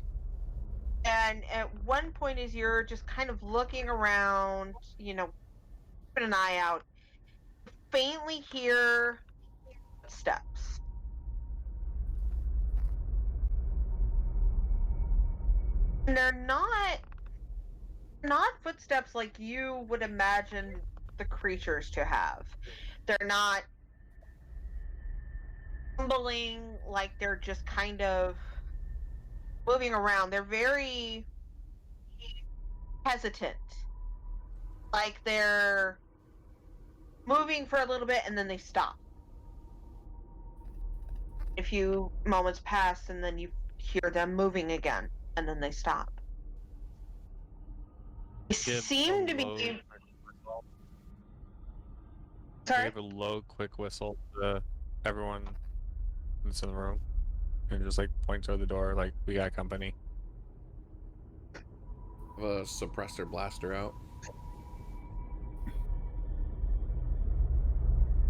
And at one point, as you're just kind of looking around, put an eye out, faintly hear steps. And they're not footsteps like you would imagine the creatures to have. They're not stumbling like they're just kind of moving around. They're very hesitant. Like they're moving for a little bit and then they stop. A few moments pass and then you hear them moving again and then they stop. They seem to be I Sorry? give a low, quick whistle to everyone that's in the room, and just like point toward the door, like we got company. Have a suppressor blaster out.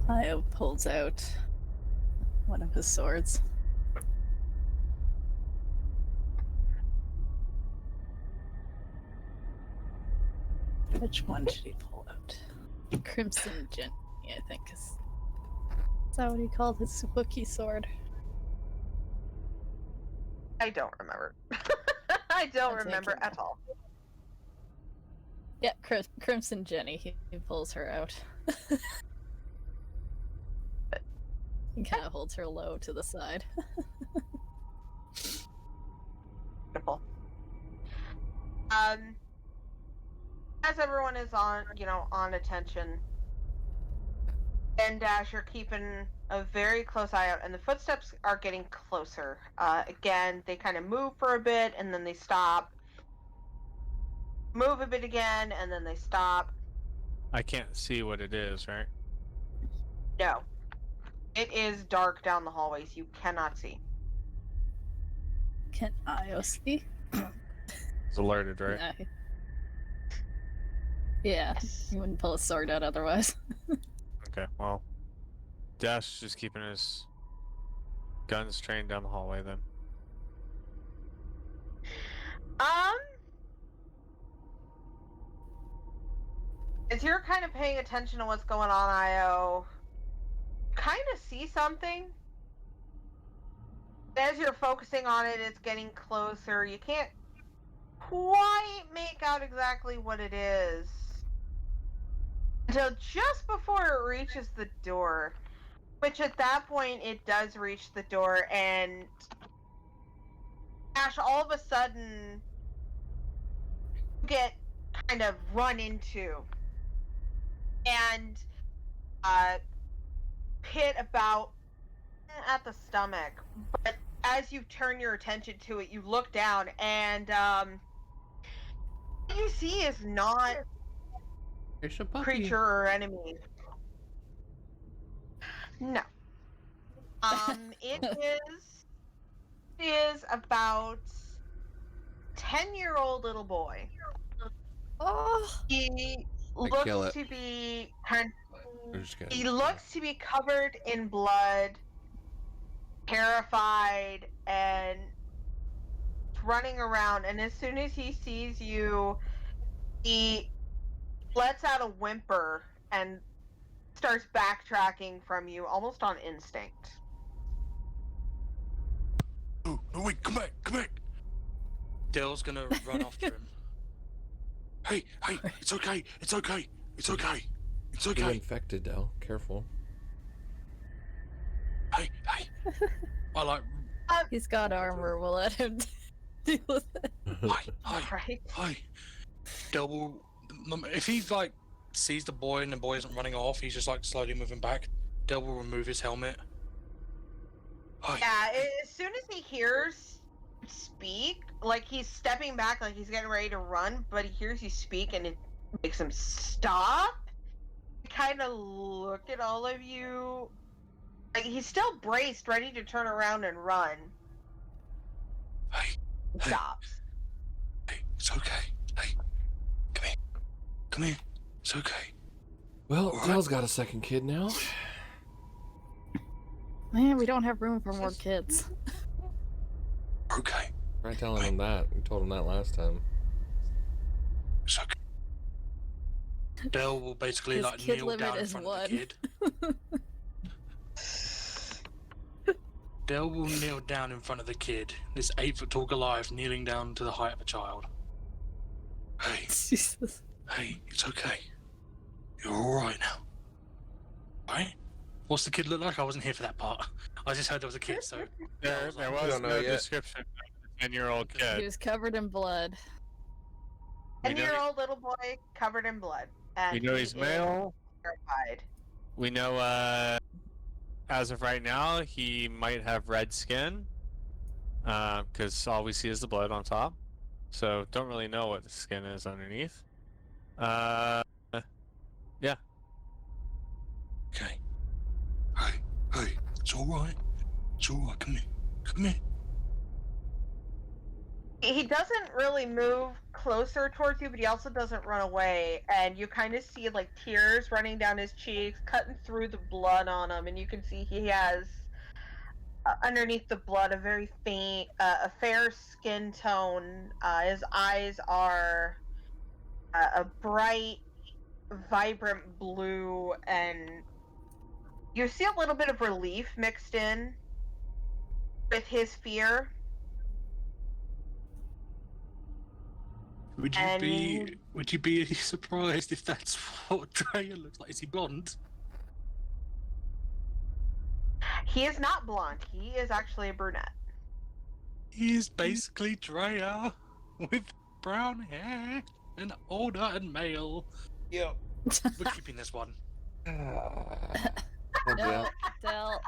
Io pulls out one of his swords. Which one should he pull out? Crimson Jenny, I think is that what he called his Wookiee sword? I don't remember. I don't That's remember making at all. Yeah, Crimson Jenny. He pulls her out. He kind of holds her low to the side. Beautiful. As everyone is on, on attention, and Dash, you're keeping a very close eye out, and the footsteps are getting closer. Again, they kind of move for a bit, and then they stop. Move a bit again, and then they stop. I can't see what it is, right? No. It is dark down the hallways. You cannot see. Can Io see? It's alerted, right? No. Yeah, he wouldn't pull a sword out otherwise. Okay, well, Dash is just keeping his guns trained down the hallway then. As you're kind of paying attention to what's going on, Io, kind of see something. As you're focusing on it, it's getting closer. You can't quite make out exactly what it is until just before it reaches the door, which at that point it does reach the door, and Ash, all of a sudden get kind of run into and hit about at the stomach. But as you turn your attention to it, you look down, and what you see is not There's a puppy. creature or enemy. No. It is about 10-year-old little boy. Oh, He kill looks it. to be I'm just kidding. he looks to be covered in blood, terrified, and running around. And as soon as he sees you, he lets out a whimper and starts backtracking from you almost on instinct. No, wait, come back. Dale's gonna run after him. Hey, it's okay. You're infected, Del. Careful. Hey. I like, he's got armor. We'll let him deal with it. Right? hi. Dale will, if he like sees the boy and the boy isn't running off, he's just like slowly moving back. Dale will remove his helmet. Hi. Yeah, as soon as he hears you speak, like he's stepping back, like he's getting ready to run, but he hears you speak and it makes him stop. Kind of look at all of you. Like he's still braced, ready to turn around and run. Hey, Stops. hey, it's okay. Hey, come here. It's okay. Well, Alright. Del's got a second kid now. Man, we don't have room for more kids. Okay. Try telling him that. We told him that last time. It's okay. Dale will basically His like kid kneel limit down in is front 1. of the kid. Dale will kneel down in front of the kid, this 8-foot tall Goliath kneeling down to the height of a child. Hey, Jesus. hey, it's okay. You're alright now. Right? What's the kid look like? I wasn't here for that part. I just heard there was a kid, so... There We was don't know no yet. description of the 10-year-old He kid. was covered in blood. We know 10-year-old little boy covered in blood. And We know he he's is male. terrified. We know, as of right now, he might have red skin. Because all we see is the blood on top. So, don't really know what the skin is underneath. Yeah. Okay. Hey, it's all right. It's all right. Come here. Come here. He doesn't really move closer towards you, but he also doesn't run away. And you kind of see like tears running down his cheeks, cutting through the blood on him, and you can see he has underneath the blood a very faint, a fair skin tone. His eyes are a bright, vibrant blue, and you see a little bit of relief mixed in with his fear. Would you be surprised if that's what Drea looks like? Is he blonde? He is not blonde. He is actually a brunette. He is basically Drea with brown hair and older and male. Yep. We're keeping this one. No, Del.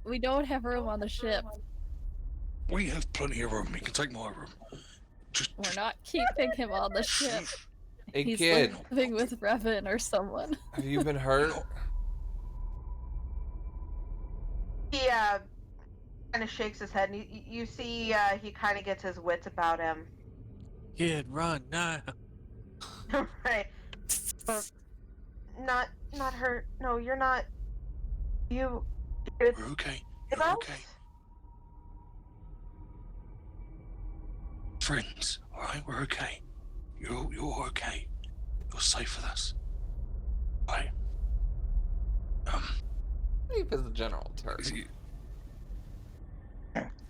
We don't have room on the ship. We have plenty of room. You can take my room. We're not keeping him on the ship. Hey He's kid, living with Revan or someone. have you been hurt? He kind of shakes his head, and you see he kind of gets his wits about him. Kid, run now. Right. Not hurt. No, you're not. You're We're okay. You're about? okay. Friends, alright? We're okay. You're okay. You're safe with us. Right. Safe is the general term.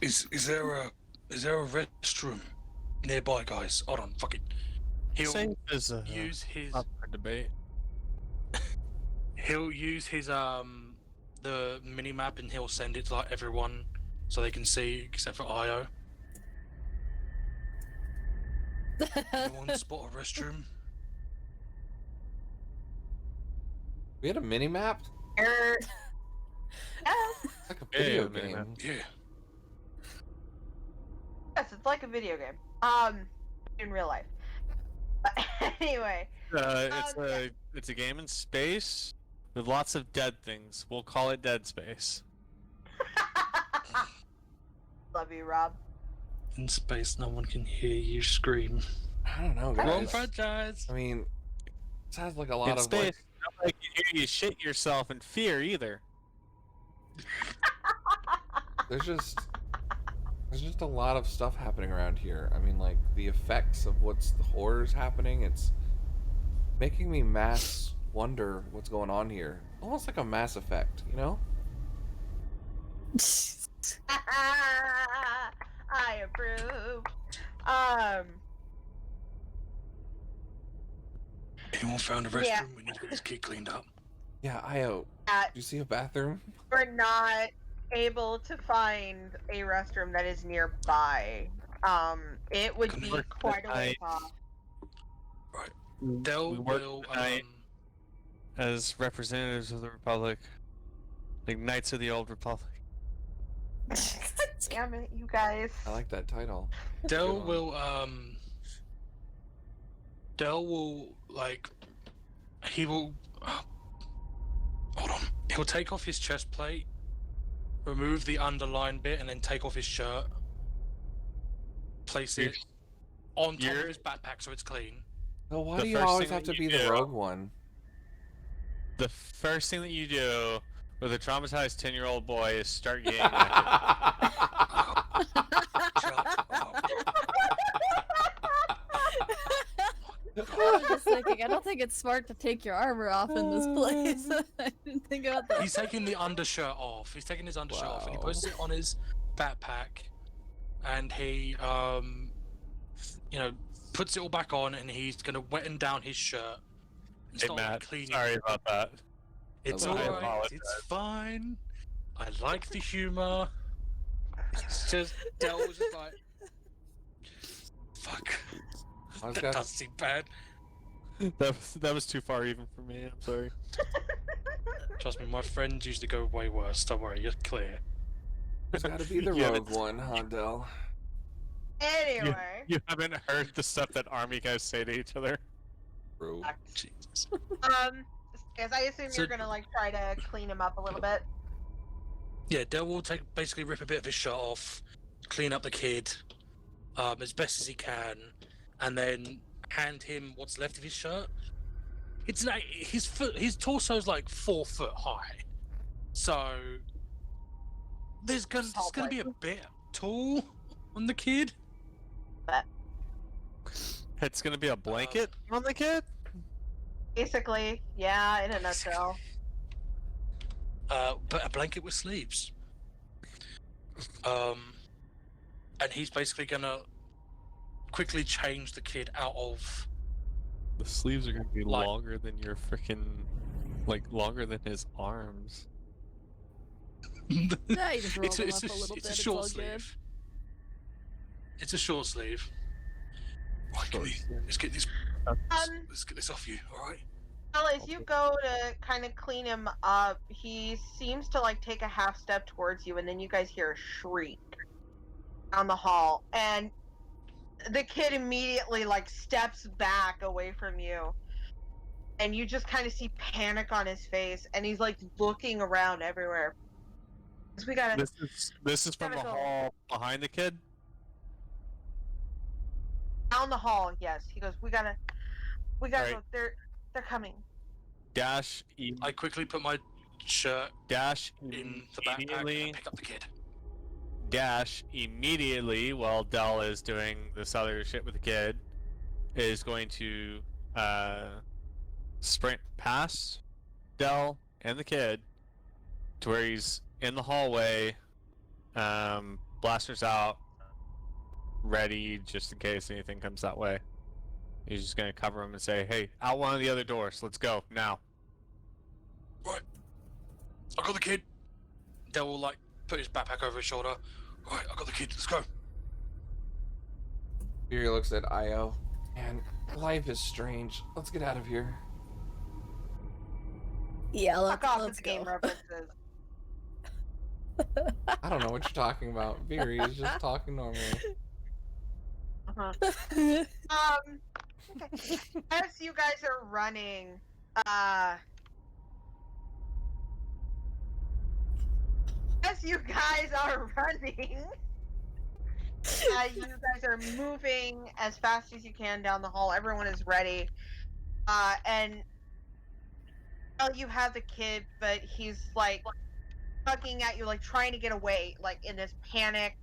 Is there a restroom nearby, guys? Hold on, fuck it. He'll Safe is use his up for debate. he'll use his the mini map and he'll send it to like everyone so they can see except for Io. Anyone spot a restroom? We had a mini map. Yeah. It's like a video mini game. map. Yeah. Yes, it's like a video game. In real life. But anyway. It's a game in space with lots of dead things. We'll call it Dead Space. Love you, Rob. In space, no one can hear you scream. I don't know, Wrong guys. franchise. I mean, it sounds like a lot In of space, like. nobody can hear you shit yourself in fear either. There's just a lot of stuff happening around here. I mean, like the effects of what's the horrors happening. It's making me mass wonder what's going on here. Almost like a Mass Effect, you know? I approve. Anyone found a restroom? Yeah. We need to get this kid cleaned up. Yeah, Io. Uh, Do you see a bathroom? we're not able to find a restroom that is nearby. It would be Convert quite a ways off. Right. Del We work will tonight. As representatives of the Republic, like Knights of the Old Republic. Damn it, you guys. I like that title. Del Good will Del will like he will hold on. He'll take off his chest plate, remove the underline bit, and then take off his shirt. Place it on top of his backpack so it's clean. So why The do you first always thing have to that be you the do- rogue one? The first thing that you do with a traumatized 10-year-old boy is start getting naked. Shut up. I was just thinking, I don't think it's smart to take your armor off in this place. I didn't think about that. He's taking the undershirt off. He's taking his undershirt off and he Wow. puts it on his backpack and he puts it all back on and he's gonna wetten down his shirt and Hey start Matt, cleaning. sorry about that. It's I alright, apologize. it's fine. I like the humor. It's just Del was just like fuck. I was That got- does seem bad. That was too far even for me. I'm sorry. Trust me, my friends used to go way worse. Don't worry, you're clear. There's gotta be the Yeah, rogue one, huh, Del? Anyway. You haven't heard the stuff that army guys say to each other. True. Jesus. Yes, I assume So- you're gonna like try to clean him up a little bit. Yeah, Del will basically rip a bit of his shirt off, clean up the kid, as best as he can, and then hand him what's left of his shirt. It's like his torso's like 4 foot high, so there's gonna be a bit tall on the kid. It's gonna be a blanket on the kid. Basically, yeah, in a Basically. nutshell. But a blanket with sleeves. And he's basically gonna quickly change the kid out of. The sleeves are gonna be Like- longer than your freaking, like longer than his arms. Yeah, you just roll it's them a, up it's a little it's bit. a It's short all sleeve. good. It's a short sleeve. Right, Short sleeve. let's get this. Um, Let's get this off you. All right. well, as you go to kind of clean him up, he seems to like take a half step towards you, and then you guys hear a shriek down the hall, and the kid immediately like steps back away from you, and you just kind of see panic on his face, and he's like looking around everywhere. 'Cause we gotta This is from the Gotta go. hall behind the kid. down the hall. Yes, he goes. We gotta Alright. go. They're coming. Dash. I quickly put my shirt Dash in the backpack immediately. and pick up the kid. Dash immediately while Dell is doing this other shit with the kid is going to sprint past Dell and the kid to where he's in the hallway, blasters out, ready just in case anything comes that way. He's just gonna cover him and say, "Hey, out one of the other doors. Let's go now." Right. I got the kid. Del will like put his backpack over his shoulder. Right, I got the kid. Let's go. Fury looks at Io. Man, life is strange. Let's get out of here. Yeah, Fuck off let's with game go. references. I don't know what you're talking about. Fury is just talking normally. Uh-huh. Okay. As you guys are running, you guys are moving as fast as you can down the hall. Everyone is ready. And well, you have the kid, but he's like tugging at you, like trying to get away, like in this panic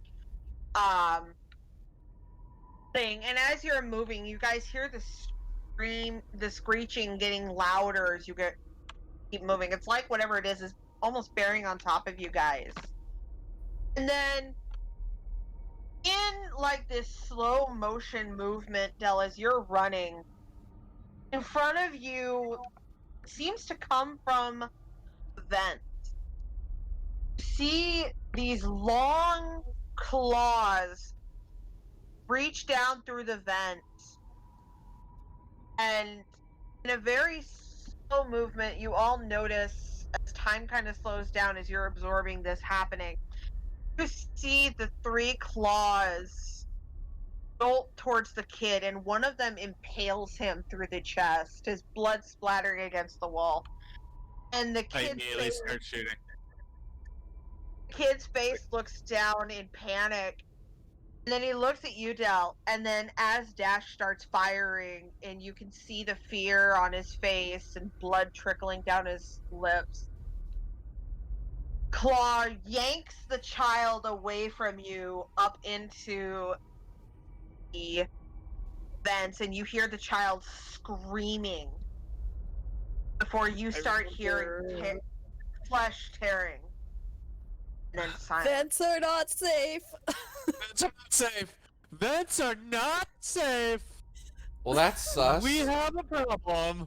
thing. And as you're moving, you guys hear the scream, the screeching getting louder as you keep moving. It's like whatever it is almost bearing on top of you guys. And then in like this slow motion movement, Del, as you're running, in front of you seems to come from the vent. You see these long claws reach down through the vent, and in a very slow movement, you all notice as time kind of slows down as you're absorbing this happening. You see the 3 claws bolt towards the kid, and one of them impales him through the chest, his blood splattering against the wall. And the I kid's immediately start shooting. face looks down in panic, and then he looks at you, Del, and then as Dash starts firing, and you can see the fear on his face and blood trickling down his lips, Claw yanks the child away from you up into the vents, and you hear the child screaming before you start hearing flesh tearing. And then silence. Vents are not safe. Vents are not safe. Vents are not safe. Well, that's sus. We have a problem.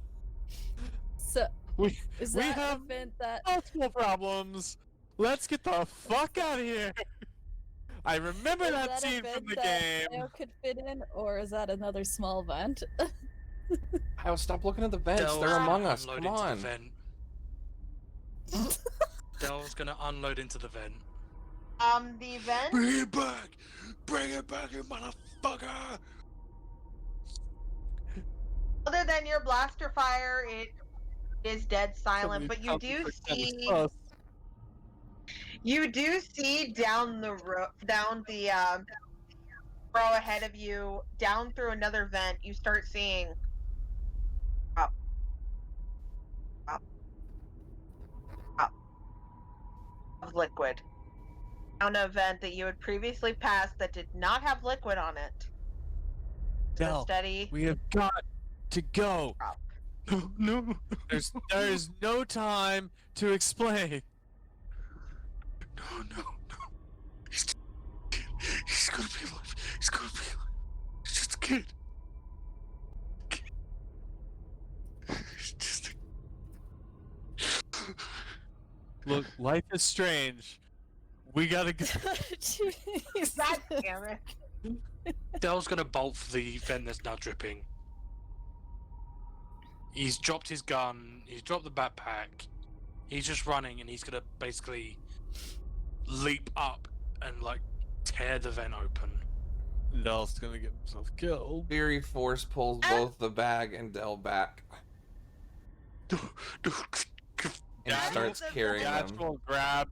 So We is we that have a vent that? multiple problems. Let's get the fuck out of here. I remember Is that that a scene vent from the that game. Io could fit in, or is that another small vent? Io, stop looking at the vents. Del's They're gonna among us. unload Come into on. the vent. Del's gonna unload into the vent. The vent. Bring it back! Bring it back, you motherfucker! Other than your blaster fire, is dead silent, but you do see down the row ahead of you, down through another vent. You start seeing up, up, up of liquid down a vent that you had previously passed that did not have liquid on it. The Del, steady we have got to go. drop. No, no, There's no time to explain. no. He's he's gonna be alive. He's gonna be alive. He's just a kid. He's just Look, life is strange. We gotta go. Jeez. God damn it. Dell's gonna bolt for the vent that's now dripping. He's dropped his gun, he's dropped the backpack, he's just running and he's gonna basically leap up and like tear the vent open. Del's gonna get himself killed. Fury force pulls both the bag and Dell back and Dash starts will- carrying Dash them. will grab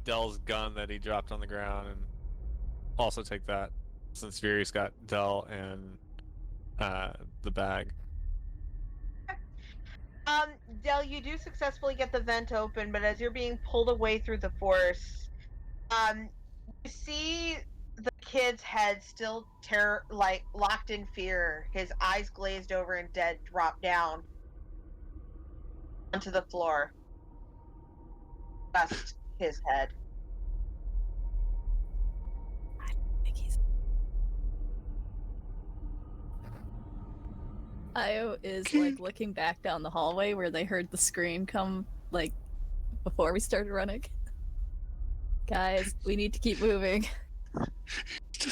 Del's gun that he dropped on the ground and also take that, since Fury's got Del and the bag. Del, you do successfully get the vent open, but as you're being pulled away through the force, you see the kid's head still locked in fear, his eyes glazed over and dead, drop down onto the floor. Just his head. Io is like looking back down the hallway where they heard the scream come like before we started running. Guys, we need to keep moving.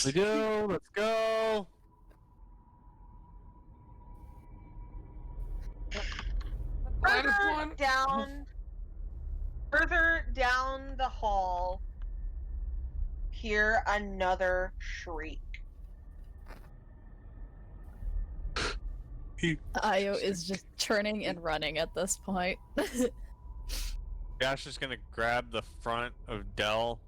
We do. Let's go. Further down the hall, hear another shriek. Io is just turning and running at this point. Dash is gonna grab the front of Del.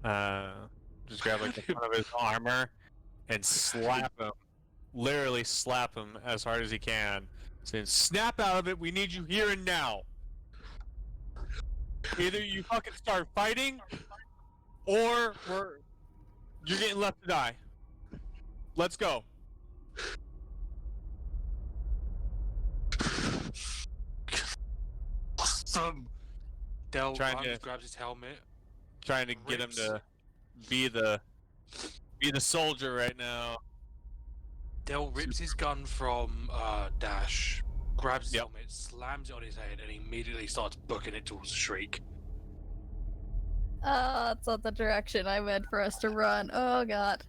Just grab like the front of his armor and slap him. Literally slap him as hard as he can. Saying, snap out of it, we need you here and now. Either you fucking start fighting, or you're getting left to die. Let's go. Del Trying runs, to- grabs his helmet. Trying to get him to be the soldier right now. Del rips his gun from Dash, grabs his helmet, slams it on his head, and immediately starts booking it towards the Shriek. That's not the direction I meant for us to run. Oh god.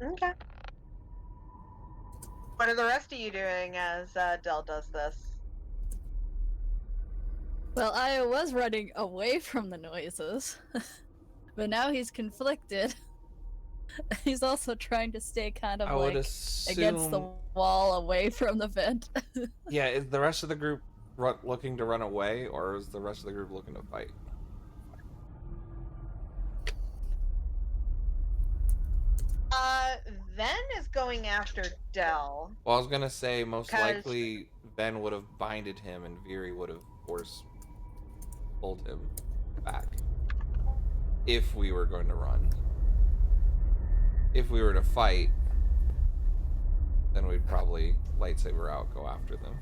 Okay. What are the rest of you doing as Del does this? Well, Io was running away from the noises, but now he's conflicted. He's also trying to stay kind of I would like assume. against the wall away from the vent. Yeah, is the rest of the group looking to run away, or is the rest of the group looking to fight? Ven is going after Del. Well, I was gonna say most 'Cause- likely Ben would have binded him, and Viri would have force pulled him back. If we were going to run, if we were to fight, then we'd probably lightsaber out, go after them.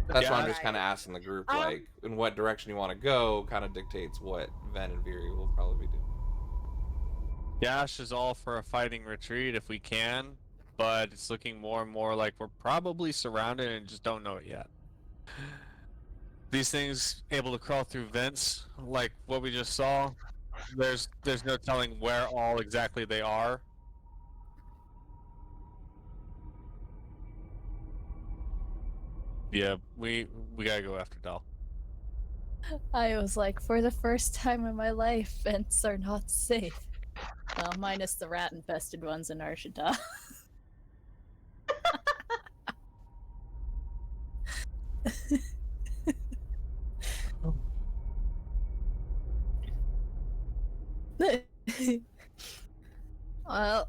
That's why I'm just kind of asking the group, like, in what direction you want to go, kind of dictates what Ven and Viri will probably be doing. Dash is all for a fighting retreat if we can, but it's looking more and more like we're probably surrounded and just don't know it yet. These things able to crawl through vents, like what we just saw, there's no telling where all exactly they are. Yeah, we gotta go after Del. I was like, for the first time in my life, vents are not safe. Well, minus the rat-infested ones in Iotaan. Well,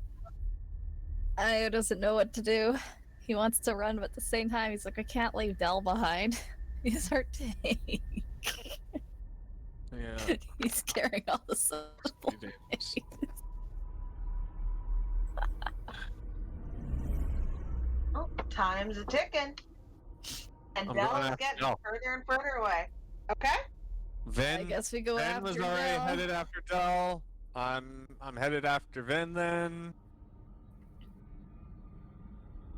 Io doesn't know what to do. He wants to run, but at the same time, he's like, I can't leave Dell behind. He's our tank. Yeah. He's carrying all the supplies. Pretty dangerous. Oh, time's a ticking. And I'm Dell going is after getting Dell. further and further away. Okay? Vin, I guess we go Vin after was already Dell. headed after Dell. I'm headed after Vin then.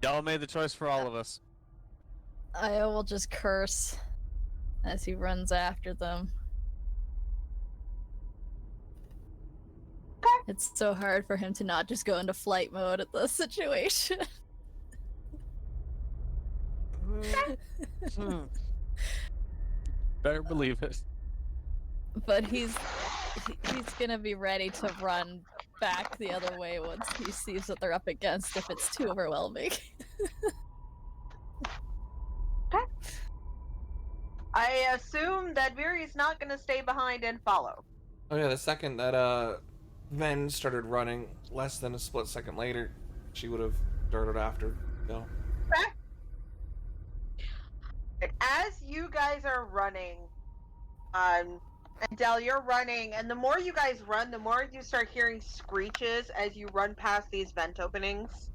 Dell made the choice for all of us. Io will just curse as he runs after them. It's so hard for him to not just go into flight mode at this situation. Better believe it. But he's gonna be ready to run back the other way once he sees what they're up against if it's too overwhelming. I assume that Viri's not going to stay behind and follow. Oh yeah, the second that Ven started running, less than a split second later, she would have darted after. No. As you guys are running, and Del, you're running, and the more you guys run, the more you start hearing screeches as you run past these vent openings.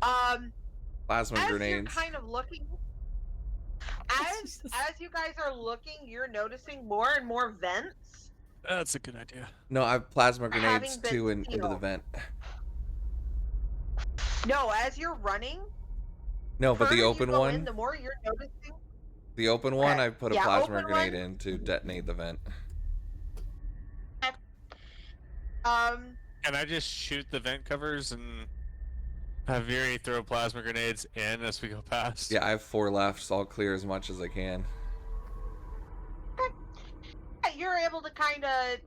Plasma As grenades. you're kind of looking, as you guys are looking, you're noticing more and more vents. That's a good idea. No, I have plasma Having grenades been too into the sealed. vent. No, as you're running, No, but the further open you go one. in, the more you're noticing. The open one, Okay. I put a Yeah, plasma open grenade one. in to detonate the vent. Can I just shoot the vent covers and have Viri throw plasma grenades in as we go past? Yeah, I have 4 left, so I'll clear as much as I can. You're able to kind of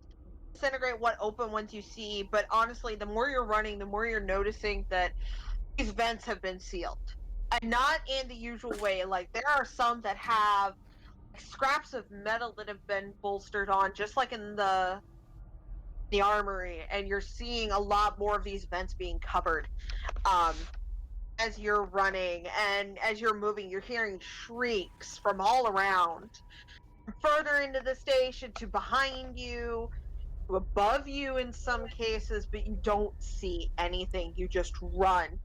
disintegrate what open ones you see, but honestly, the more you're running, the more you're noticing that these vents have been sealed. And not in the usual way. Like, there are some that have scraps of metal that have been bolstered on, just like in the armory, and you're seeing a lot more of these vents being covered. As you're running and as you're moving, you're hearing shrieks from all around, further into the station to behind you, to above you in some cases, but you don't see anything. You just run.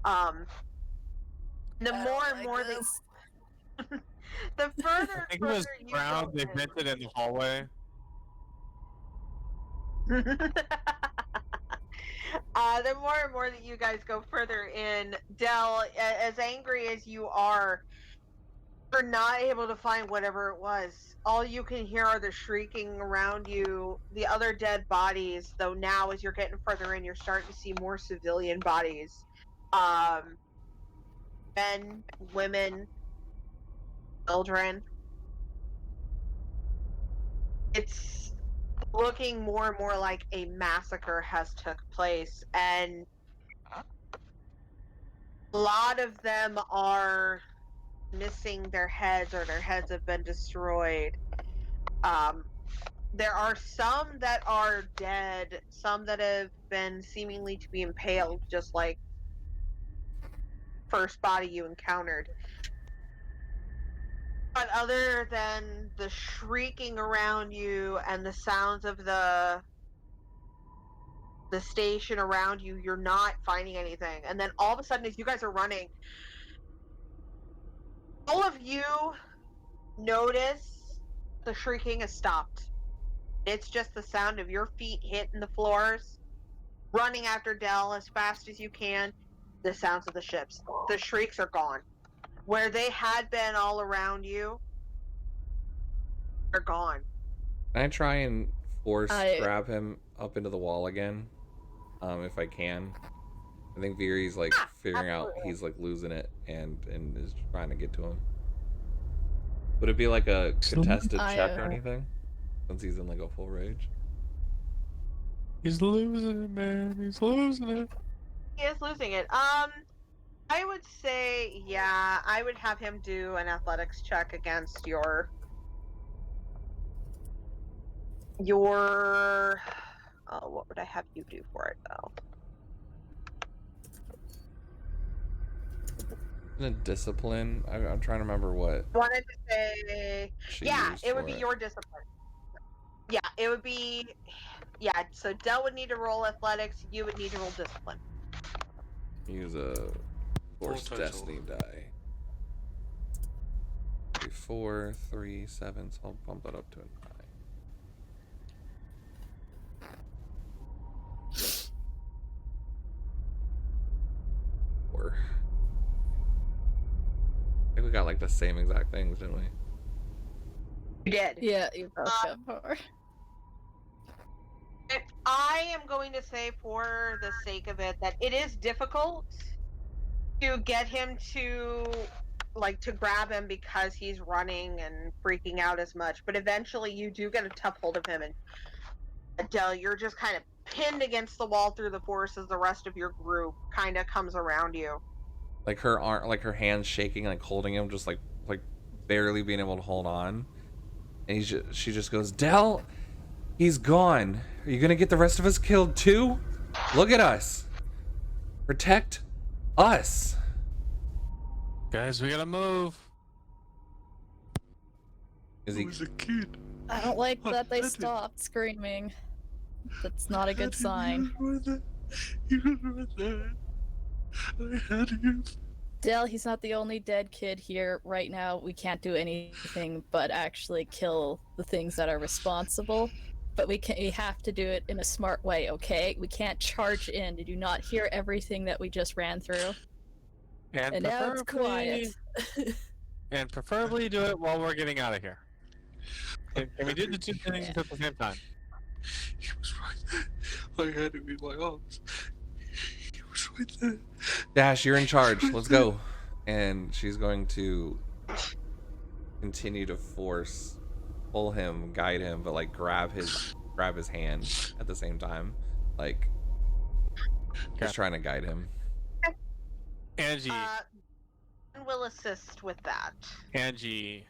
The more and more the further I think it and was further you ground go they in. vented in the hallway. The more and more that you guys go further in, Dell, as angry as you are, you're not able to find whatever it was. All you can hear are the shrieking around you, the other dead bodies, though now as you're getting further in, you're starting to see more civilian bodies. Men, women, children. It's looking more and more like a massacre has took place, and a lot of them are missing their heads, or their heads have been destroyed. There are some that are dead, some that have been seemingly to be impaled, just like first body you encountered. But other than the shrieking around you and the sounds of the station around you, you're not finding anything. And then all of a sudden, as you guys are running, all of you notice the shrieking has stopped. It's just the sound of your feet hitting the floors, running after Dell as fast as you can, the sounds of the ships. The shrieks are gone. Where they had been all around you, they're gone. Can I try and grab him up into the wall again? If I can. I think Viri's like figuring out he's like losing it and is trying to get to him. Would it be like a contested check or anything? Since he's in like a full rage? He's losing it, man. He's losing it. He is losing it. I would say, yeah, I would have him do an athletics check against your. Oh, what would I have you do for it though? In a discipline, I'm trying to remember what Wanted to say, she yeah, used it would for be it. your discipline. Yeah, it would be, yeah. So Dell would need to roll athletics. You would need to roll discipline. Use a Force total. Destiny die. 4, 3, 7, so I'll bump that up to a 9. Four. I think we got like the same exact things, didn't we? You did. Yeah, you both got 4. And I am going to say, for the sake of it, that it is difficult to get him to grab him because he's running and freaking out as much. But eventually, you do get a tough hold of him, and Adele, you're just kind of pinned against the wall through the force as the rest of your group kind of comes around you. Like her arm, like her hands shaking, like holding him, just like barely being able to hold on. And she just goes, Dell, he's gone. Are you gonna get the rest of us killed too? Look at us. Protect us. Guys, we gotta move. Is he? I was a kid. I don't like I that they had it. stopped screaming. That's not a I good had sign. You were there. You were there. I had you. Dell, he's not the only dead kid here right now. We can't do anything but actually kill the things that are responsible. But we have to do it in a smart way, okay? We can't charge in. Did you not hear everything that we just ran through? And now it's quiet. And preferably do it while we're getting out of here. Can we do the two things Yeah. at the same time? He was right there. I had him in my arms. He was right there. Dash, you're in charge. Let's go. And she's going to continue to pull him, guide him, but like grab his hand at the same time, like just trying to guide him. Angie, Will assist with that. Angie,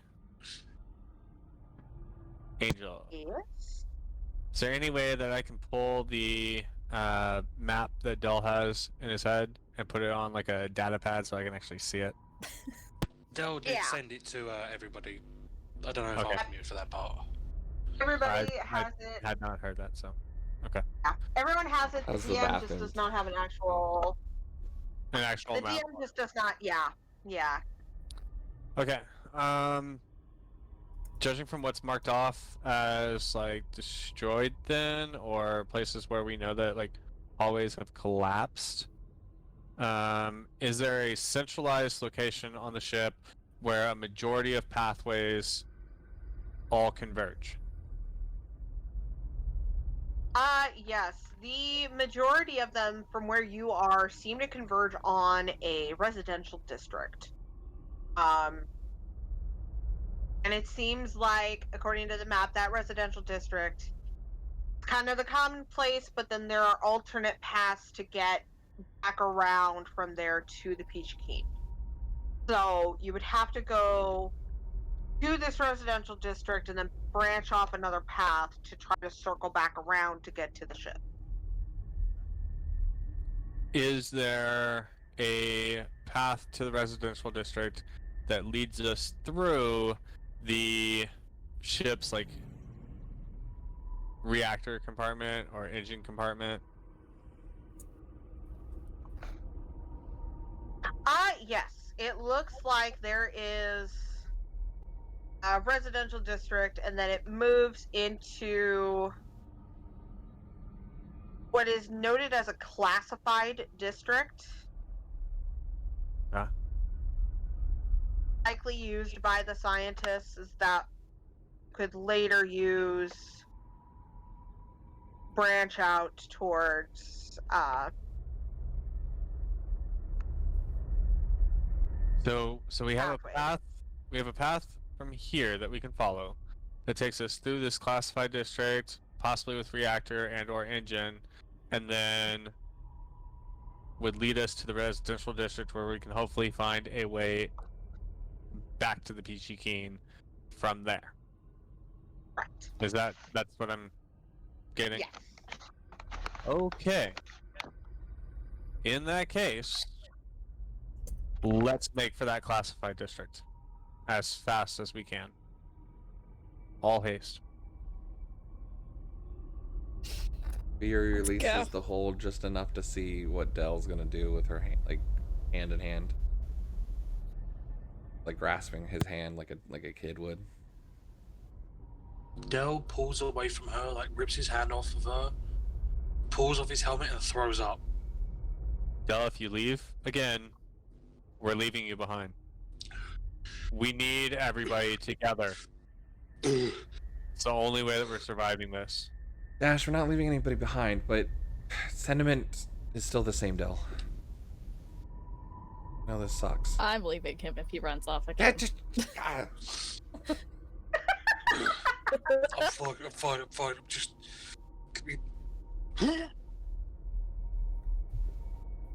Angel. Yes. Is there any way that I can pull the map that Dell has in his head and put it on like a data pad so I can actually see it? Dell did Yeah. send it to everybody. I don't know if Okay. I'm mute for that part. Everybody I has it. had not heard that, so okay. Yeah. Everyone has it. The How's the DM just bathroom? does not have an actual. An actual The map. DM just does not. Yeah. Yeah. Okay. Judging from what's marked off as like destroyed then, or places where we know that like hallways have collapsed, is there a centralized location on the ship where a majority of pathways all converge? Yes. The majority of them from where you are seem to converge on a residential district. And it seems like, according to the map, that residential district is kind of the common place, but then there are alternate paths to get back around from there to the Peachy Keen. So you would have to go to this residential district and then branch off another path to try to circle back around to get to the ship. Is there a path to the residential district that leads us through the ship's like reactor compartment or engine compartment? Yes. It looks like there is a residential district and then it moves into what is noted as a classified district. Yeah. Likely used by the scientists is that could later use branch out towards So we have pathway. a path. We have a path from here that we can follow that takes us through this classified district, possibly with reactor and or engine, and then would lead us to the residential district where we can hopefully find a way back to the Peachy Keen from there. Right. That's what I'm getting? Yes. Okay. In that case, let's make for that classified district as fast as we can. All haste. Fury Let's releases go. the hold just enough to see what Dell's gonna do with her hand, like hand in hand, like grasping his hand like a kid would. Dell pulls away from her, like rips his hand off of her, pulls off his helmet, and throws up. Del, if you leave again, we're leaving you behind. We need everybody together. It's the only way that we're surviving this. Dash, we're not leaving anybody behind, but sentiment is still the same, Dell. No, this sucks. I'm leaving him if he runs off Yeah, again. just God. I'm fine. I'm just.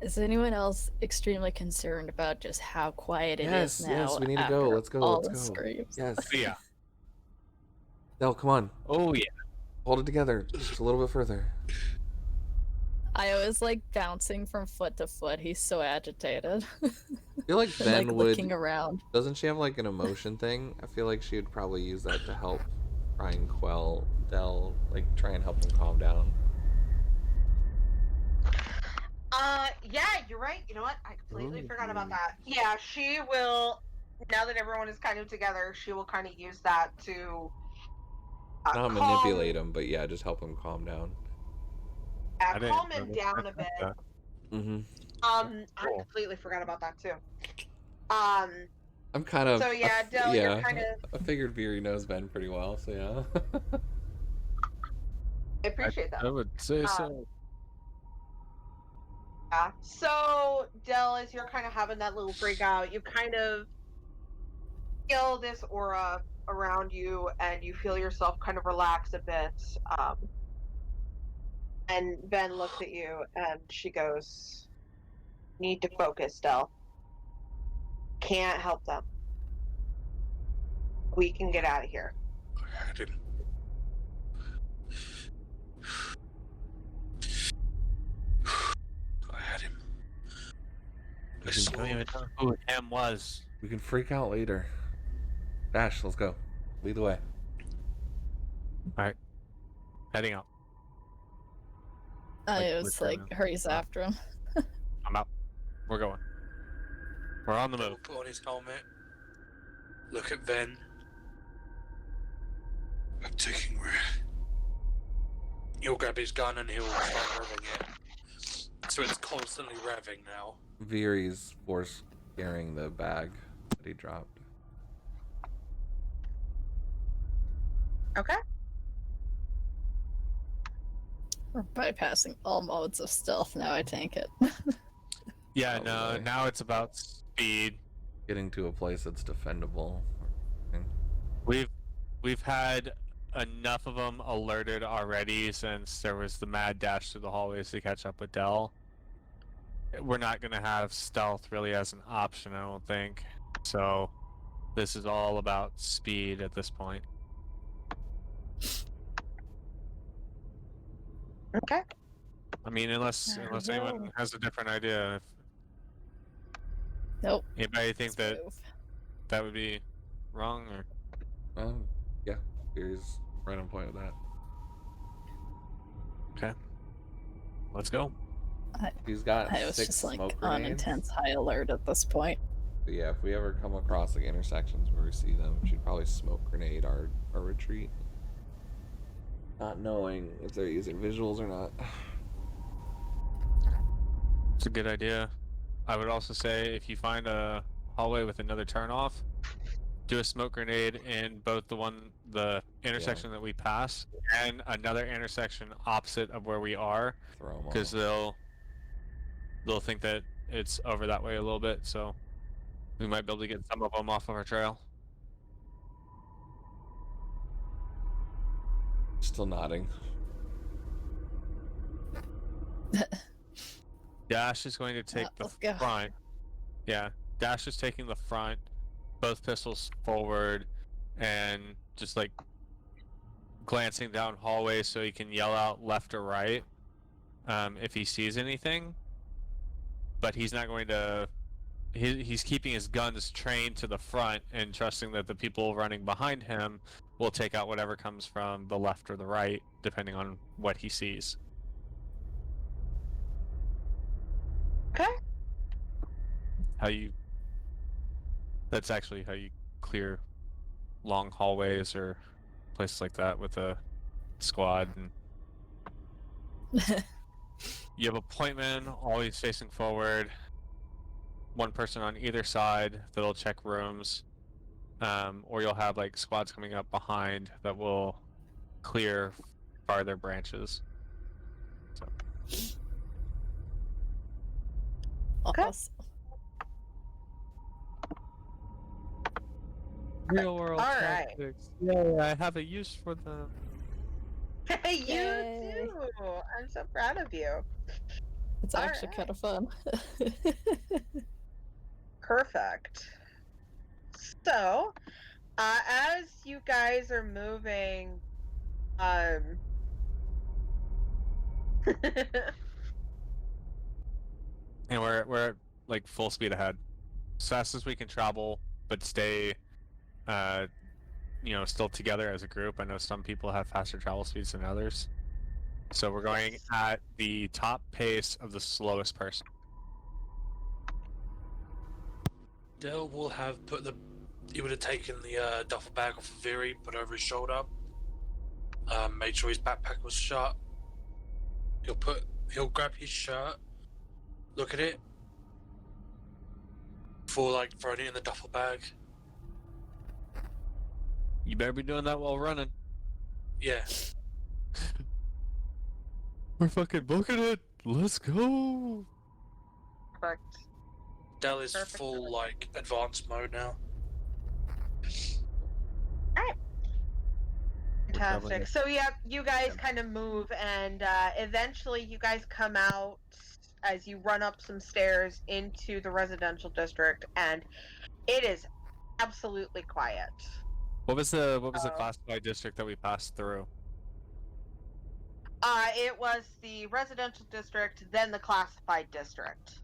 Is anyone else extremely concerned about just how quiet it is now? Yes, we need to go. after Let's go. all Let's the go. screams? Yes. Yeah. Dell, come on. Oh yeah. Hold it together. Just a little bit further. I was like bouncing from foot to foot. He's so agitated. I feel like And, Ben like would. looking around. Doesn't she have like an emotion thing? I feel like she would probably use that to help try and quell Dell, like try and help him calm down. Yeah, you're right. You know what? I completely forgot about Ooh. that. Yeah, she will. Now that everyone is kind of together, she will kind of use that to Not manipulate him, but yeah, just help him calm down. I didn't calm him know down a that. bit. Mm-hmm. I Cool. completely forgot about that too. I'm kind of. So yeah, Dell, yeah. you're kind of. I figured Viri knows Ben pretty well, so yeah. I appreciate that. I would say so. Yeah. So, Dell, as you're kind of having that little freak out, you kind of feel this aura around you and you feel yourself kind of relax a bit. And Ben looks at you and she goes, "Need to focus, Dell. Can't help them. We can get out of here." I had him. I had him. I can saw I don't even know who him was. We can freak out later. Dash, let's go. Lead the way. Heading out. I Like, was literally. like, hurries after him. I'm out. We're going. We're on the Dell move. put on his helmet. Look at Ven. I'm taking Rear. He'll grab his gun and he'll start revving it. So it's constantly revving now. Viri's force carrying the bag that he dropped. Okay. We're bypassing all modes of stealth now, I take it. Yeah, no, Probably. now it's about speed. Getting to a place that's defendable. We've had enough of them alerted already since there was the mad dash through the hallways to catch up with Dell. We're not going to have stealth really as an option, I don't think. So this is all about speed at this point. Okay. I mean, unless There we anyone go. has a different idea. If Nope. anybody think let's that move. that would be wrong, or Yeah, Viri's right on point with that. let's go. He's got I was 6 just like smoke on grenades. intense high alert at this point. But yeah, if we ever come across like intersections where we see them, she'd probably smoke grenade our retreat. Not knowing if they're using visuals or not. It's a good idea. I would also say if you find a hallway with another turnoff, do a smoke grenade in both the intersection that we pass and another intersection opposite of where we are, Throw them because they'll think that it's over that way a little bit. So we might be able to get some of them off of our trail. Still nodding. Dash is going to take the let's go. front. Yeah, Dash is taking the front, both pistols forward, and just like glancing down hallway so he can yell out left or right if he sees anything. But he's not going to. He's keeping his guns trained to the front and trusting that the people running behind him will take out whatever comes from the left or the right, depending on what he sees. Okay. That's actually how you clear long hallways or places like that with a squad. And you have a point man always facing forward, one person on either side that'll check rooms, or you'll have like squads coming up behind that will clear farther branches. So Okay. Awesome. real world All right. tactics. Yeah, I have a use for them. You Yay. too. I'm so proud of you. It's All actually right. kind of fun. Perfect. So, as you guys are moving, And we're at like full speed ahead, as fast as we can travel, but stay, still together as a group. I know some people have faster travel speeds than others, so we're going Yes. at the top pace of the slowest person. Dell will have he would have taken the duffel bag off of Viri, put over his shoulder, made sure his backpack was shut. He'll grab his shirt, look at it, before like throwing it in the duffel bag. You better be doing that while running. Yeah. We're fucking booking it. Let's go. Perfect. Dell is Perfect. full like advanced mode now. Fantastic. So yeah, you guys kind of move, and eventually you guys come out as you run up some stairs into the residential district, and it is absolutely quiet. What was the classified district that we passed through? It was the residential district, then the classified district.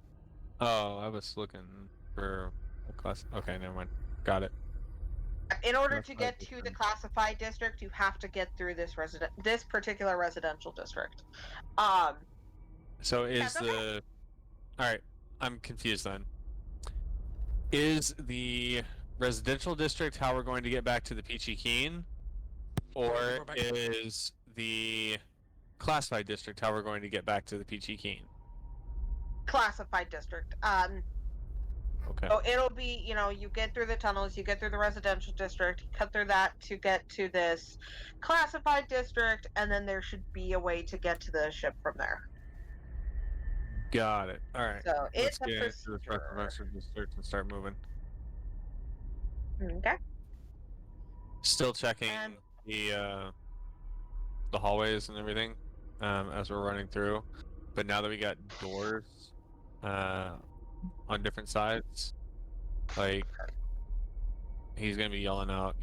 Oh, I was looking for a class. Okay, never mind. Got it. In order to Classified get to the district. classified district, you have to get through this particular residential district. So is That's okay. the all right? I'm confused then. Is the residential district how we're going to get back to the Peachy Keen, or We're back. is the classified district how we're going to get back to the Peachy Keen? Classified district. Okay. So it'll be, you get through the tunnels, you get through the residential district, you cut through that to get to this classified district, and then there should be a way to get to the ship from there. Got it. All right. So Let's it's a get into the procedure. residential district and start moving. Okay. Still checking And- the hallways and everything as we're running through, but now that we got doors on different sides, like he's gonna be yelling out,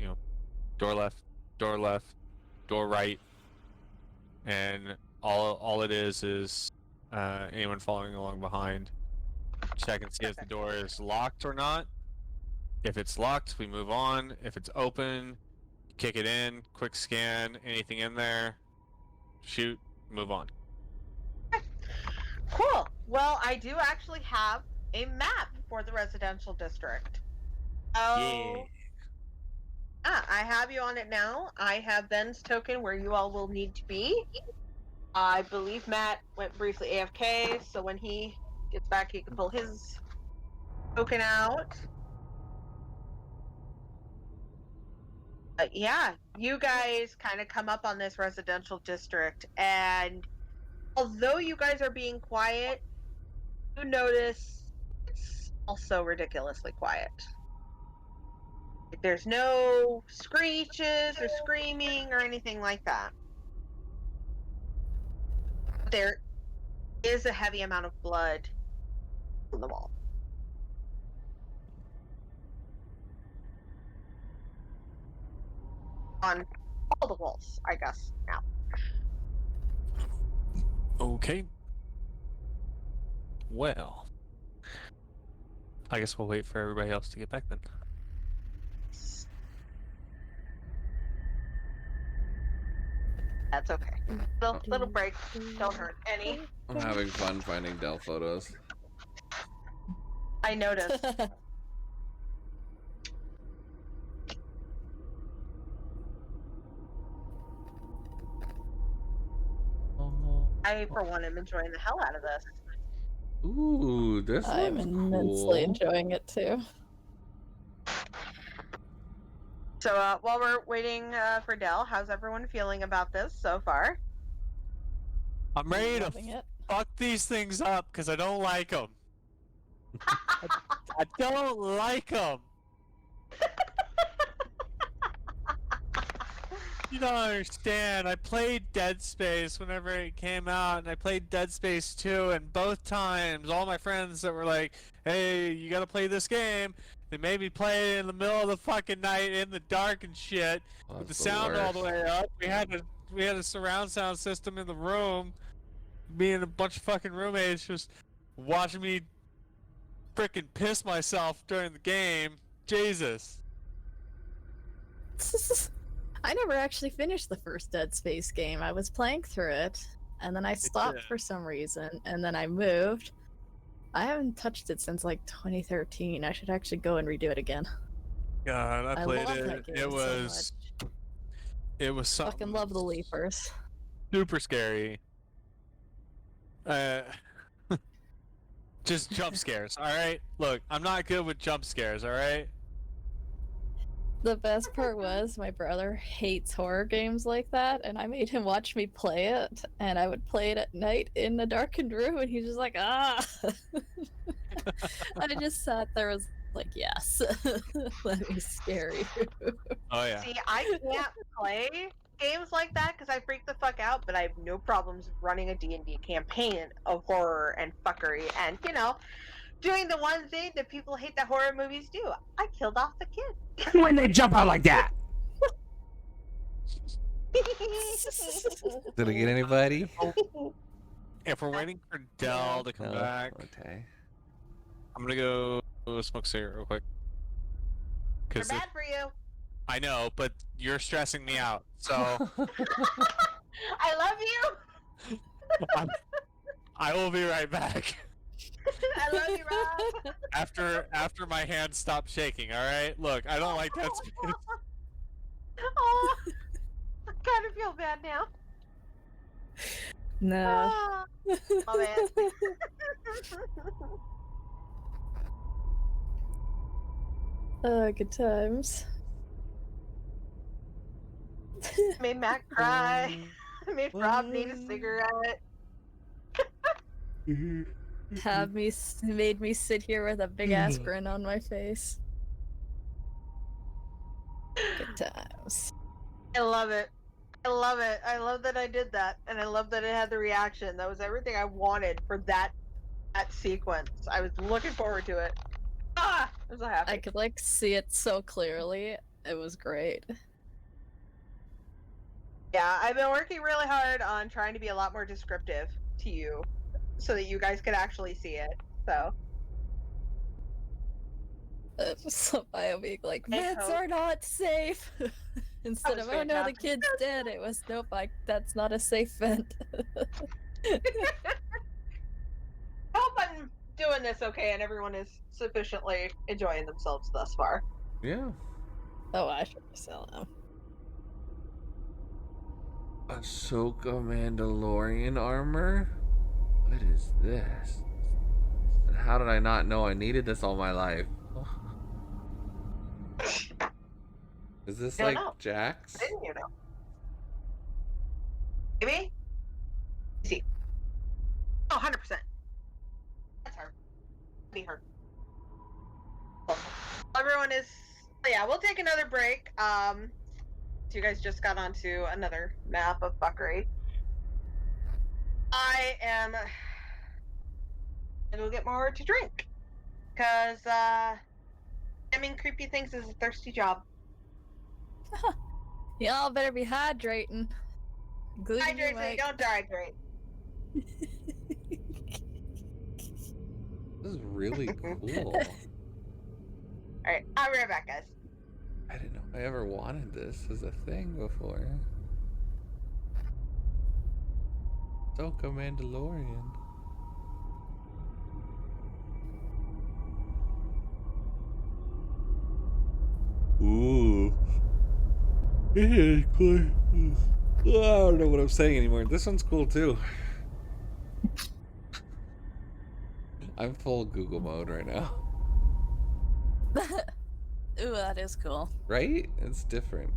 door left, door left, door right, and all it is anyone following along behind check and see if the door is locked or not. If it's locked, we move on. If it's open, kick it in, quick scan, anything in there, shoot, move on. Cool. Well, I do actually have a map for the residential district. Oh. I have you on it now. I have Ben's token where you all will need to be. I believe Matt went briefly AFK, so when he gets back, he can pull his token out. Yeah, you guys kind of come up on this residential district, and although you guys are being quiet, you notice it's also ridiculously quiet. There's no screeches or screaming or anything like that. is a heavy amount of blood on the wall. On all the walls, I guess, now. Okay. Well, I guess we'll wait for everybody else to get back then. That's okay. Little break. Don't hurt any. I'm having fun finding Dell photos. I noticed. I, for one, am enjoying the hell out of this. Ooh, this I'm looks immensely cool. enjoying it too. So while we're waiting for Dell, how's everyone feeling about this so far? I'm ready to Loving it. fuck these things up because I don't like them. I don't like them. You don't understand. I played Dead Space whenever it came out, and I played Dead Space 2, and both times, all my friends that were like, hey, you gotta play this game, they made me play it in the middle of the fucking night in the dark and shit, with the That's sound all the worst. way up. We had a surround sound system in the room. Me and a bunch of fucking roommates just watching me frickin' piss myself during the game. Jesus. I never actually finished the first Dead Space game. I was playing through it, and then I stopped for some reason, and then I moved. I haven't touched it since like 2013. I should actually go and redo it again. God, I played love it. that game It was so much. it was something Fucking love the Leapers. super scary. Just jump scares, alright? Look, I'm not good with jump scares, alright? The best part was my brother hates horror games like that, and I made him watch me play it, and I would play it at night in a darkened room, and he's just like, ah! I just sat there and was like, yes, let me scare you. Oh yeah. See, I can't play games like that because I freak the fuck out, but I have no problems running a D&D campaign of horror and fuckery and, doing the one thing that people hate that horror movies do. I killed off the kid. When they jump out like that. Did I get anybody? If we're waiting for Dell to come No. back, Okay. I'm gonna go smoke a cigarette real quick. They're Cause bad for you. I know, but you're stressing me out. So I love you. I will be right back. I love you, Rob. After my hand stops shaking, alright? Look, I don't like that space. Oh, I kind of feel bad now. No. Ah. Oh, man. Good times. Made Matt cry. Made Rob need a cigarette. Made me sit here with a big ass grin on my face. Good times. I love it. I love it. I love that I did that, and I love that it had the reaction. That was everything I wanted for that sequence. I was looking forward to it. Ah, I'm so happy. I could like see it so clearly. It was great. Yeah, I've been working really hard on trying to be a lot more descriptive to you, so that you guys could actually see it. So. So Bio being like, I meds hope- are not safe. Instead was of, oh no, the fantastic. kid's dead. It was, nope, that's not a safe vent. I hope I'm doing this okay, and everyone is sufficiently enjoying themselves thus far. Yeah. Oh, I should sell them. Ahsoka Mandalorian armor? What is this? And how did I not know I needed this all my life? Is this I don't like know. Jax? Didn't you know? Maybe? See. Oh, 100%. That's her. Be her. Cool. Everyone is. Yeah, we'll take another break. So you guys just got onto another map of fuckery. I am go get more to drink. Because, stemming creepy things is a thirsty job. Y'all better be hydrating. Including you, Hydrate so you Mike. don't dehydrate. This is really cool. Alright, I'll be right back, guys. I didn't know I ever wanted this as a thing before. Soka Mandalorian. Ooh. Yeah, cool. I don't know what I'm saying anymore. This one's cool too. I'm full Google mode right now. Ooh, that is cool. Right? It's different.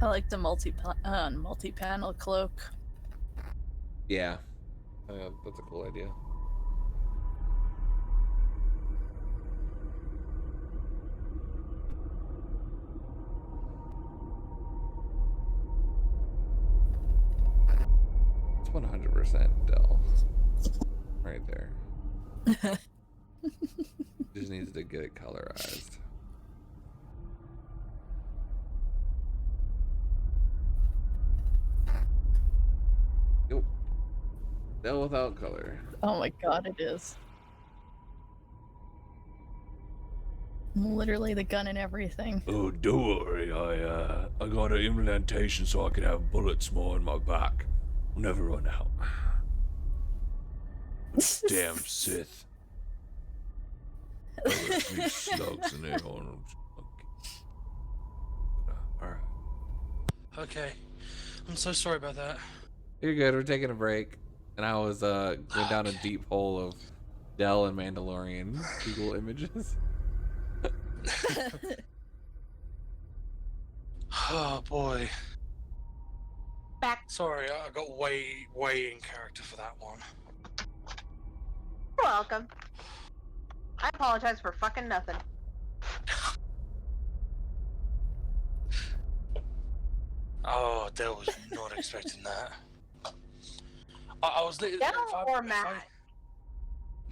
I like the multi-panel cloak. Yeah. That's a cool idea. It's 100% Dell. Right there. Just needs to get it colorized. Yep. Dell without color. Oh my god, it is. Literally the gun and everything. Oh, don't worry. I got an implantation so I can have bullets more in my back. I'll never run out. Damn Sith. These slugs in there. Alright. Okay. I'm so sorry about that. You're good. We're taking a break. And I was going down a deep hole of Dell and Mandalorian Google images. Oh boy. Back. Sorry, I got way in character for that one. You're welcome. I apologize for fucking nothing. Oh, Dale was not expecting that. I was literally Dell or Matt?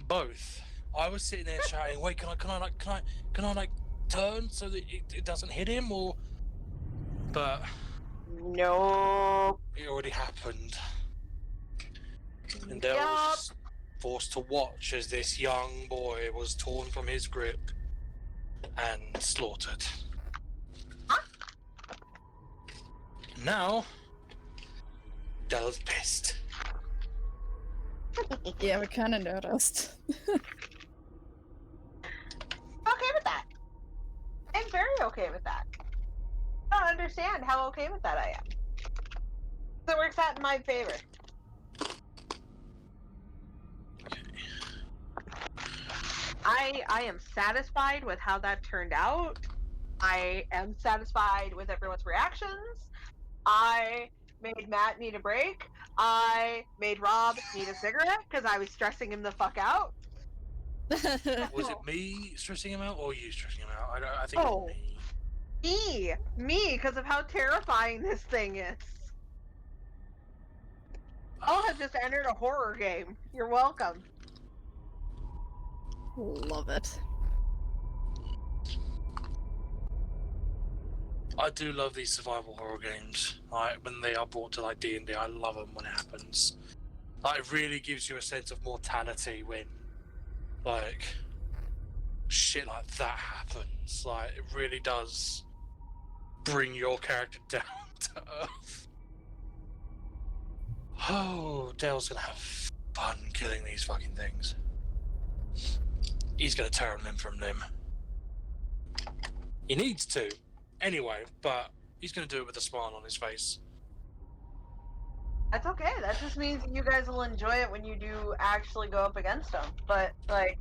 both. I was sitting there shouting, "Wait, can I like turn so that it doesn't hit him?" Or, but No. it already happened, and Dale was just forced to watch as this young boy was torn from his grip and slaughtered. Now, Dale's pissed. Yeah, we kind of noticed. Okay with that. I'm very okay with that. I don't understand how okay with that I am. So it works out in my favor. I am satisfied with how that turned out. I am satisfied with everyone's reactions. I made Matt need a break. I made Rob need a cigarette because I was stressing him the fuck out. Was it me stressing him out or you stressing him out? I think Oh. it was me. Me, because of how terrifying this thing is. I'll have just entered a horror game. You're welcome. Love it. I do love these survival horror games. Like when they are brought to like D&D, I love them when it happens. Like it really gives you a sense of mortality when like shit like that happens. Like it really does bring your character down to earth. Oh, Dale's gonna have fun killing these fucking things. He's gonna tear them limb from limb. He needs to, anyway, but he's gonna do it with a smile on his face. That's okay. That just means that you guys will enjoy it when you do actually go up against them. But, like,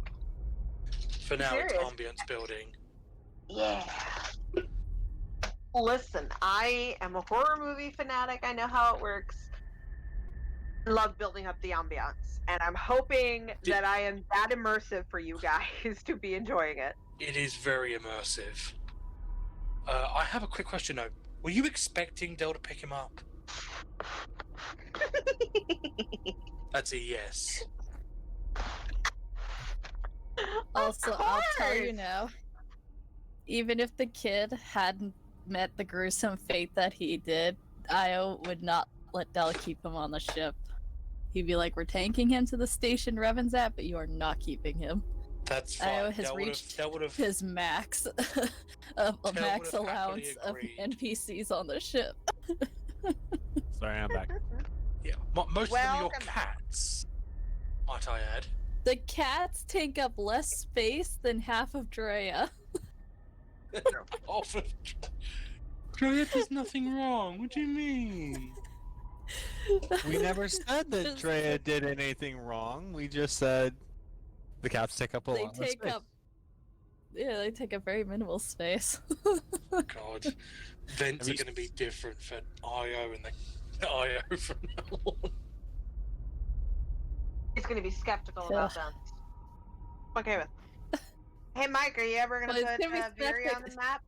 For now, serious. it's ambience building. yeah. Listen, I am a horror movie fanatic. I know how it works. I love building up the ambiance. And I'm hoping that I am that immersive for you guys to be enjoying it. It is very immersive. I have a quick question though. Were you expecting Del to pick him up? That's a yes. Also, Of I'll tell you course! now, even if the kid hadn't met the gruesome fate that he did, Io would not let Del keep him on the ship. He'd be like, we're tanking him to the station Revan's at, but you are not keeping him. That's fine. Io has That reached would have. his max of Del max would've happily allowance of agreed. NPCs on the ship. Sorry, I'm back. Yeah. Most of them are your Welcome back. cats. Might I add? The cats take up less space than half of Drea. Oh, Drea, there's nothing wrong. What do you mean? We never said that Just- Drea did anything wrong. We just said the cats take up a They lot less take space. up. Yeah, they take up very minimal space. God, vents Have are you- going to be different for Io and the Io from now on. He's gonna be skeptical about them. Okay with. Hey Mike, are you ever gonna Well, it's put gonna be Veery on the skeptic- map?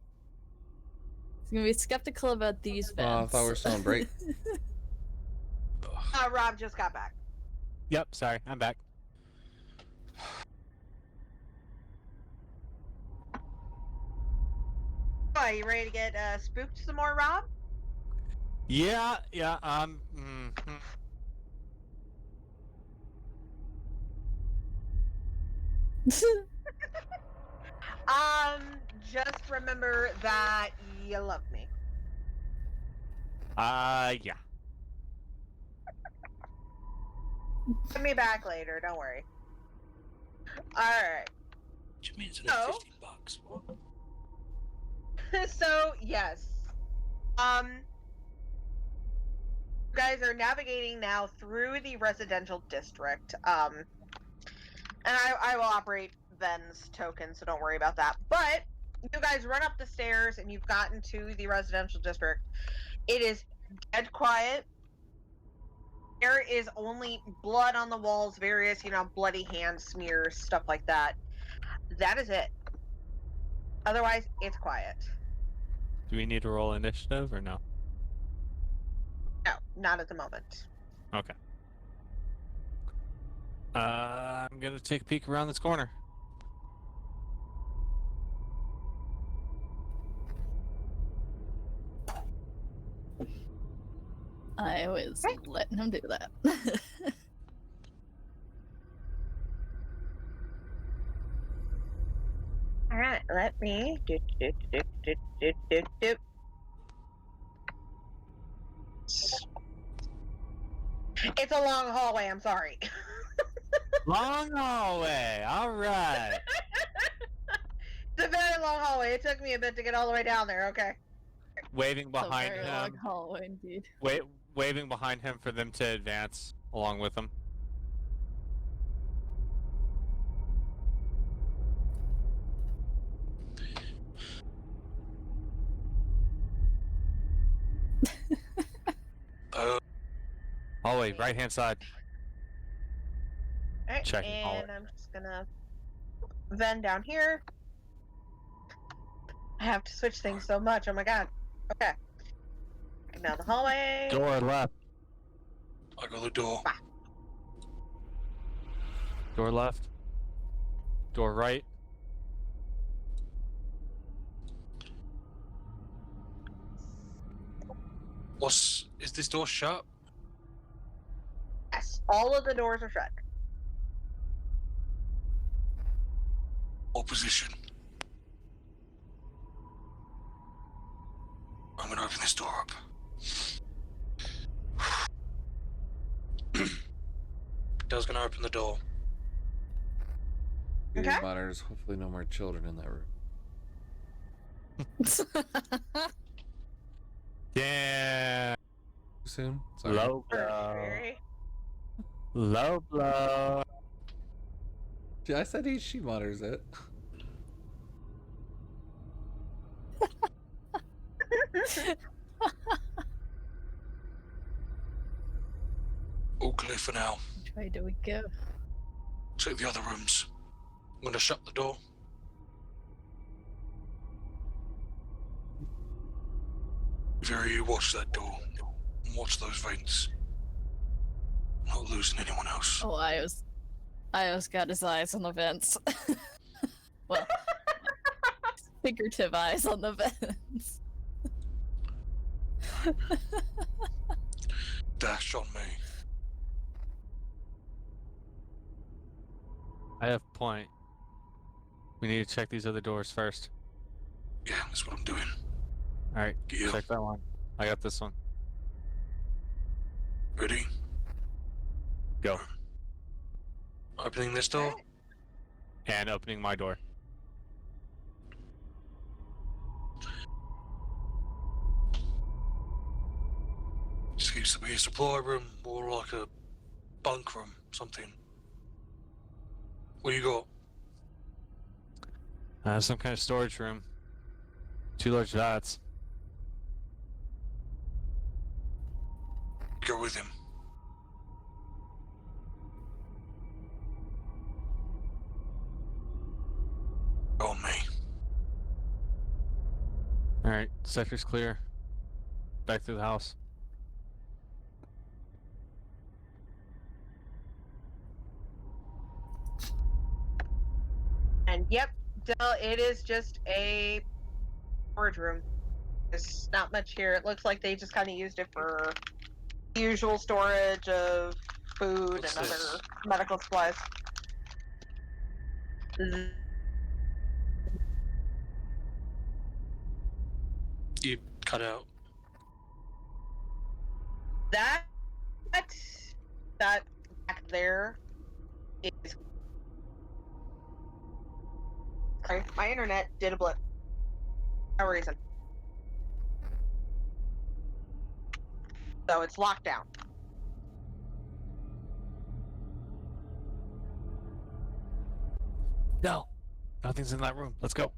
He's gonna be skeptical about these Oh, I vents. thought we were still on break. Rob just got back. Yep, sorry, I'm back. Oh, you ready to get spooked some more, Rob? Yeah, Just remember that you love me. yeah. Put me back later, don't worry. Alright. Which means another Oh. $15. What? So, yes. You guys are navigating now through the residential district. And I will operate Ven's token, so don't worry about that. But you guys run up the stairs and you've gotten to the residential district. It is dead quiet. There is only blood on the walls, various, bloody hand smears, stuff like that. That is it. Otherwise, it's quiet. Do we need to roll initiative or no? No, not at the moment. Okay. I'm gonna take a peek around this corner. I was letting him do that. All right, let me. It's a long hallway. I'm sorry. Long hallway. All right. It's a very long hallway. It took me a bit to get all the way down there. Okay. Waving It's a behind very long him. hallway indeed. Waving behind him for them to advance along with him. Hallway, right hand side. All right, Checking and hallway. I'm just gonna vent down here. I have to switch things so much. Oh my god. Okay. Now the hallway. Door left. I got the door. Door left. Door right. Is this door shut? Yes, all of the doors are shut. Hold position. I'm gonna open this door up. Dell's gonna open the door. Good Okay. mutters. Hopefully, no more children in that room. Yeah. Too soon. Sorry. Low blow. Very. Low blow. I said she mutters it. All clear for now. Which way do we go? Check the other rooms. I'm gonna shut the door. Very, you watch that door. And watch those vents. Not losing anyone else. Oh, Io's got his eyes on the vents. Well, figurative eyes on the vents. Dash on me. I have point. We need to check these other doors first. Yeah, that's what I'm doing. Alright, Yeah. check that one. I got this one. Ready? Go. Opening this door. And opening my door. Seems to be a supply room or like a bunk room, something. What do you got? Some kind of storage room. 2 large vats. Go with him. Go on me. Alright, sector's clear. Back through the house. And yep, it is just a storage room. There's not much here. It looks like they just kind of used it for usual storage of food What's and this? other medical supplies. You cut out. That back there is. Sorry, my internet did a blip. No reason. So it's locked down. No! Nothing's in that room. Let's go.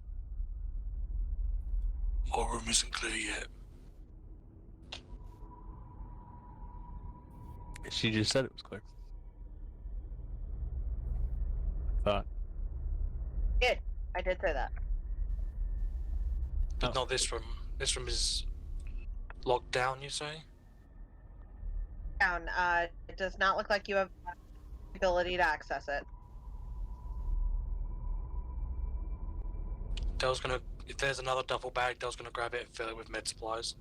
My room isn't clear yet. She just said it was clear. Thought. I did say that. But Oh. not this room. This room is locked down, you say? Down. It does not look like you have the ability to access it. Dell's gonna. If there's another duffel bag, Dell's gonna grab it and fill it with med supplies.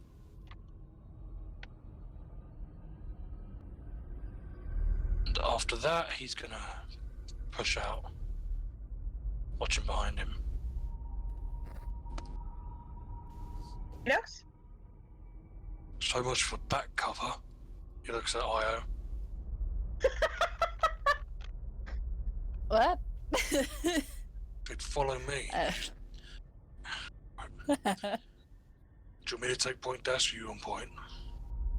And after that, he's gonna push out. Watching behind him. Notes? So much for back cover. He looks at Io. What? Could follow me. Do you want me to take point dash or you on point?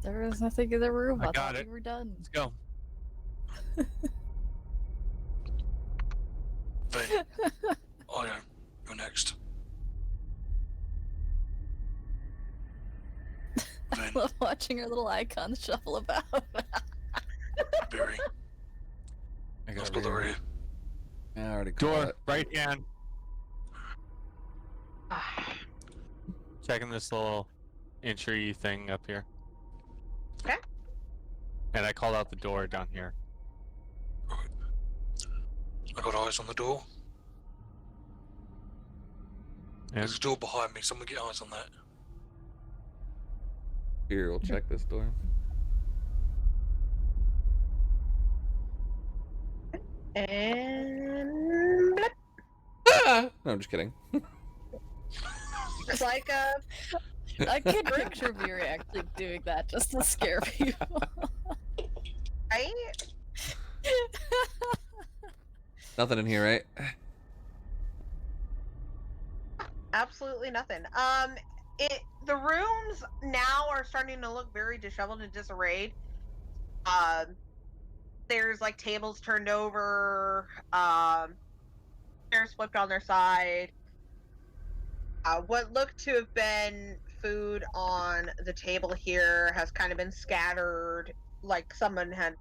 There was nothing in the room. I I got thought it. we were done. Let's go. Then, Io, you're next. Then, Love watching her little icons shuffle about. Barry. I Let's got go the rear. I already called Door, it. right hand. Checking this little entry thing up here. Okay. And I called out the door down here. Right. I got eyes on the door. And There's a door behind me. Someone get eyes on that. Here, we'll check this door. And blip. Ah! No, I'm just kidding. It's like a I could picture Miri actually doing that just to scare people. right? Nothing in here, right? Absolutely nothing. The rooms now are starting to look very disheveled and disarrayed. There's like tables turned over, chairs flipped on their side. What looked to have been food on the table here has kind of been scattered, like someone had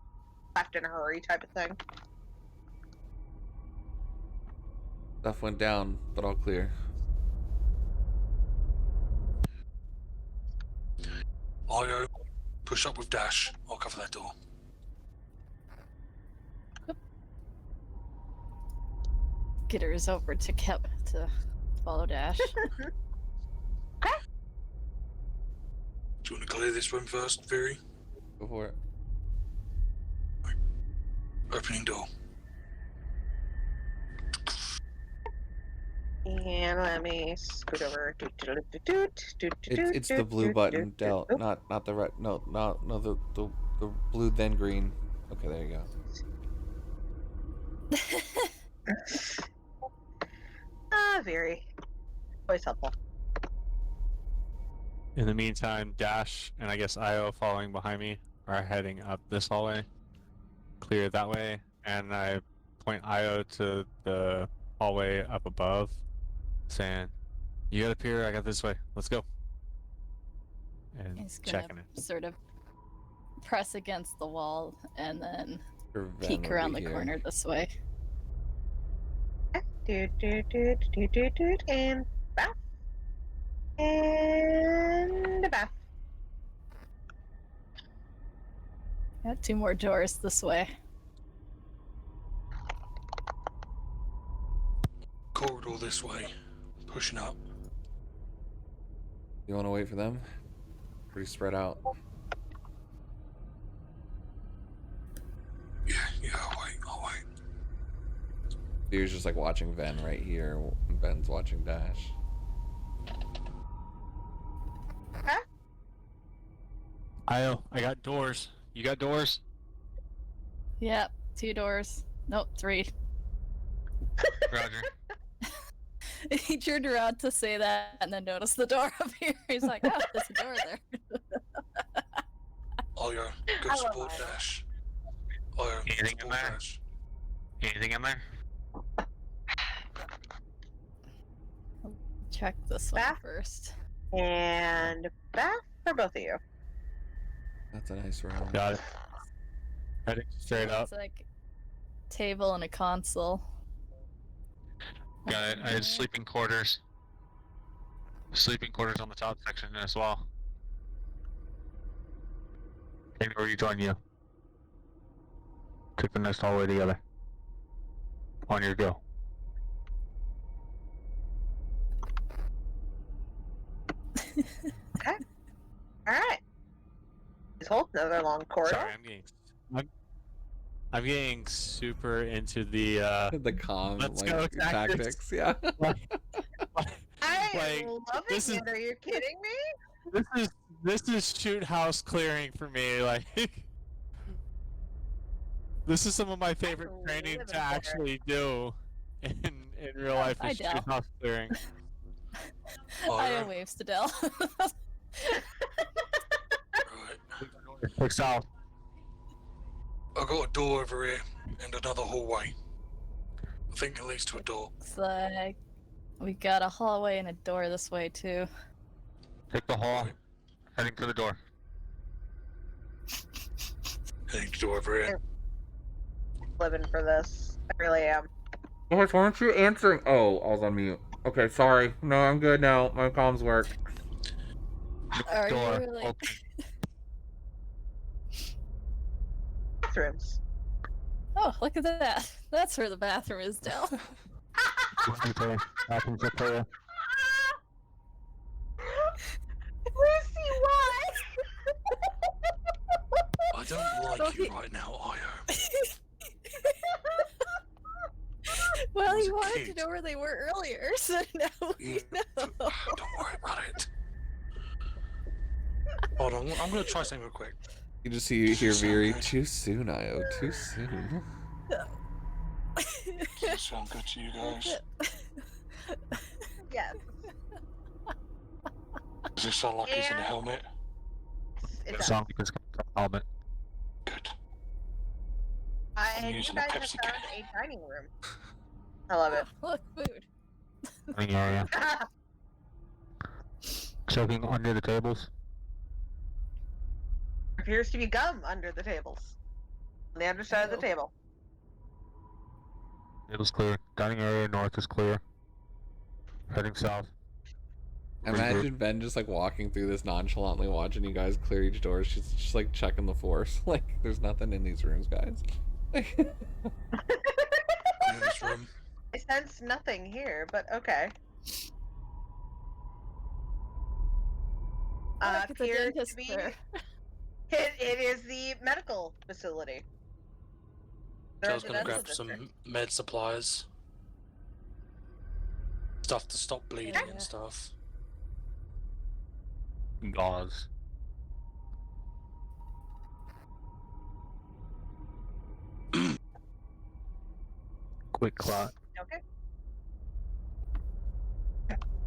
left in a hurry, type of thing. Stuff went down, but all clear. Io, push up with Dash. I'll cover that door. Get hers over to to follow Dash. Do you want to clear this room first, Fury? Go for it. Opening door. And let me scoot over. It's the blue button, Del, not the red. No, the blue then green. Okay, there you go. Very. Always helpful. In the meantime, Dash and I guess Io following behind me are heading up this hallway. Clear that way, and I point Io to the hallway up above, saying, "You got up here, I got this way. Let's go." And He's gonna checking it. sort of press against the wall and then Your Ven peek would around be the here. corner this way. And back. And back. Got 2 more doors this way. Corridor this way. Pushing up. You want to wait for them? Pretty spread out. Yeah, I'll wait. You're just like watching Ven right here, and Ben's watching Dash. Io, I got doors. You got doors? Yep, 2 doors. Nope, 3. Roger. He turned around to say that and then noticed the door up here. He's like, oh, there's a door there. Io, go I love support Io. Dash. Io, go Anything in support there? Dash. Anything in there? Check this one Back. first. And back for both of you. That's a nice round. Got it. Heading straight up. It's like table and a console. Got it. I had sleeping quarters. Sleeping quarters on the top section as well. Anywhere you join you. Take the next hallway together. On your go. Alright. Just hold another long corridor. Sorry, I'm getting super into the The calm Let's like go, tactics. tactics. Yeah. I Like, am loving this is- it. Are you kidding me? this is shoot house clearing for me. Like this is some of my favorite training living to for it. actually do in real life I is shoot doubt. house clearing. Io waves to Dell. Right. Look south. I got a door over here and another hallway. I think it leads to a door. Looks like we got a hallway and a door this way too. Take the hall. Heading for the door. Heading to door over here. Living for this. I really am. Guys, why aren't you answering? Oh, I was on mute. Okay, sorry. No, I'm good now. My comms work. Are door. you really? Open. Bathrooms. Oh, look at that. That's where the bathroom is, Dell. Bathrooms up there. Lucy, why? I don't like you right now, Io. Well, was he a wanted kid. to know where they were earlier, so now we Yeah. know. Don't worry about it. Hold on, I'm gonna try something real quick. You just hear Sound Viri. good. Too soon, Io. Too soon. Does that sound good to you guys? Yes. Does it sound like he's in a And- helmet? It does. Sound like it's got a helmet. Good. I I'm you using guys a have Pepsi found can. a dining room. I love it. Look, food. Living area. Choking under the tables. Appears to be gum under the tables. On the underside of the Ew. table. Table's clear. Dining area north is clear. Heading south. Imagine Ben just like walking through this nonchalantly, watching you guys clear each door. She's just like checking the force. Like, there's nothing in these rooms, guys. In this room. I sense nothing here, but okay. Look, it's a Appears to dentist be. there. It is the medical facility. So I was gonna Residential grab some district. med supplies. Stuff to stop bleeding Yeah. and stuff. Gauze. Quick clot. Okay.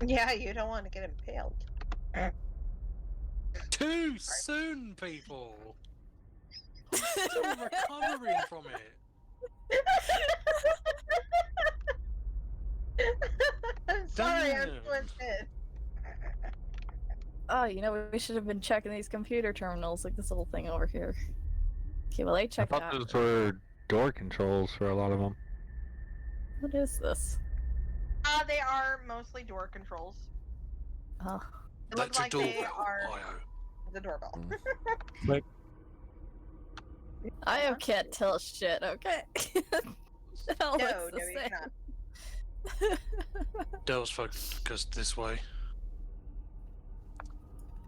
Yeah, you don't want to get impaled. Too soon, people! I'm still recovering from it. I'm sorry, I'm Damn. twisted. Oh, you know, we should have been checking these computer terminals, like this little thing over here. Okay, well, I check it thought out. those were door controls for a lot of them. What is this? They are mostly door controls. Oh. It looks That's a like they doorbell, are Io. the doorbell. I can't tell shit, okay? It all No, looks the no, you same. cannot. Dell's focused this way.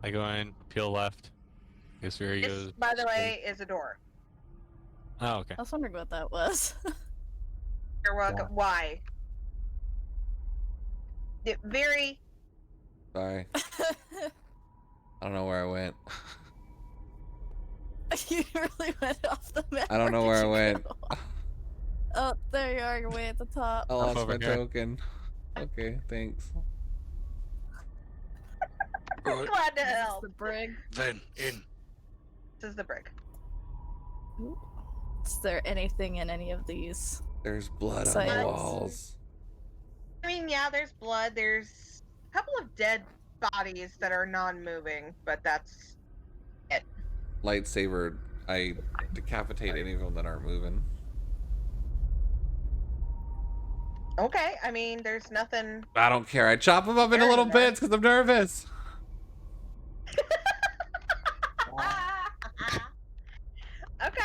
I go in, peel left. Guess where he This, goes. by the way, is a door. Oh, okay. I was wondering what that was. You're welcome. Why? Very. Sorry. I don't know where I went. You really went off the map. I don't know did where I you went. go? Oh, there you are, you're way at the top. I lost over my here. token. Okay, thanks. Right, Glad to This is help. the brig. then, in. This is the brick. Is there anything in any of these? There's blood on the Silence. walls. I mean, yeah, there's blood. There's a couple of dead bodies that are non-moving, but that's Lightsaber. I decapitate any of them that aren't moving. okay. I mean, there's nothing. I don't care. I chop them up into Very little nice. bits because I'm nervous. Okay.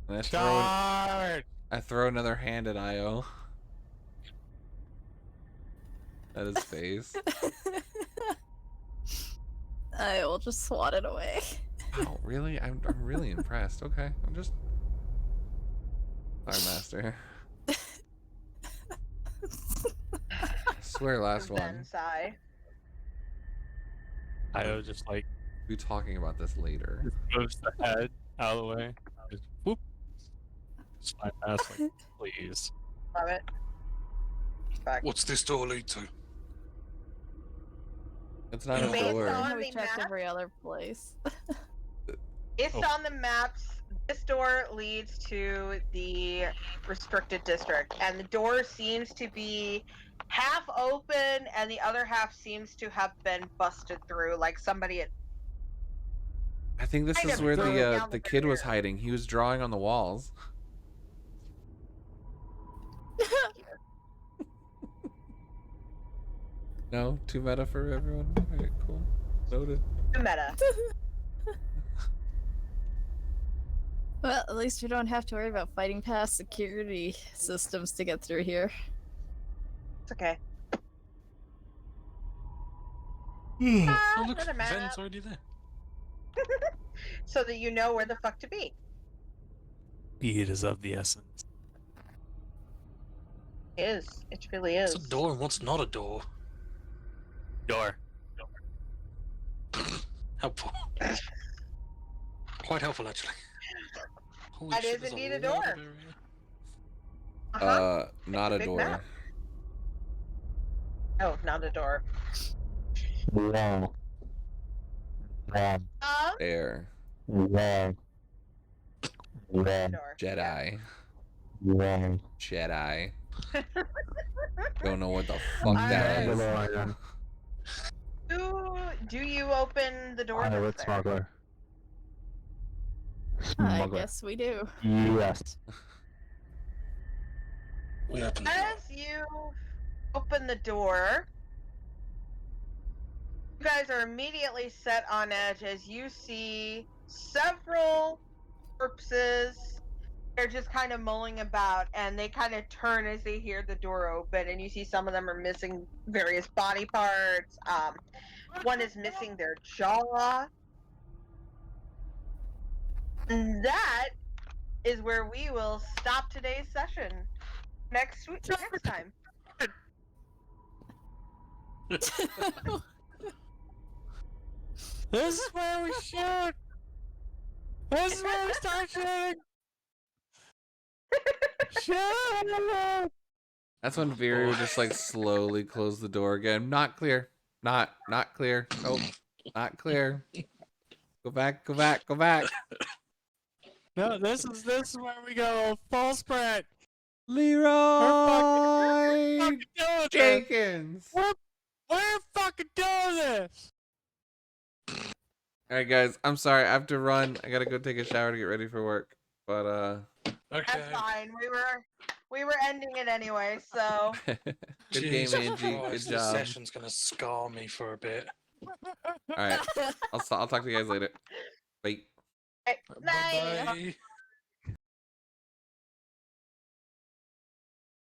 And Charge! I throw another hand at Io. At his face. I will just swat it away. Wow, really? I'm really impressed. Okay, I'm just. Sorry, Master. I swear, last Then one. sigh. Io just like We'll be talking about this later. moves the head out of the way. Just whoop. Slide past like, please. Love it. Fuck. What's this door lead to? It's not a Based door. on- We the checked map? every other place. Based Oh. on the maps, this door leads to the restricted district, and the door seems to be half open, and the other half seems to have been busted through, like somebody had. I think this Kind is of where thrown the down the kid was barrier. hiding. He was drawing on the walls. No, too meta for everyone. Alright, cool. Noted. Meta. Well, at least we don't have to worry about fighting past security systems to get through here. It's okay. Oh, look, doesn't matter. Ven's already there. So that you know where the fuck to be. Speed is of the essence. It is. It really is. What's a door and what's not a door? Door. Helpful. Quite helpful, actually. Holy That shit, is there's indeed a lot door. of area. Uh-huh. Not a Big door. map. Oh, not a door. Wall. Wall. Air. Wall. Wall. Door. Jedi. Wall. Jedi. Don't know what the fuck that Alright. is. Do you open the door? I know that's it's there? smuggler. I Smuggler. guess we do. Yes. We open the door. As you open the door, You guys are immediately set on edge as you see several corpses. They're just kind of mulling about, and they kind of turn as they hear the door open, and you see some of them are missing various body parts. One is missing their jaw. And that is where we will stop today's session. Next time. This is where we shoot. This is where we start shooting. Shoot! That's when Viri would just like slowly close the door again. Not clear. Not clear. Oh, not clear. Go back. Go back. Go back. No, this is where we go full sprint. Leroy We're fucking doing this. Jenkins. We're fucking doing this. All right, guys. I'm sorry. I have to run. I gotta go take a shower to get ready for work. But Okay. That's fine. We were ending it anyway, so good game, Jesus Angie. Good Christ, This job. session's gonna scar me for a bit. All right. I'll talk to you guys later. Bye. night. Bye.